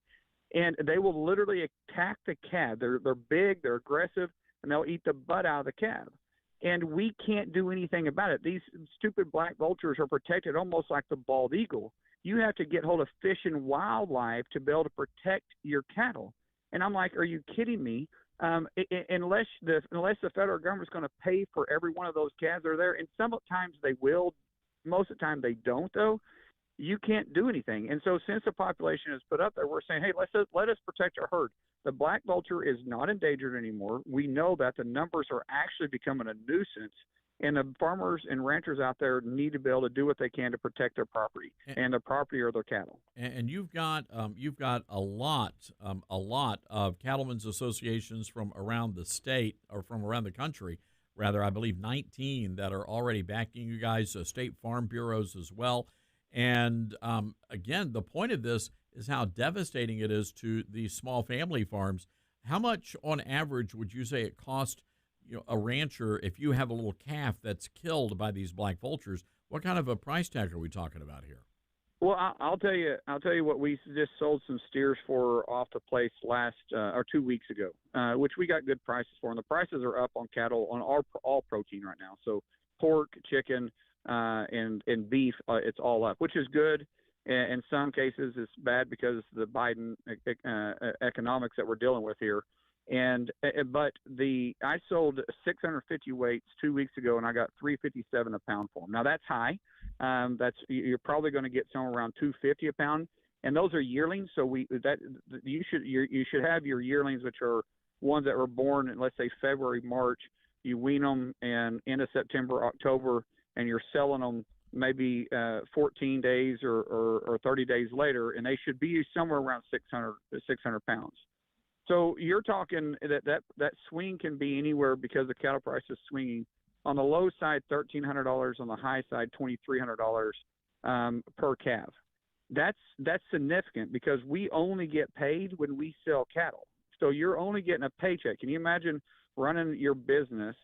and they will literally attack the calf. They're big, they're aggressive, and they'll eat the butt out of the calf. And we can't do anything about it. These stupid black vultures are protected almost like the bald eagle. You have to get hold of Fish and Wildlife to be able to protect your cattle. And I'm like, are you kidding me? Unless the federal government's going to pay for every one of those calves that are there, and sometimes they will, most of the time they don't, though, you can't do anything. And so since the population is put up there, we're saying, hey, let us protect our herd. The black vulture is not endangered anymore. We know that the numbers are actually becoming a nuisance, and the farmers and ranchers out there need to be able to do what they can to protect their property and their property or their cattle. And you've got a lot of cattlemen's associations from around the state, or from around the country, rather. I believe 19 that are already backing you guys. State farm bureaus as well. And again, the point of this is how devastating it is to these small family farms. How much, on average, would you say it costs a rancher if you have a little calf that's killed by these black vultures? What kind of a price tag are we talking about here? Well, I'll tell you what we just sold some steers for off the place last or 2 weeks ago, which we got good prices for, and the prices are up on cattle on all protein right now. So pork, chicken, and beef, it's all up, which is good. In some cases, it's bad because of the Biden economics that we're dealing with here. But I sold 650 weights 2 weeks ago, and I got $3.57 a pound for them. Now that's high. You're probably going to get somewhere around $2.50 a pound, and those are yearlings. So you should have your yearlings, which are ones that were born in, let's say, February, March. You wean them in end of September, October, and you're selling them maybe 14 days or 30 days later, and they should be somewhere around 600 pounds. So you're talking that swing can be anywhere, because the cattle price is swinging. On the low side, $1,300. On the high side, $2,300 per calf. That's significant, because we only get paid when we sell cattle. So you're only getting a paycheck. Can you imagine running your business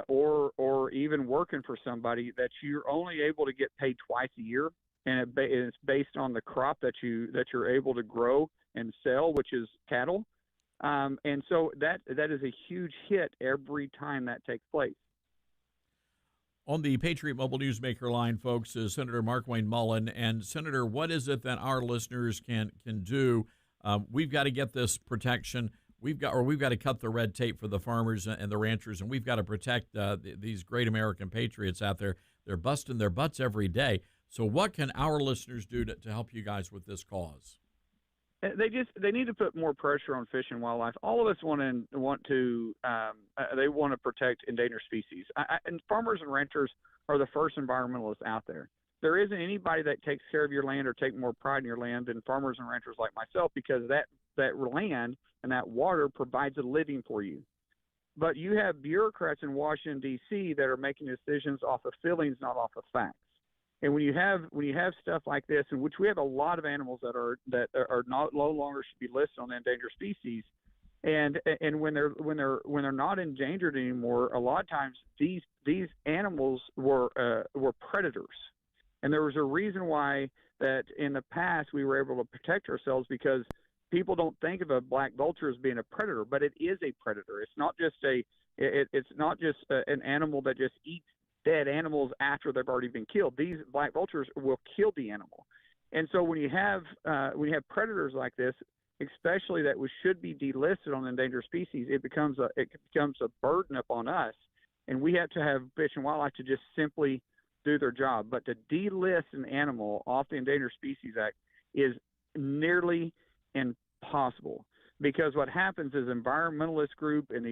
or even working for somebody that you're only able to get paid twice a year, and it's based on the crop that you're able to grow and sell, which is cattle. And so that is a huge hit every time that takes place. On the Patriot Mobile Newsmaker line, folks, is Senator Mark Wayne Mullen. And Senator, what is it that our listeners can do? We've got to get this protection. We've got to cut the red tape for the farmers and the ranchers, and we've got to protect these great American patriots out there. They're busting their butts every day. So what can our listeners do to help you guys with this cause? They need to put more pressure on Fish and Wildlife. All of us want to protect endangered species. And farmers and ranchers are the first environmentalists out there. There isn't anybody that takes care of your land or take more pride in your land than farmers and ranchers like myself, because that land and that water provides a living for you. But you have bureaucrats in Washington, D.C. that are making decisions off of feelings, not off of facts. And when you have stuff like this, in which we have a lot of animals that are no longer should be listed on the endangered species, and when they're not endangered anymore, a lot of times these animals were predators, and there was a reason why that in the past we were able to protect ourselves, because people don't think of a black vulture as being a predator, but it is a predator. It's not just an animal that just eats dead animals after they've already been killed. These black vultures will kill the animal. And so when you have predators like this, especially that should be delisted on endangered species, it becomes a burden upon us, and we have to have Fish and Wildlife to just simply do their job. But to delist an animal off the Endangered Species Act is nearly impossible, because what happens is environmentalist group and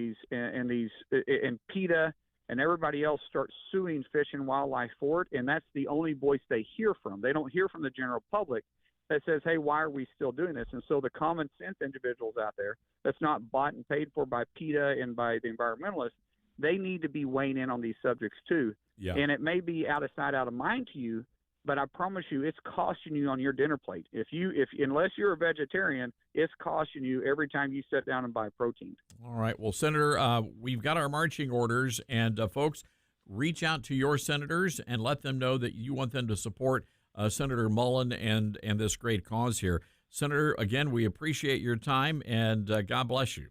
PETA and everybody else starts suing Fish and Wildlife for it, and that's the only voice they hear from. They don't hear from the general public that says, hey, why are we still doing this? And so the common sense individuals out there that's not bought and paid for by PETA and by the environmentalists, they need to be weighing in on these subjects too. Yeah. And it may be out of sight, out of mind to you, but I promise you, it's costing you on your dinner plate. Unless you're a vegetarian, it's costing you every time you sit down and buy protein. All right. Well, Senator, we've got our marching orders, and folks, reach out to your senators and let them know that you want them to support Senator Mullen and this great cause here. Senator, again, we appreciate your time, and God bless you.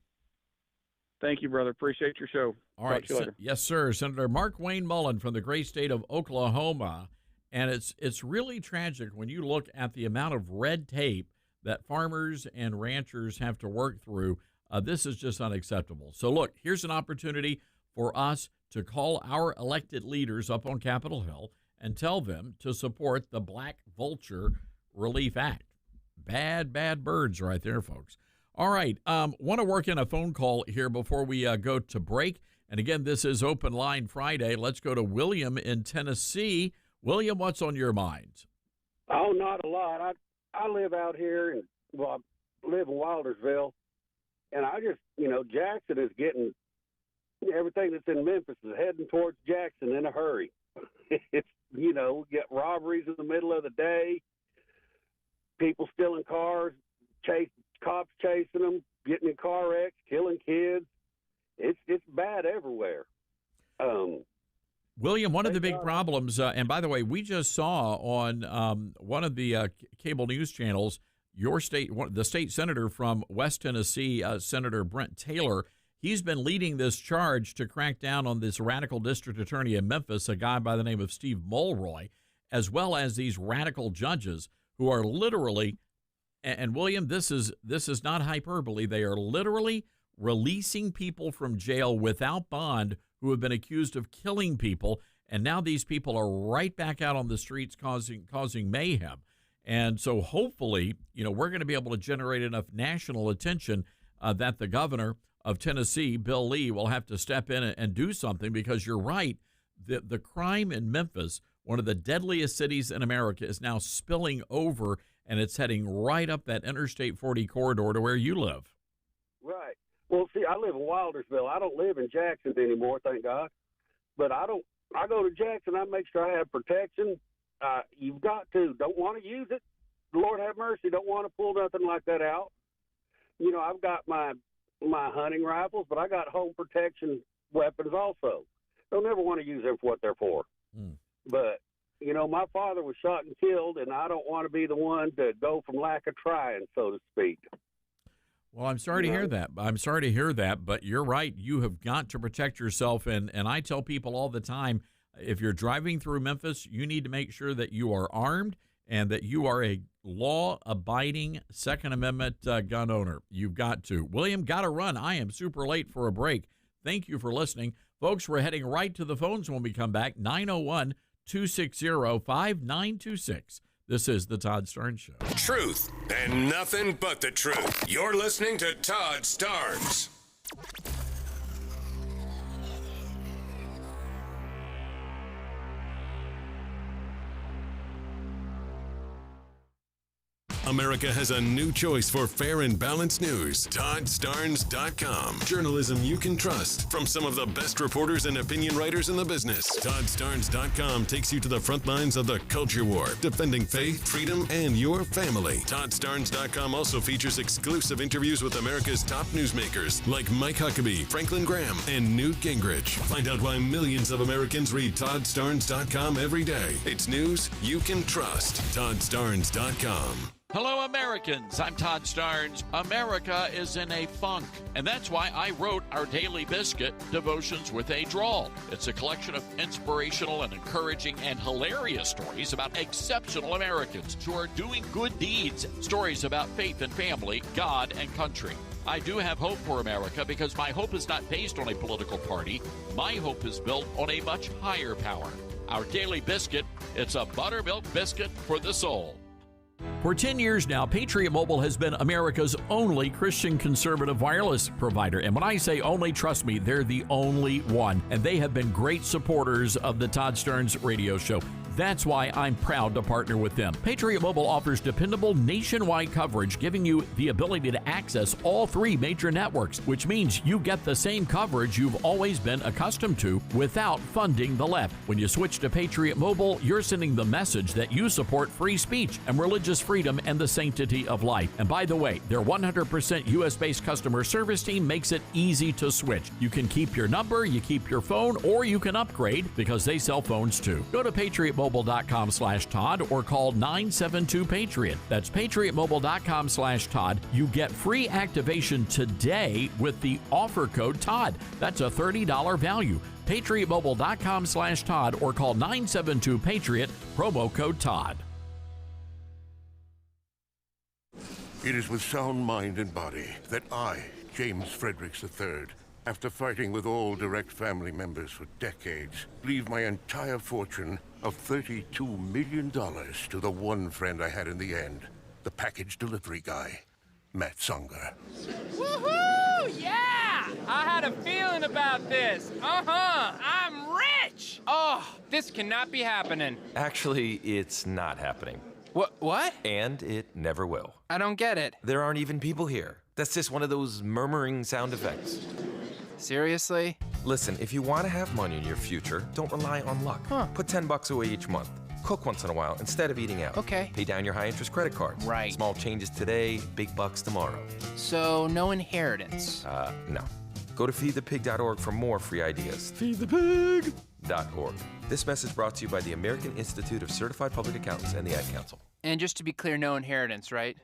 Thank you, brother. Appreciate your show. All right. Yes, sir. Senator Mark Wayne Mullen from the great state of Oklahoma. And it's really tragic when you look at the amount of red tape that farmers and ranchers have to work through. This is just unacceptable. So, look, here's an opportunity for us to call our elected leaders up on Capitol Hill and tell them to support the Black Vulture Relief Act. Bad birds right there, folks. All right, want to work in a phone call here before we go to break. And again, this is Open Line Friday. Let's go to William in Tennessee. William, what's on your mind? Oh, not a lot. I live out here, and I live in Wildersville, and I just, Jackson is getting everything that's in Memphis is heading towards Jackson in a hurry. It's, we get robberies in the middle of the day, people stealing cars, cops chasing them, getting in car wrecks, killing kids. It's bad everywhere. William, one of the big problems, and by the way, we just saw on one of the cable news channels, your state, the state senator from West Tennessee, Senator Brent Taylor, he's been leading this charge to crack down on this radical district attorney in Memphis, a guy by the name of Steve Mulroy, as well as these radical judges who are literally, and William, this is not hyperbole, they are literally releasing people from jail without bond who have been accused of killing people, and now these people are right back out on the streets causing mayhem. And so hopefully, we're going to be able to generate enough national attention that the governor of Tennessee, Bill Lee, will have to step in and do something, because you're right, the crime in Memphis, one of the deadliest cities in America, is now spilling over, and it's heading right up that Interstate 40 corridor to where you live. Right. Well, see, I live in Wildersville. I don't live in Jackson anymore, thank God. But I go to Jackson. I make sure I have protection. You've got to. Don't want to use it. Lord have mercy. Don't want to pull nothing like that out. I've got my hunting rifles, but I got home protection weapons also. Don't ever want to use them for what they're for. But, my father was shot and killed, and I don't want to be the one to go from lack of trying, so to speak. Well, I'm sorry to hear that. But you're right. You have got to protect yourself. And I tell people all the time, if you're driving through Memphis, you need to make sure that you are armed and that you are a law-abiding Second Amendment gun owner. You've got to. William, got to run. I am super late for a break. Thank you for listening. Folks, we're heading right to the phones when we come back. 901-260-5926. This is the Todd Starnes Show. Truth and nothing but the truth. You're listening to Todd Starnes. America has a new choice for fair and balanced news. ToddStarnes.com. Journalism you can trust from some of the best reporters and opinion writers in the business. ToddStarnes.com takes you to the front lines of the culture war, defending faith, freedom, and your family. ToddStarnes.com also features exclusive interviews with America's top newsmakers like Mike Huckabee, Franklin Graham, and Newt Gingrich. Find out why millions of Americans read ToddStarnes.com every day. It's news you can trust. ToddStarnes.com. Hello, Americans. I'm Todd Starnes. America is in a funk, and that's why I wrote our Daily Biscuit, Devotions with a Drawl. It's a collection of inspirational and encouraging and hilarious stories about exceptional Americans who are doing good deeds, stories about faith and family, God and country. I do have hope for America because my hope is not based on a political party. My hope is built on a much higher power. Our Daily Biscuit, it's a buttermilk biscuit for the soul. For 10 years now, Patriot Mobile has been America's only Christian conservative wireless provider. And when I say only, trust me, they're the only one. And they have been great supporters of the Todd Starnes radio show. That's why I'm proud to partner with them. Patriot Mobile offers dependable nationwide coverage, giving you the ability to access all 3 major networks, which means you get the same coverage you've always been accustomed to without funding the left. When you switch to Patriot Mobile, you're sending the message that you support free speech and religious freedom and the sanctity of life. And by the way, their 100% U.S.-based customer service team makes it easy to switch. You can keep your number, you keep your phone, or you can upgrade because they sell phones too. Go to PatriotMobile.com/Todd or call 972-PATRIOT. That's PatriotMobile.com/Todd. You get free activation today with the offer code Todd. That's a $30 value. PatriotMobile.com/Todd or call 972-PATRIOT, promo code Todd. It is with sound mind and body that I, James Fredericks III, after fighting with all direct family members for decades, leave my entire fortune of $32 million to the one friend I had in the end, the package delivery guy, Matt Songer. Woohoo! Yeah! I had a feeling about this. I'm rich! Oh, this cannot be happening. Actually, it's not happening. What? And it never will. I don't get it. There aren't even people here. That's just one of those murmuring sound effects. Seriously? Listen, if you want to have money in your future, don't rely on luck. Put $10 away each month. Cook once in a while instead of eating out. Okay. Pay down your high-interest credit cards. Right. Small changes today, big bucks tomorrow. So, no inheritance? No. Go to feedthepig.org for more free ideas. Feedthepig.org. This message brought to you by the American Institute of Certified Public Accountants and the Ad Council. And just to be clear, no inheritance, right?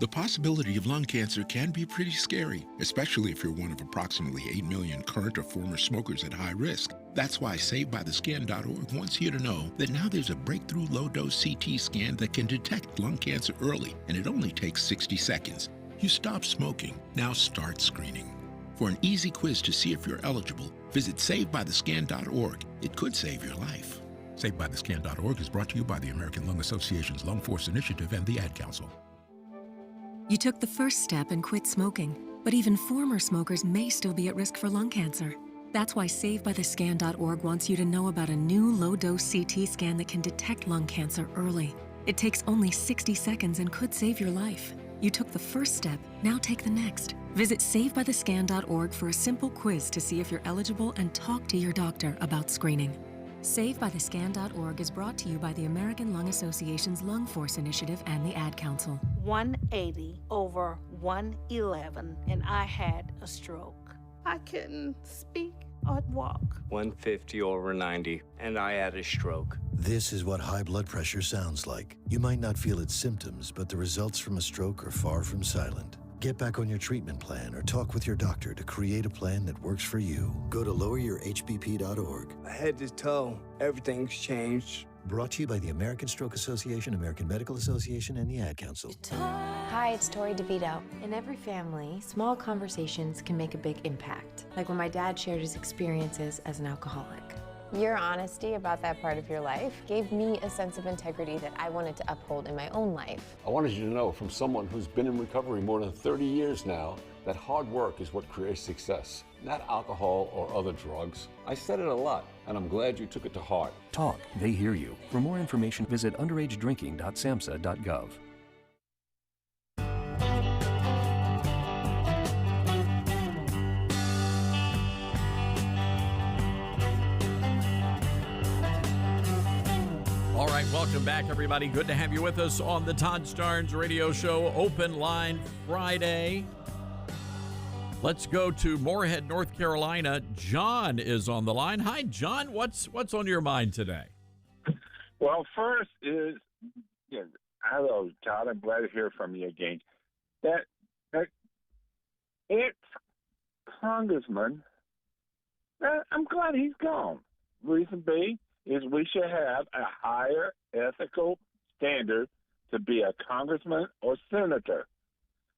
The possibility of lung cancer can be pretty scary, especially if you're one of approximately 8 million current or former smokers at high risk. That's why SaveByTheScan.org wants you to know that now there's a breakthrough low-dose CT scan that can detect lung cancer early, and it only takes 60 seconds. You stop smoking, now start screening. For an easy quiz to see if you're eligible, visit SaveByTheScan.org. It could save your life. SaveByTheScan.org is brought to you by the American Lung Association's Lung Force Initiative and the Ad Council. You took the first step and quit smoking, but even former smokers may still be at risk for lung cancer. That's why SaveByTheScan.org wants you to know about a new low-dose CT scan that can detect lung cancer early. It takes only 60 seconds and could save your life. You took the first step, now take the next. Visit SaveByTheScan.org for a simple quiz to see if you're eligible and talk to your doctor about screening. SaveByTheScan.org is brought to you by the American Lung Association's Lung Force Initiative and the Ad Council. 180 over 111, and I had a stroke. I couldn't speak or walk. 150 over 90, and I had a stroke. This is what high blood pressure sounds like. You might not feel its symptoms, but the results from a stroke are far from silent. Get back on your treatment plan or talk with your doctor to create a plan that works for you. Go to loweryourhbp.org. Head to toe, everything's changed. Brought to you by the American Stroke Association, American Medical Association, and the Ad Council. Hi, it's Tori DeVito. In every family, small conversations can make a big impact. Like when my dad shared his experiences as an alcoholic. Your honesty about that part of your life gave me a sense of integrity that I wanted to uphold in my own life. I wanted you to know from someone who's been in recovery more than 30 years now that hard work is what creates success, not alcohol or other drugs. I said it a lot, and I'm glad you took it to heart. Talk, they hear you. For more information, visit underagedrinking.samhsa.gov. All right, welcome back, everybody. Good to have you with us on the Todd Starnes Radio Show, Open Line Friday. Let's go to Moorhead, North Carolina. John is on the line. Hi, John. What's on your mind today? Well, first is Hello, Todd. I'm glad to hear from you again. That ex-congressman, I'm glad he's gone. Reason being is we should have a higher ethical standard to be a congressman or senator.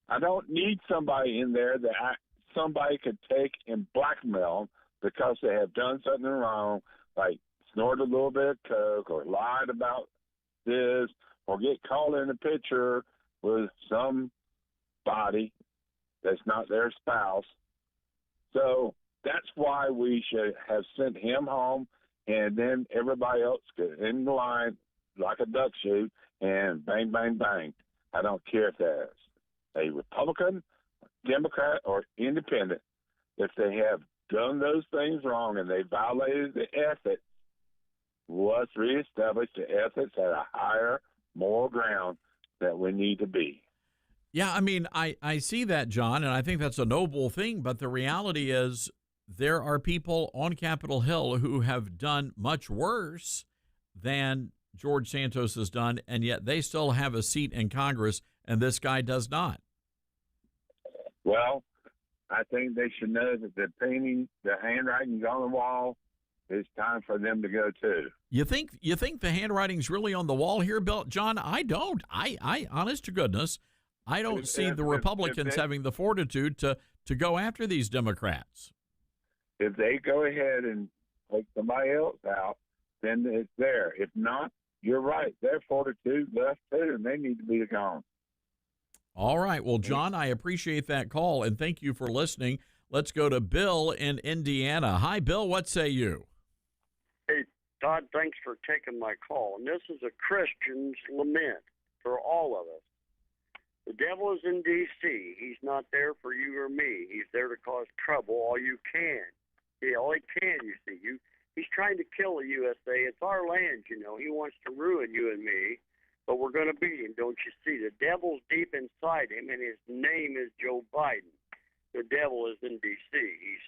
I don't need somebody in there that somebody could take and blackmail because they have done something wrong, like snorted a little bit of coke or lied about this or get caught in a picture with somebody that's not their spouse. So that's why we should have sent him home, and then everybody else get in the line like a duck shoot and bang, bang, bang. I don't care if that's a Republican, Democrat, or independent. If they have done those things wrong and they violated the ethics, let's reestablish the ethics at a higher moral ground that we need to be. Yeah, I mean, I see that, John, and I think that's a noble thing, but the reality is there are people on Capitol Hill who have done much worse than George Santos has done, and yet they still have a seat in Congress, and this guy does not. Well, I think they should know that the painting, the handwriting's on the wall. It's time for them to go too. You think the handwriting's really on the wall here, Bill? John, I don't. I honest to goodness, I don't see the Republicans having the fortitude to go after these Democrats. If they go ahead and take somebody else out, then it's there. If not, you're right. Their fortitude left too, and they need to be gone. All right. Well, John, I appreciate that call, and thank you for listening. Let's go to Bill in Indiana. Hi, Bill. What say you? Hey, Todd, thanks for taking my call. And this is a Christian's lament for all of us. The devil is in D.C. He's not there for you or me. He's there to cause trouble all you can. Yeah, all he can, you see. He's trying to kill the USA. It's our land, you know. He wants to ruin you and me, but we're going to beat him, don't you see? The devil's deep inside him, and his name is Joe Biden. The devil is in D.C. He's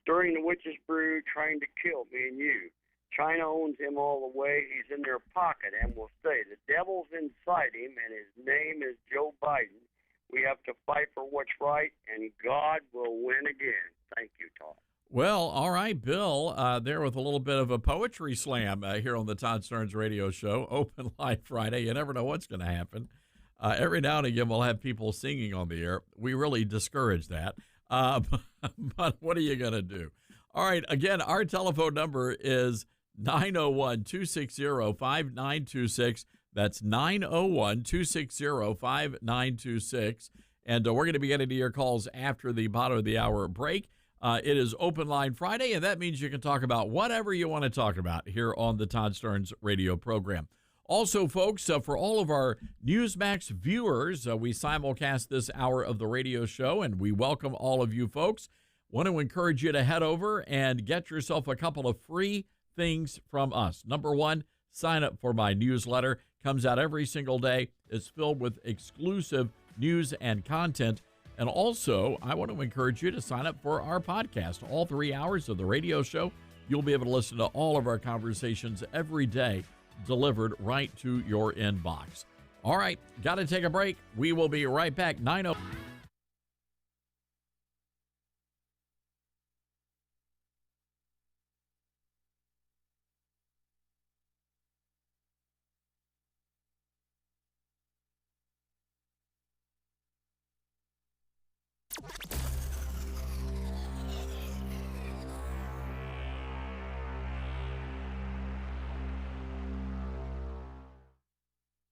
stirring the witch's brew, trying to kill me and you. China owns him all the way. He's in their pocket, and we'll say the devil's inside him, and his name is Joe Biden. We have to fight for what's right, and God will win again. Thank you, Todd. Well, all right, Bill, there with a little bit of a poetry slam here on the Todd Stearns Radio Show, Open Line Friday. You never know what's going to happen. Every now and again, we'll have people singing on the air. We really discourage that. But what are you going to do? All right, again, our telephone number is 901-260-5926. That's 901-260-5926. And we're going to be getting to your calls after the bottom of the hour break. It is Open Line Friday, and that means you can talk about whatever you want to talk about here on the Todd Stearns radio program. Also, folks, for all of our Newsmax viewers, we simulcast this hour of the radio show, and we welcome all of you folks. Want to encourage you to head over and get yourself a couple of free things from us. Number one, sign up for my newsletter. Comes out every single day. It's filled with exclusive news and content. And also, I want to encourage you to sign up for our podcast. All 3 hours of the radio show, you'll be able to listen to all of our conversations every day, delivered right to your inbox. All right, got to take a break. We will be right back. 9:00.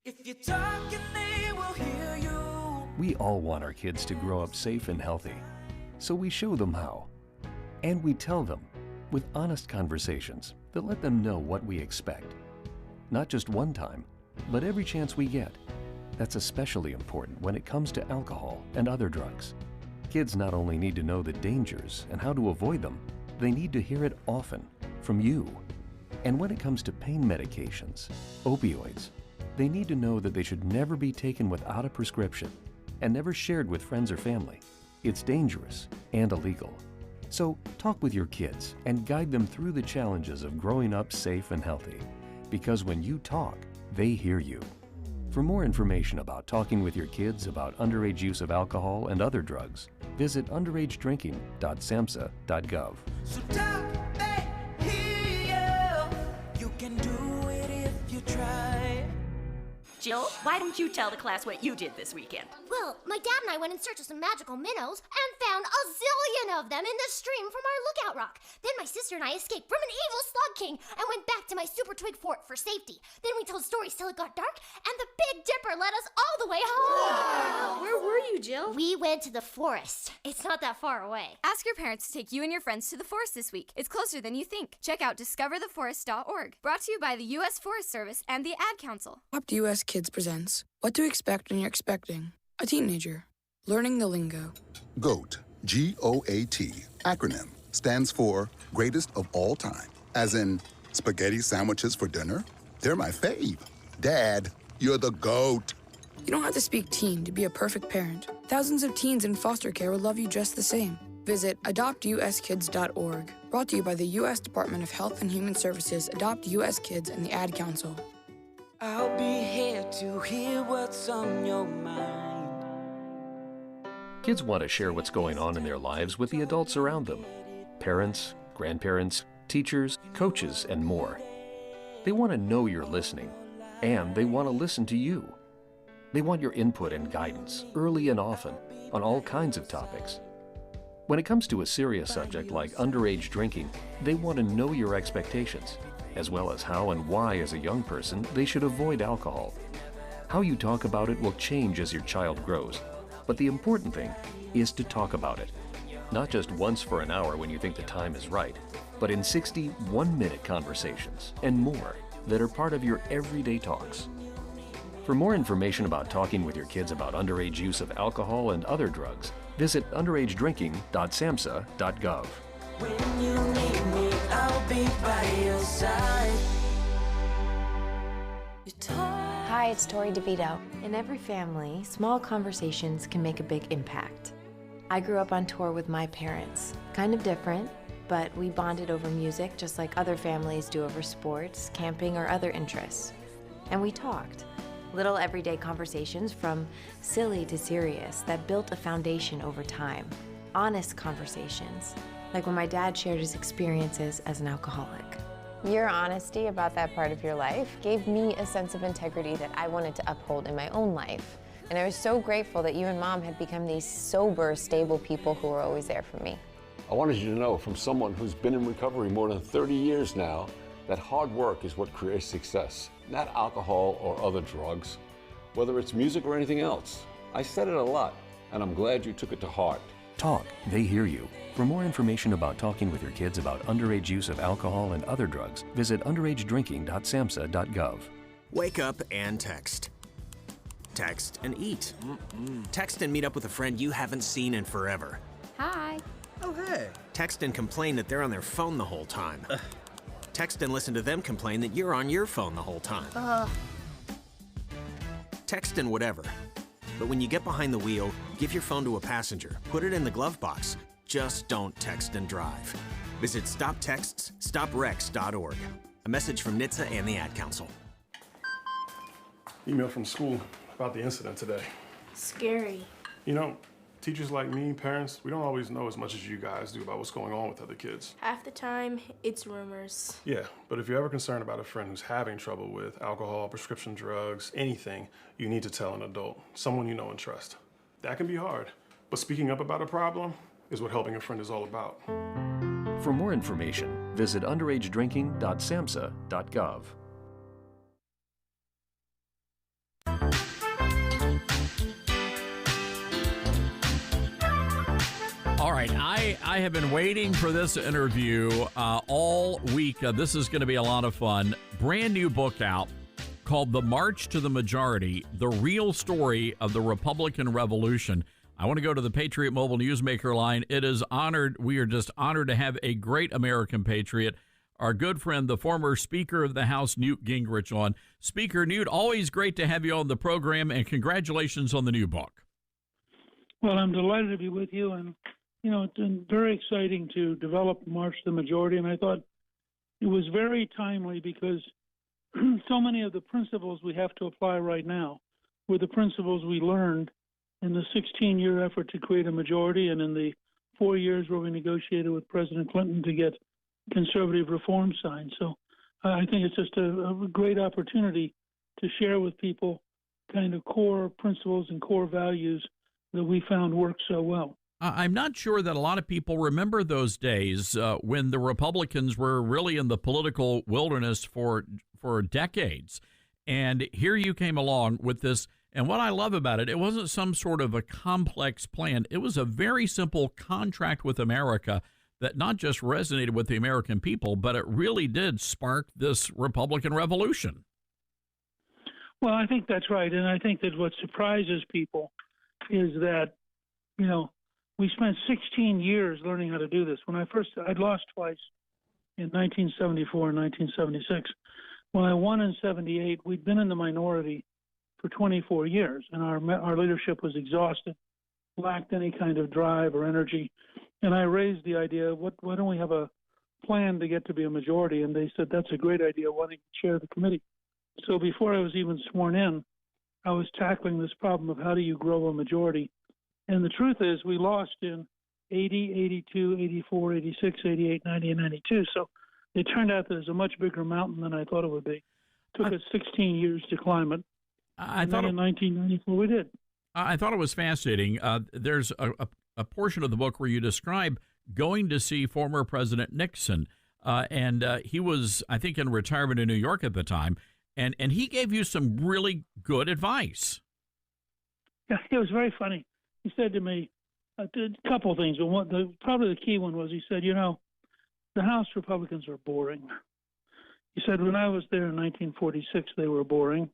If you're talking, they will hear you. We all want our kids to grow up safe and healthy, so we show them how. And we tell them with honest conversations that let them know what we expect. Not just one time, but every chance we get. That's especially important when it comes to alcohol and other drugs. Kids not only need to know the dangers and how to avoid them, they need to hear it often from you. And when it comes to pain medications, opioids, they need to know that they should never be taken without a prescription and never shared with friends or family. It's dangerous and illegal. So talk with your kids and guide them through the challenges of growing up safe and healthy. Because when you talk, they hear you. For more information about talking with your kids about underage use of alcohol and other drugs, visit underagedrinking.samhsa.gov. So talk back here. You can do it if you try. Jill, why don't you tell the class what you did this weekend? Well, my dad and I went in search of some magical minnows and found a zillion of them in the stream from our lookout rock. Then my sister and I escaped from an evil slug king and went back to my super twig fort for safety. Then we told stories till it got dark, and the Big Dipper led us all the way home. Wow. Where were you, Jill? We went to the forest. It's not that far away. Ask your parents to take you and your friends to the forest this week. It's closer than you think. Check out discovertheforest.org. Brought to you by the U.S. Forest Service and the Ad Council. Adopt US Kids presents What to Expect When You're Expecting a Teenager. Learning the lingo. GOAT, G-O-A-T, acronym, stands for Greatest of All Time. As in, spaghetti sandwiches for dinner? They're my fave. Dad, you're the GOAT. You don't have to speak teen to be a perfect parent. Thousands of teens in foster care will love you just the same. Visit adoptuskids.org. Brought to you by the U.S. Department of Health and Human Services, Adopt U.S. Kids, and the Ad Council. I'll be here to hear what's on your mind. Kids want to share what's going on in their lives with the adults around them. Parents, grandparents, teachers, coaches, and more. They want to know you're listening, and they want to listen to you. They want your input and guidance, early and often, on all kinds of topics. When it comes to a serious subject like underage drinking, they want to know your expectations, as well as how and why, as a young person, they should avoid alcohol. How you talk about it will change as your child grows, but the important thing is to talk about it. Not just once for an hour when you think the time is right, but in 60 one-minute conversations and more that are part of your everyday talks. For more information about talking with your kids about underage use of alcohol and other drugs, visit underagedrinking.samhsa.gov. When you need me, I'll be by your side. Hi, it's Tori DeVito. In every family, small conversations can make a big impact. I grew up on tour with my parents. Kind of different, but we bonded over music just like other families do over sports, camping, or other interests. And we talked. Little everyday conversations from silly to serious that built a foundation over time. Honest conversations, like when my dad shared his experiences as an alcoholic. Your honesty about that part of your life gave me a sense of integrity that I wanted to uphold in my own life. And I was so grateful that you and Mom had become these sober, stable people who were always there for me. I wanted you to know from someone who's been in recovery more than 30 years now that hard work is what creates success, not alcohol or other drugs, whether it's music or anything else. I said it a lot, and I'm glad you took it to heart. Talk, they hear you. For more information about talking with your kids about underage use of alcohol and other drugs, visit underagedrinking.samhsa.gov. Wake up and text. Text and eat. Text and meet up with a friend you haven't seen in forever. Hi. Oh, hey. Text and complain that they're on their phone the whole time. Text and listen to them complain that you're on your phone the whole time. Text and whatever. But when you get behind the wheel, give your phone to a passenger. Put it in the glove box. Just don't text and drive. Visit StopTextsStopWrecks.org. A message from NHTSA and the Ad Council. Email from school about the incident today. Scary. You know, teachers like me, parents, we don't always know as much as you guys do about what's going on with other kids. Half the time, it's rumors. Yeah, but if you're ever concerned about a friend who's having trouble with alcohol, prescription drugs, anything, you need to tell an adult, someone you know and trust. That can be hard, but speaking up about a problem is what helping a friend is all about. For more information, visit underagedrinking.samhsa.gov. All right, I have been waiting for this interview all week. This is going to be a lot of fun. Brand new book out called The March to the Majority, The Real Story of the Republican Revolution. I want to go to the Patriot Mobile Newsmaker line. We are just honored to have a great American patriot, our good friend, the former Speaker of the House, Newt Gingrich, on. Speaker Newt, always great to have you on the program, and congratulations on the new book. Well, I'm delighted to be with you, and, you know, it's been very exciting to develop March to the Majority, and I thought it was very timely because so many of the principles we have to apply right now were the principles we learned in the 16-year effort to create a majority and in the 4 years where we negotiated with President Clinton to get conservative reform signed. So I think it's just a great opportunity to share with people kind of core principles and core values that we found work so well. I'm not sure that a lot of people remember those days when the Republicans were really in the political wilderness for decades. And here you came along with this. And what I love about it, it wasn't some sort of a complex plan. It was a very simple contract with America that not just resonated with the American people, but it really did spark this Republican revolution. Well, I think that's right. And I think that what surprises people is that, you know, we spent 16 years learning how to do this. I'd lost twice in 1974 and 1976. When I won in 78, we'd been in the minority for 24 years, and our leadership was exhausted, lacked any kind of drive or energy. And I raised the idea, why don't we have a plan to get to be a majority? And they said, that's a great idea. Why don't you chair the committee? So before I was even sworn in, I was tackling this problem of how do you grow a majority. And the truth is we lost in 80, 82, 84, 86, 88, 90, and 92. So it turned out that it was a much bigger took than I thought it would be. It took us 16 years to climb it. I thought in 1994 we did. I thought it was fascinating. There's a portion of the book where you describe going to see former President Nixon, and he was, I think, in retirement in New York at the time, and he gave you some really good advice. Yeah, it was very funny. He said to me a couple of things. But probably the key one was he said, you know, the House Republicans are boring. He said, when I was there in 1946, they were boring,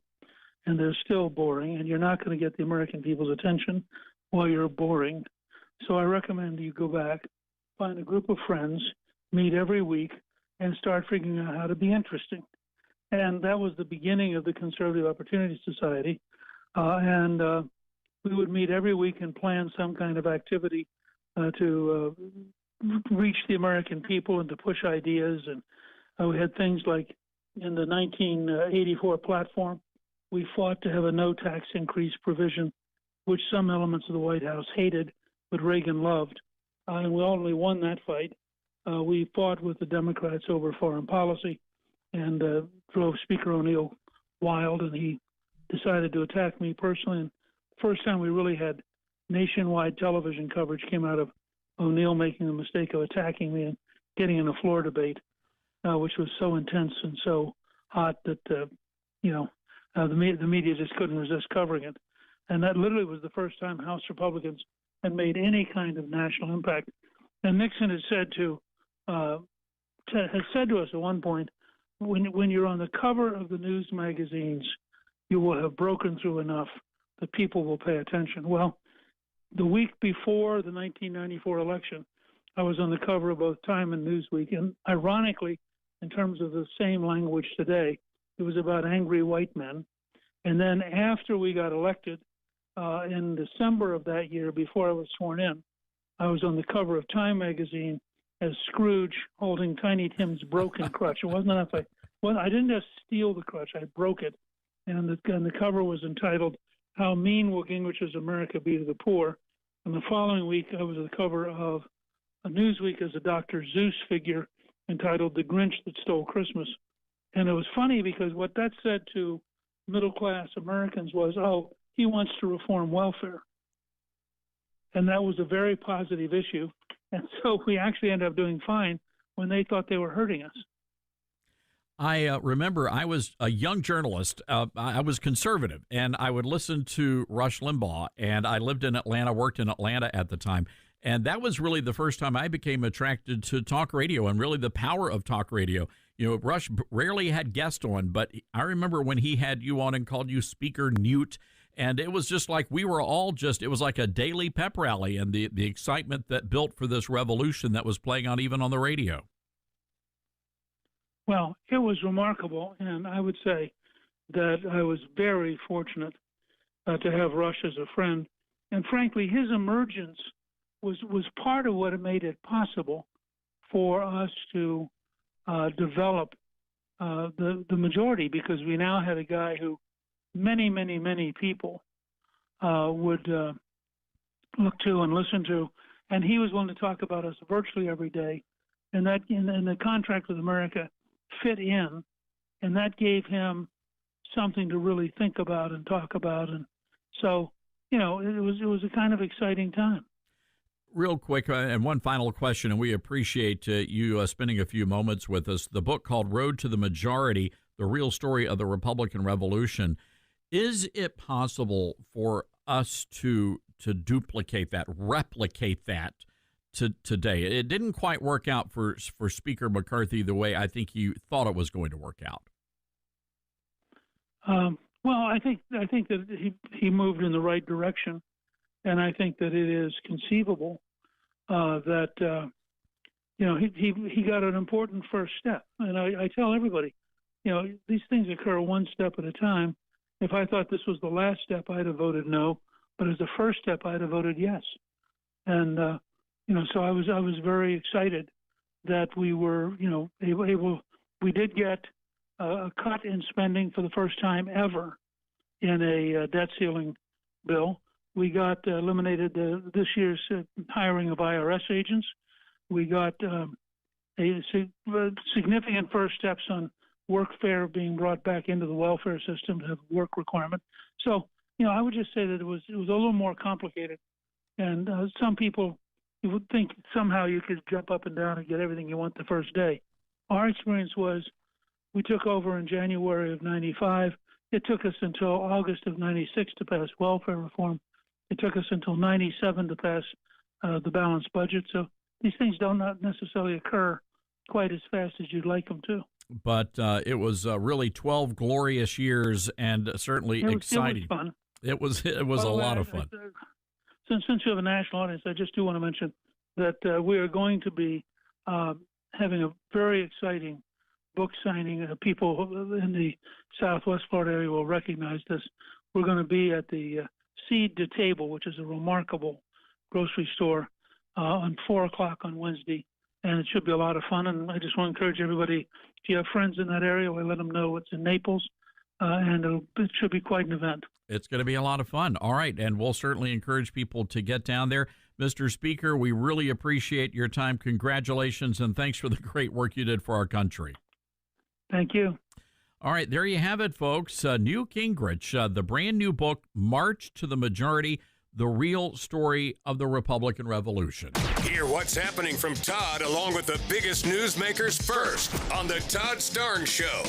and they're still boring, and you're not going to get the American people's attention while you're boring. So I recommend you go back, find a group of friends, meet every week, and start figuring out how to be interesting. And that was the beginning of the Conservative Opportunity Society. We would meet every week and plan some kind of activity to reach the American people and to push ideas. And we had things like in the 1984 platform, we fought to have a no tax increase provision, which some elements of the White House hated, but Reagan loved. And we only won that fight. We fought with the Democrats over foreign policy and drove Speaker O'Neill wild, and he decided to attack me personally. And the first time we really had nationwide television coverage came out of O'Neill making the mistake of attacking me and getting in a floor debate, which was so intense and so hot that, the media just couldn't resist covering it. And that literally was the first time House Republicans had made any kind of national impact. And Nixon had said to us at one point, when you're on the cover of the news magazines, you will have broken through enough that people will pay attention. Well, the week before the 1994 election, I was on the cover of both Time and Newsweek. And ironically, in terms of the same language today, it was about angry white men. And then after we got elected, in December of that year, before I was sworn in, I was on the cover of Time magazine as Scrooge holding Tiny Tim's broken crutch. It wasn't enough. I didn't just steal the crutch, I broke it. And the cover was entitled, How Mean Will Gingrich's America Be to the Poor? And the following week, I was at the cover of a Newsweek as a Dr. Seuss figure entitled The Grinch That Stole Christmas. And it was funny because what that said to middle-class Americans was, oh, he wants to reform welfare. And that was a very positive issue. And so we actually ended up doing fine when they thought they were hurting us. I remember I was a young journalist. I was conservative, and I would listen to Rush Limbaugh, and I lived in Atlanta, worked in Atlanta at the time. And that was really the first time I became attracted to talk radio and really the power of talk radio. You know, Rush rarely had guests on, but I remember when he had you on and called you Speaker Newt. And it was just like we were all it was like a daily pep rally and the excitement that built for this revolution that was playing on even on the radio. Well, it was remarkable. And I would say that I was very fortunate to have Rush as a friend. And frankly, his emergence was part of what made it possible for us to develop the majority, because we now had a guy who many people would look to and listen to, and he was willing to talk about us virtually every day, and that in the contract with America fit in, and that gave him something to really think about and talk about, and so it was a kind of exciting time. Real quick, and one final question, and we appreciate you spending a few moments with us. The book called Road to the Majority, The Real Story of the Republican Revolution. Is it possible for us to duplicate that, replicate that today? It didn't quite work out for Speaker McCarthy the way I think he thought it was going to work out. Well, I think that he moved in the right direction, and I think that it is conceivable that he got an important first step. And I tell everybody, these things occur one step at a time. If I thought this was the last step, I'd have voted no. But as the first step, I'd have voted yes. And so I was very excited that we were able. We did get a cut in spending for the first time ever in a debt ceiling bill. We got eliminated this year's hiring of IRS agents. We got significant first steps on workfare being brought back into the welfare system to have work requirement. So, I would just say that it was a little more complicated. And some people, you would think somehow you could jump up and down and get everything you want the first day. Our experience was we took over in January of 95. It took us until August of 96 to pass welfare reform. It took us until 97 to pass the balanced budget. So these things don't not necessarily occur quite as fast as you'd like them to. But it was really 12 glorious years, and certainly exciting. It was fun. It was a lot of fun. Since you have a national audience, I just do want to mention that we are going to be having a very exciting book signing. People in the Southwest Florida area will recognize this. We're going to be at the Seed to Table, which is a remarkable grocery store, on 4 o'clock on Wednesday, and it should be a lot of fun. And I just want to encourage everybody, if you have friends in that area, we'll let them know it's in Naples, and it should be quite an event. It's going to be a lot of fun. All right, and we'll certainly encourage people to get down there. Mr. Speaker, we really appreciate your time. Congratulations, and thanks for the great work you did for our country. Thank you. All right, there you have it, folks. Newt Gingrich, the brand new book, March to the Majority, The Real Story of the Republican Revolution. Hear what's happening from Todd along with the biggest newsmakers first on The Todd Starnes Show.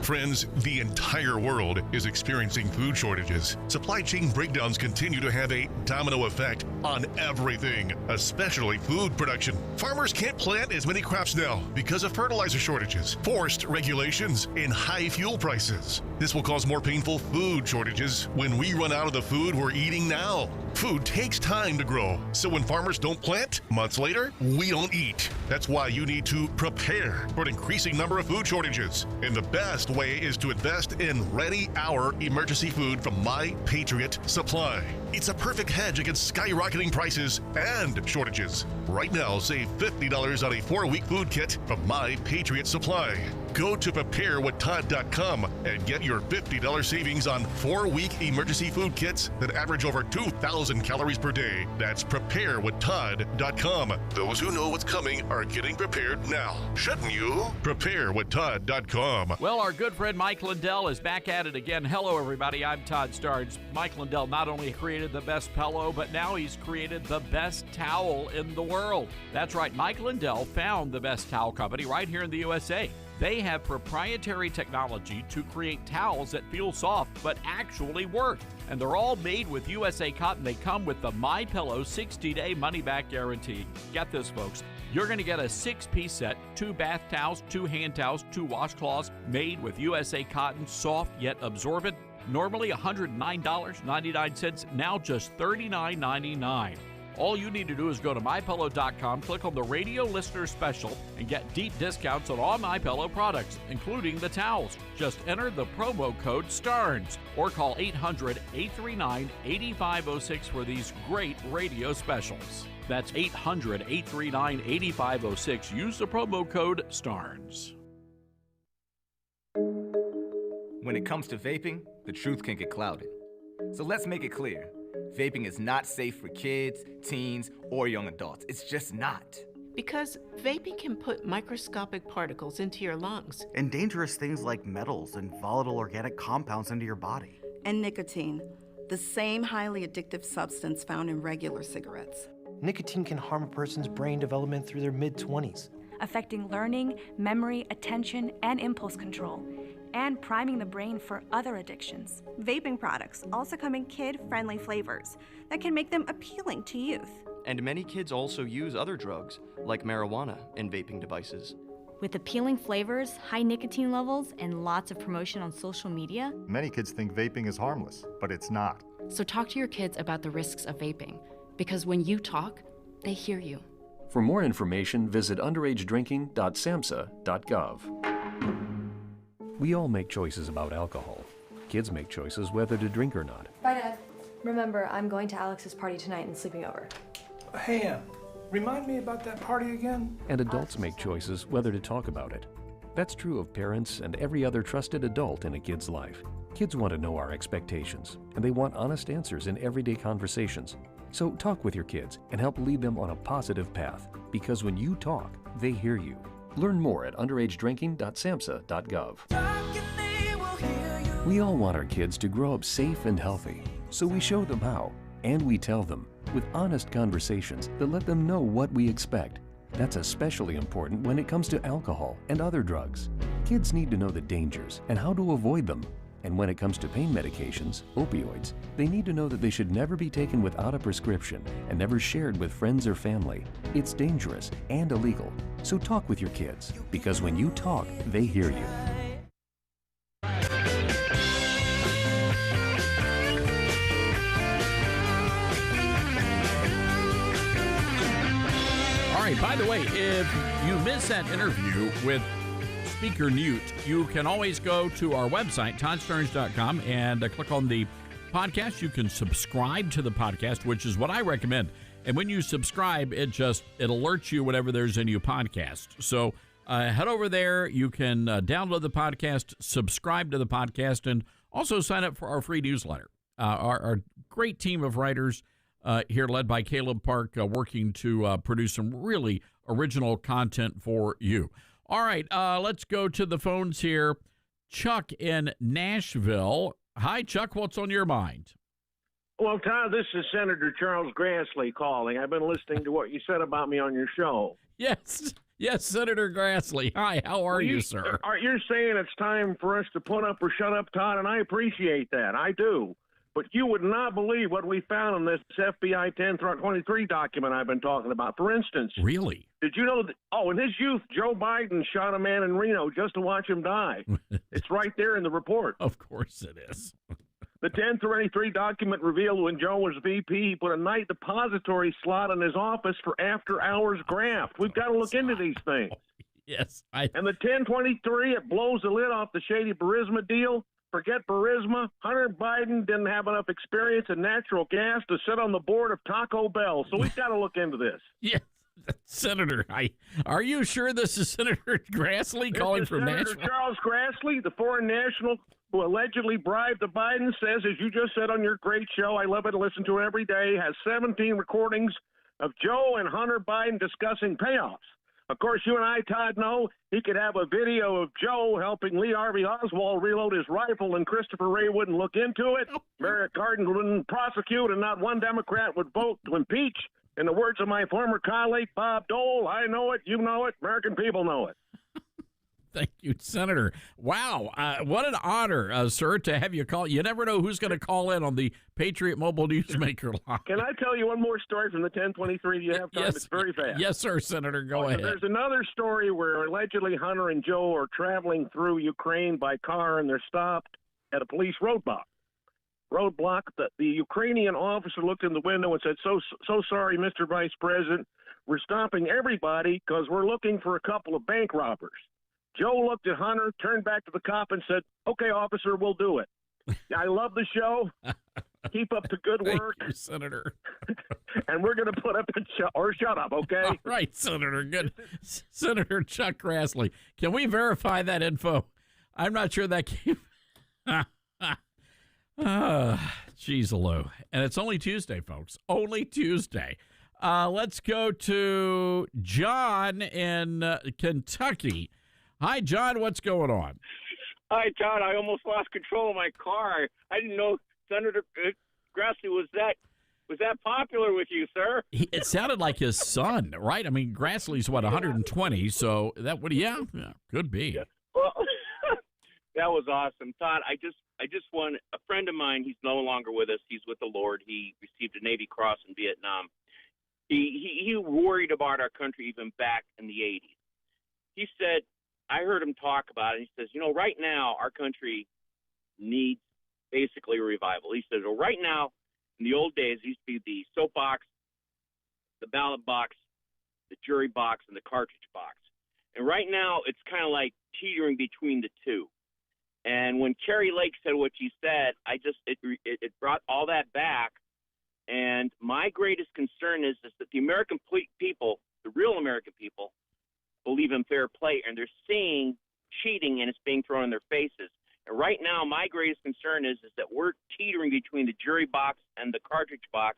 Friends, the entire world is experiencing food shortages. Supply chain breakdowns continue to have a domino effect on everything, especially food production. Farmers can't plant as many crops now because of fertilizer shortages, forced regulations, and high fuel prices. This will cause more painful food shortages when we run out of the food we're eating now. Food takes time to grow, so when farmers don't plant, months later, we don't eat. That's why you need to prepare for an increasing number of food shortages. And the best way is to invest in Ready Hour emergency food from My Patriot Supply. It's a perfect hedge against skyrocketing prices and shortages. Right now, save $50 on a 4-week food kit from My Patriot Supply. Go to preparewithtodd.com and get your $50 savings on 4-week emergency food kits that average over 2,000 calories per day. That's preparewithtodd.com. Those who know what's coming are getting prepared now. Shouldn't you? Preparewithtodd.com. Well, our good friend Mike Lindell is back at it again. Hello, everybody. I'm Todd Starnes. Mike Lindell not only created the best pillow, but now he's created the best towel in the world. That's right. Mike Lindell found the best towel company right here in the USA. They have proprietary technology to create towels that feel soft but actually work. And they're all made with USA cotton. They come with the MyPillow 60-day money-back guarantee. Get this, folks. You're going to get a 6-piece set, 2 bath towels, 2 hand towels, 2 washcloths made with USA cotton, soft yet absorbent. Normally $109.99, now just $39.99. All you need to do is go to MyPillow.com, click on the radio listener special, and get deep discounts on all MyPillow products, including the towels. Just enter the promo code STARNS or call 800-839-8506 for these great radio specials. That's 800-839-8506. Use the promo code STARNS. When it comes to vaping, the truth can get clouded. So let's make it clear. Vaping is not safe for kids, teens, or young adults. It's just not. Because vaping can put microscopic particles into your lungs. And dangerous things like metals and volatile organic compounds into your body. And nicotine, the same highly addictive substance found in regular cigarettes. Nicotine can harm a person's brain development through their mid-20s, affecting learning, memory, attention, and impulse control, and priming the brain for other addictions. Vaping products also come in kid-friendly flavors that can make them appealing to youth. And many kids also use other drugs, like marijuana, in vaping devices. With appealing flavors, high nicotine levels, and lots of promotion on social media, many kids think vaping is harmless, but it's not. So talk to your kids about the risks of vaping, because when you talk, they hear you. For more information, visit underagedrinking.samhsa.gov. We all make choices about alcohol. Kids make choices whether to drink or not. Bye, Dad. Remember, I'm going to Alex's party tonight and sleeping over. Hey, remind me about that party again? And adults make choices whether to talk about it. That's true of parents and every other trusted adult in a kid's life. Kids want to know our expectations, and they want honest answers in everyday conversations. So talk with your kids and help lead them on a positive path, because when you talk, they hear you. Learn more at underagedrinking.samhsa.gov. We all want our kids to grow up safe and healthy, so we show them how, and we tell them with honest conversations that let them know what we expect. That's especially important when it comes to alcohol and other drugs. Kids need to know the dangers and how to avoid them. And when it comes to pain medications, opioids, they need to know that they should never be taken without a prescription and never shared with friends or family. It's dangerous and illegal. So talk with your kids, because when you talk, they hear you. All right, by the way, if you missed that interview with Speaker Newt, you can always go to our website, toddstearns.com, and click on the podcast. You can subscribe to the podcast, which is what I recommend. And when you subscribe, it alerts you whenever there's a new podcast. So head over there. You can download the podcast, subscribe to the podcast, and also sign up for our free newsletter. Our great team of writers here, led by Caleb Park, working to produce some really original content for you. All right, let's go to the phones here. Chuck in Nashville. Hi, Chuck. What's on your mind? Well, Todd, this is Senator Charles Grassley calling. I've been listening to what you said about me on your show. Yes, Senator Grassley. Hi, how are you, sir? You're saying it's time for us to put up or shut up, Todd, and I appreciate that. I do. But you would not believe what we found in this FBI 1023 document I've been talking about. For instance. Really? Did you know that, in his youth, Joe Biden shot a man in Reno just to watch him die. It's right there in the report. Of course it is. The 1023 document revealed when Joe was VP, he put a night depository slot in his office for after-hours graft. We've got to look into these things. Yes. And the 1023, it blows the lid off the shady Burisma deal. Forget Burisma. Hunter Biden didn't have enough experience in natural gas to sit on the board of Taco Bell. So we've got to look into this. Yes, Senator. Are you sure this is Senator Grassley calling from Senator Nashville? Charles Grassley, the foreign national who allegedly bribed the Biden, says, as you just said on your great show, I love it and listen to it every day, has 17 recordings of Joe and Hunter Biden discussing payoffs. Of course, you and I, Todd, know he could have a video of Joe helping Lee Harvey Oswald reload his rifle, and Christopher Wray wouldn't look into it. Merrick Garden wouldn't prosecute, and not one Democrat would vote to impeach. In the words of my former colleague, Bob Dole, I know it, you know it, American people know it. Thank you, Senator. Wow, what an honor, sir, to have you call. You never know who's going to call in on the Patriot Mobile Newsmaker line. Can I tell you one more story from the 1023? You have time? Yes, it's very fast. Yes, sir, Senator. Go ahead. There's another story where allegedly Hunter and Joe are traveling through Ukraine by car, and they're stopped at a police roadblock. roadblock. The Ukrainian officer looked in the window and said, so sorry, Mr. Vice President. We're stopping everybody because we're looking for a couple of bank robbers. Joe looked at Hunter, turned back to the cop, and said, okay, officer, we'll do it. I love the show. Keep up the good work. Thank you, Senator. And we're going to put up or shut up, okay? All right, Senator. Good. Senator Chuck Grassley. Can we verify that info? I'm not sure that came. Geez, Lou. And it's only Tuesday, folks. Only Tuesday. Let's go to John in Kentucky. Hi, John. What's going on? Hi, Todd. I almost lost control of my car. I didn't know Senator Grassley was that popular with you, sir. It sounded like his son, right? I mean, Grassley's, 120, so that would, yeah, could be. Yeah. Well, that was awesome. Todd, I just want a friend of mine, he's no longer with us. He's with the Lord. He received a Navy Cross in Vietnam. He worried about our country even back in the 80s. He said, I heard him talk about it. He says, right now our country needs basically a revival. He says, well, right now, in the old days, it used to be the soap box, the ballot box, the jury box, and the cartridge box. And right now, it's kind of like teetering between the two. And when Carrie Lake said what she said, it brought all that back. And my greatest concern is that the American people, the real American people, believe in fair play, and they're seeing cheating, and it's being thrown in their faces. And right now, my greatest concern is that we're teetering between the jury box and the cartridge box.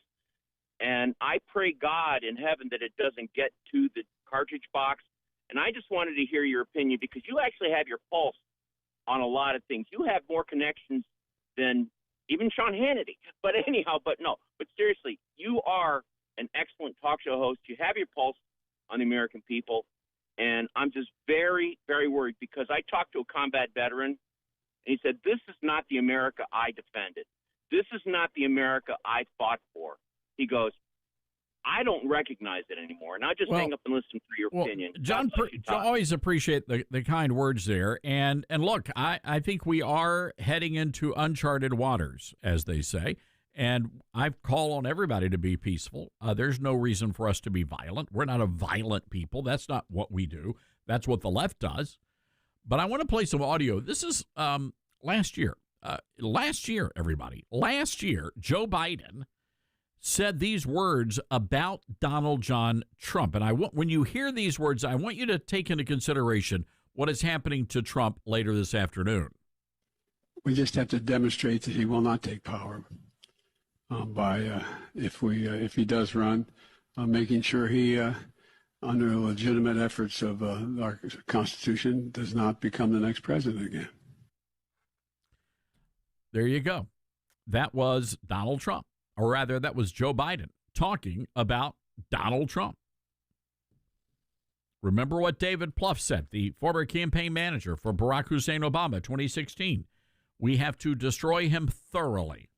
And I pray God in heaven that it doesn't get to the cartridge box. And I just wanted to hear your opinion, because you actually have your pulse on a lot of things. You have more connections than even Sean Hannity. But anyhow, but seriously, you are an excellent talk show host. You have your pulse on the American people. And I'm just very, very worried, because I talked to a combat veteran, and he said, this is not the America I defended. This is not the America I fought for. He goes, I don't recognize it anymore. And I just hang up and listen for your opinion. John, always appreciate the kind words there. And look, I think we are heading into uncharted waters, as they say. And I call on everybody to be peaceful. There's no reason for us to be violent. We're not a violent people. That's not what we do. That's what the left does. But I want to play some audio. This is last year. Everybody. Last year, Joe Biden said these words about Donald John Trump. And when you hear these words, I want you to take into consideration what is happening to Trump later this afternoon. We just have to demonstrate that he will not take power. If he does run, making sure he, under legitimate efforts of our Constitution, does not become the next president again. There you go. That was Donald Trump, or rather, that was Joe Biden talking about Donald Trump. Remember what David Plouffe said, the former campaign manager for Barack Hussein Obama, 2016. We have to destroy him thoroughly.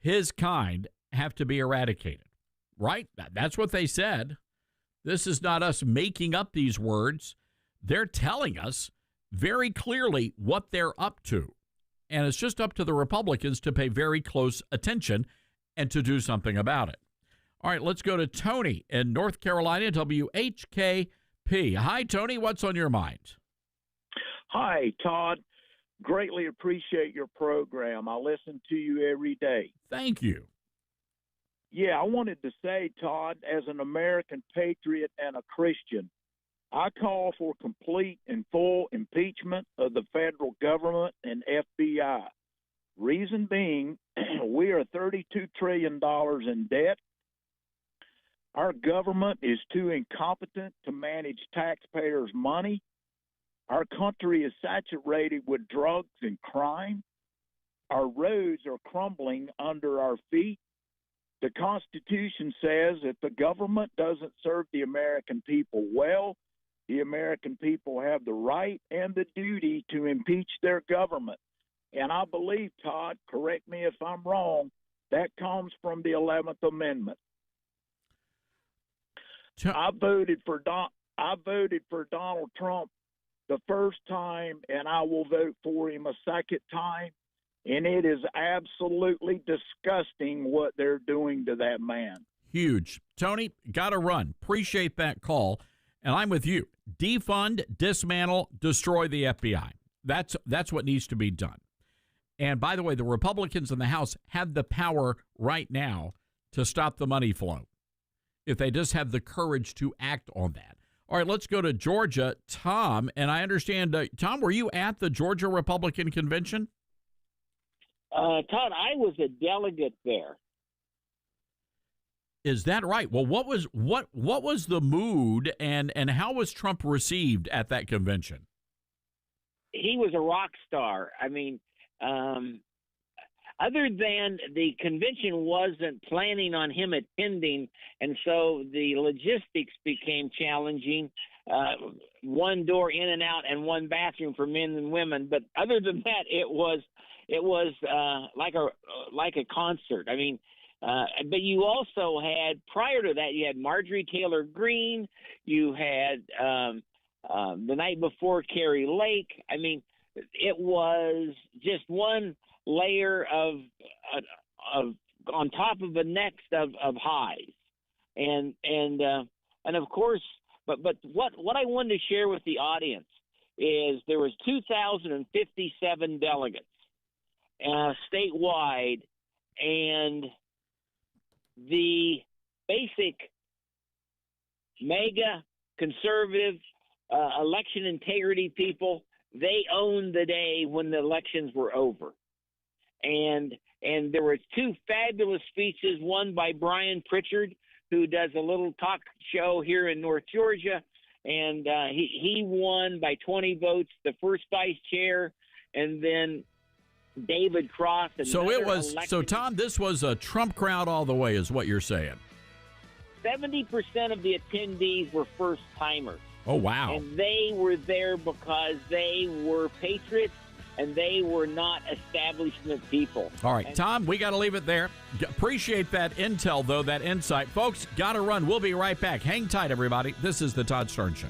His kind have to be eradicated, right? That's what they said. This is not us making up these words. They're telling us very clearly what they're up to. And it's just up to the Republicans to pay very close attention and to do something about it. All right, let's go to Tony in North Carolina, WHKP. Hi, Tony. What's on your mind? Hi, Todd. Greatly appreciate your program. I listen to you every day. Thank you. Yeah, I wanted to say, Todd, as an American patriot and a Christian, I call for complete and full impeachment of the federal government and FBI. Reason being, we are $32 trillion in debt. Our government is too incompetent to manage taxpayers' money. Our country is saturated with drugs and crime. Our roads are crumbling under our feet. The Constitution says if the government doesn't serve the American people well, the American people have the right and the duty to impeach their government. And I believe, Todd, correct me if I'm wrong, that comes from the 11th Amendment. I voted for Donald Trump the first time, and I will vote for him a second time. And it is absolutely disgusting what they're doing to that man. Huge. Tony, got to run. Appreciate that call. And I'm with you. Defund, dismantle, destroy the FBI. That's what needs to be done. And by the way, the Republicans in the House have the power right now to stop the money flow if they just have the courage to act on that. All right, let's go to Georgia. Tom, and I understand, Tom, were you at the Georgia Republican Convention? Todd, I was a delegate there. Is that right? Well, what was the mood and how was Trump received at that convention? He was a rock star. I mean, other than the convention wasn't planning on him attending, and so the logistics became challenging. One door in and out and one bathroom for men and women. But other than that, it was like a concert. I mean, but you also had, prior to that, you had Marjorie Taylor Greene. You had the night before Carrie Lake. I mean, it was just one layer of on top of the next of highs, and of course, but what I wanted to share with the audience is there was 2,057 delegates statewide, and the basic mega conservative election integrity people, they owned the day when the elections were over. And there were two fabulous speeches, one by Brian Pritchard, who does a little talk show here in North Georgia, and he won by 20 votes, the first vice chair, and then David Cross. So Tom, this was a Trump crowd all the way, is what you're saying. 70% of the attendees were first timers. Oh, wow. And they were there because they were patriots and they were not establishment people. All right, Tom, we got to leave it there. Appreciate that intel, though, that insight. Folks, got to run. We'll be right back. Hang tight, everybody. This is the Todd Stern Show.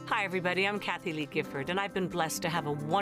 Hi, everybody. I'm Kathy Lee Gifford, and I've been blessed to have a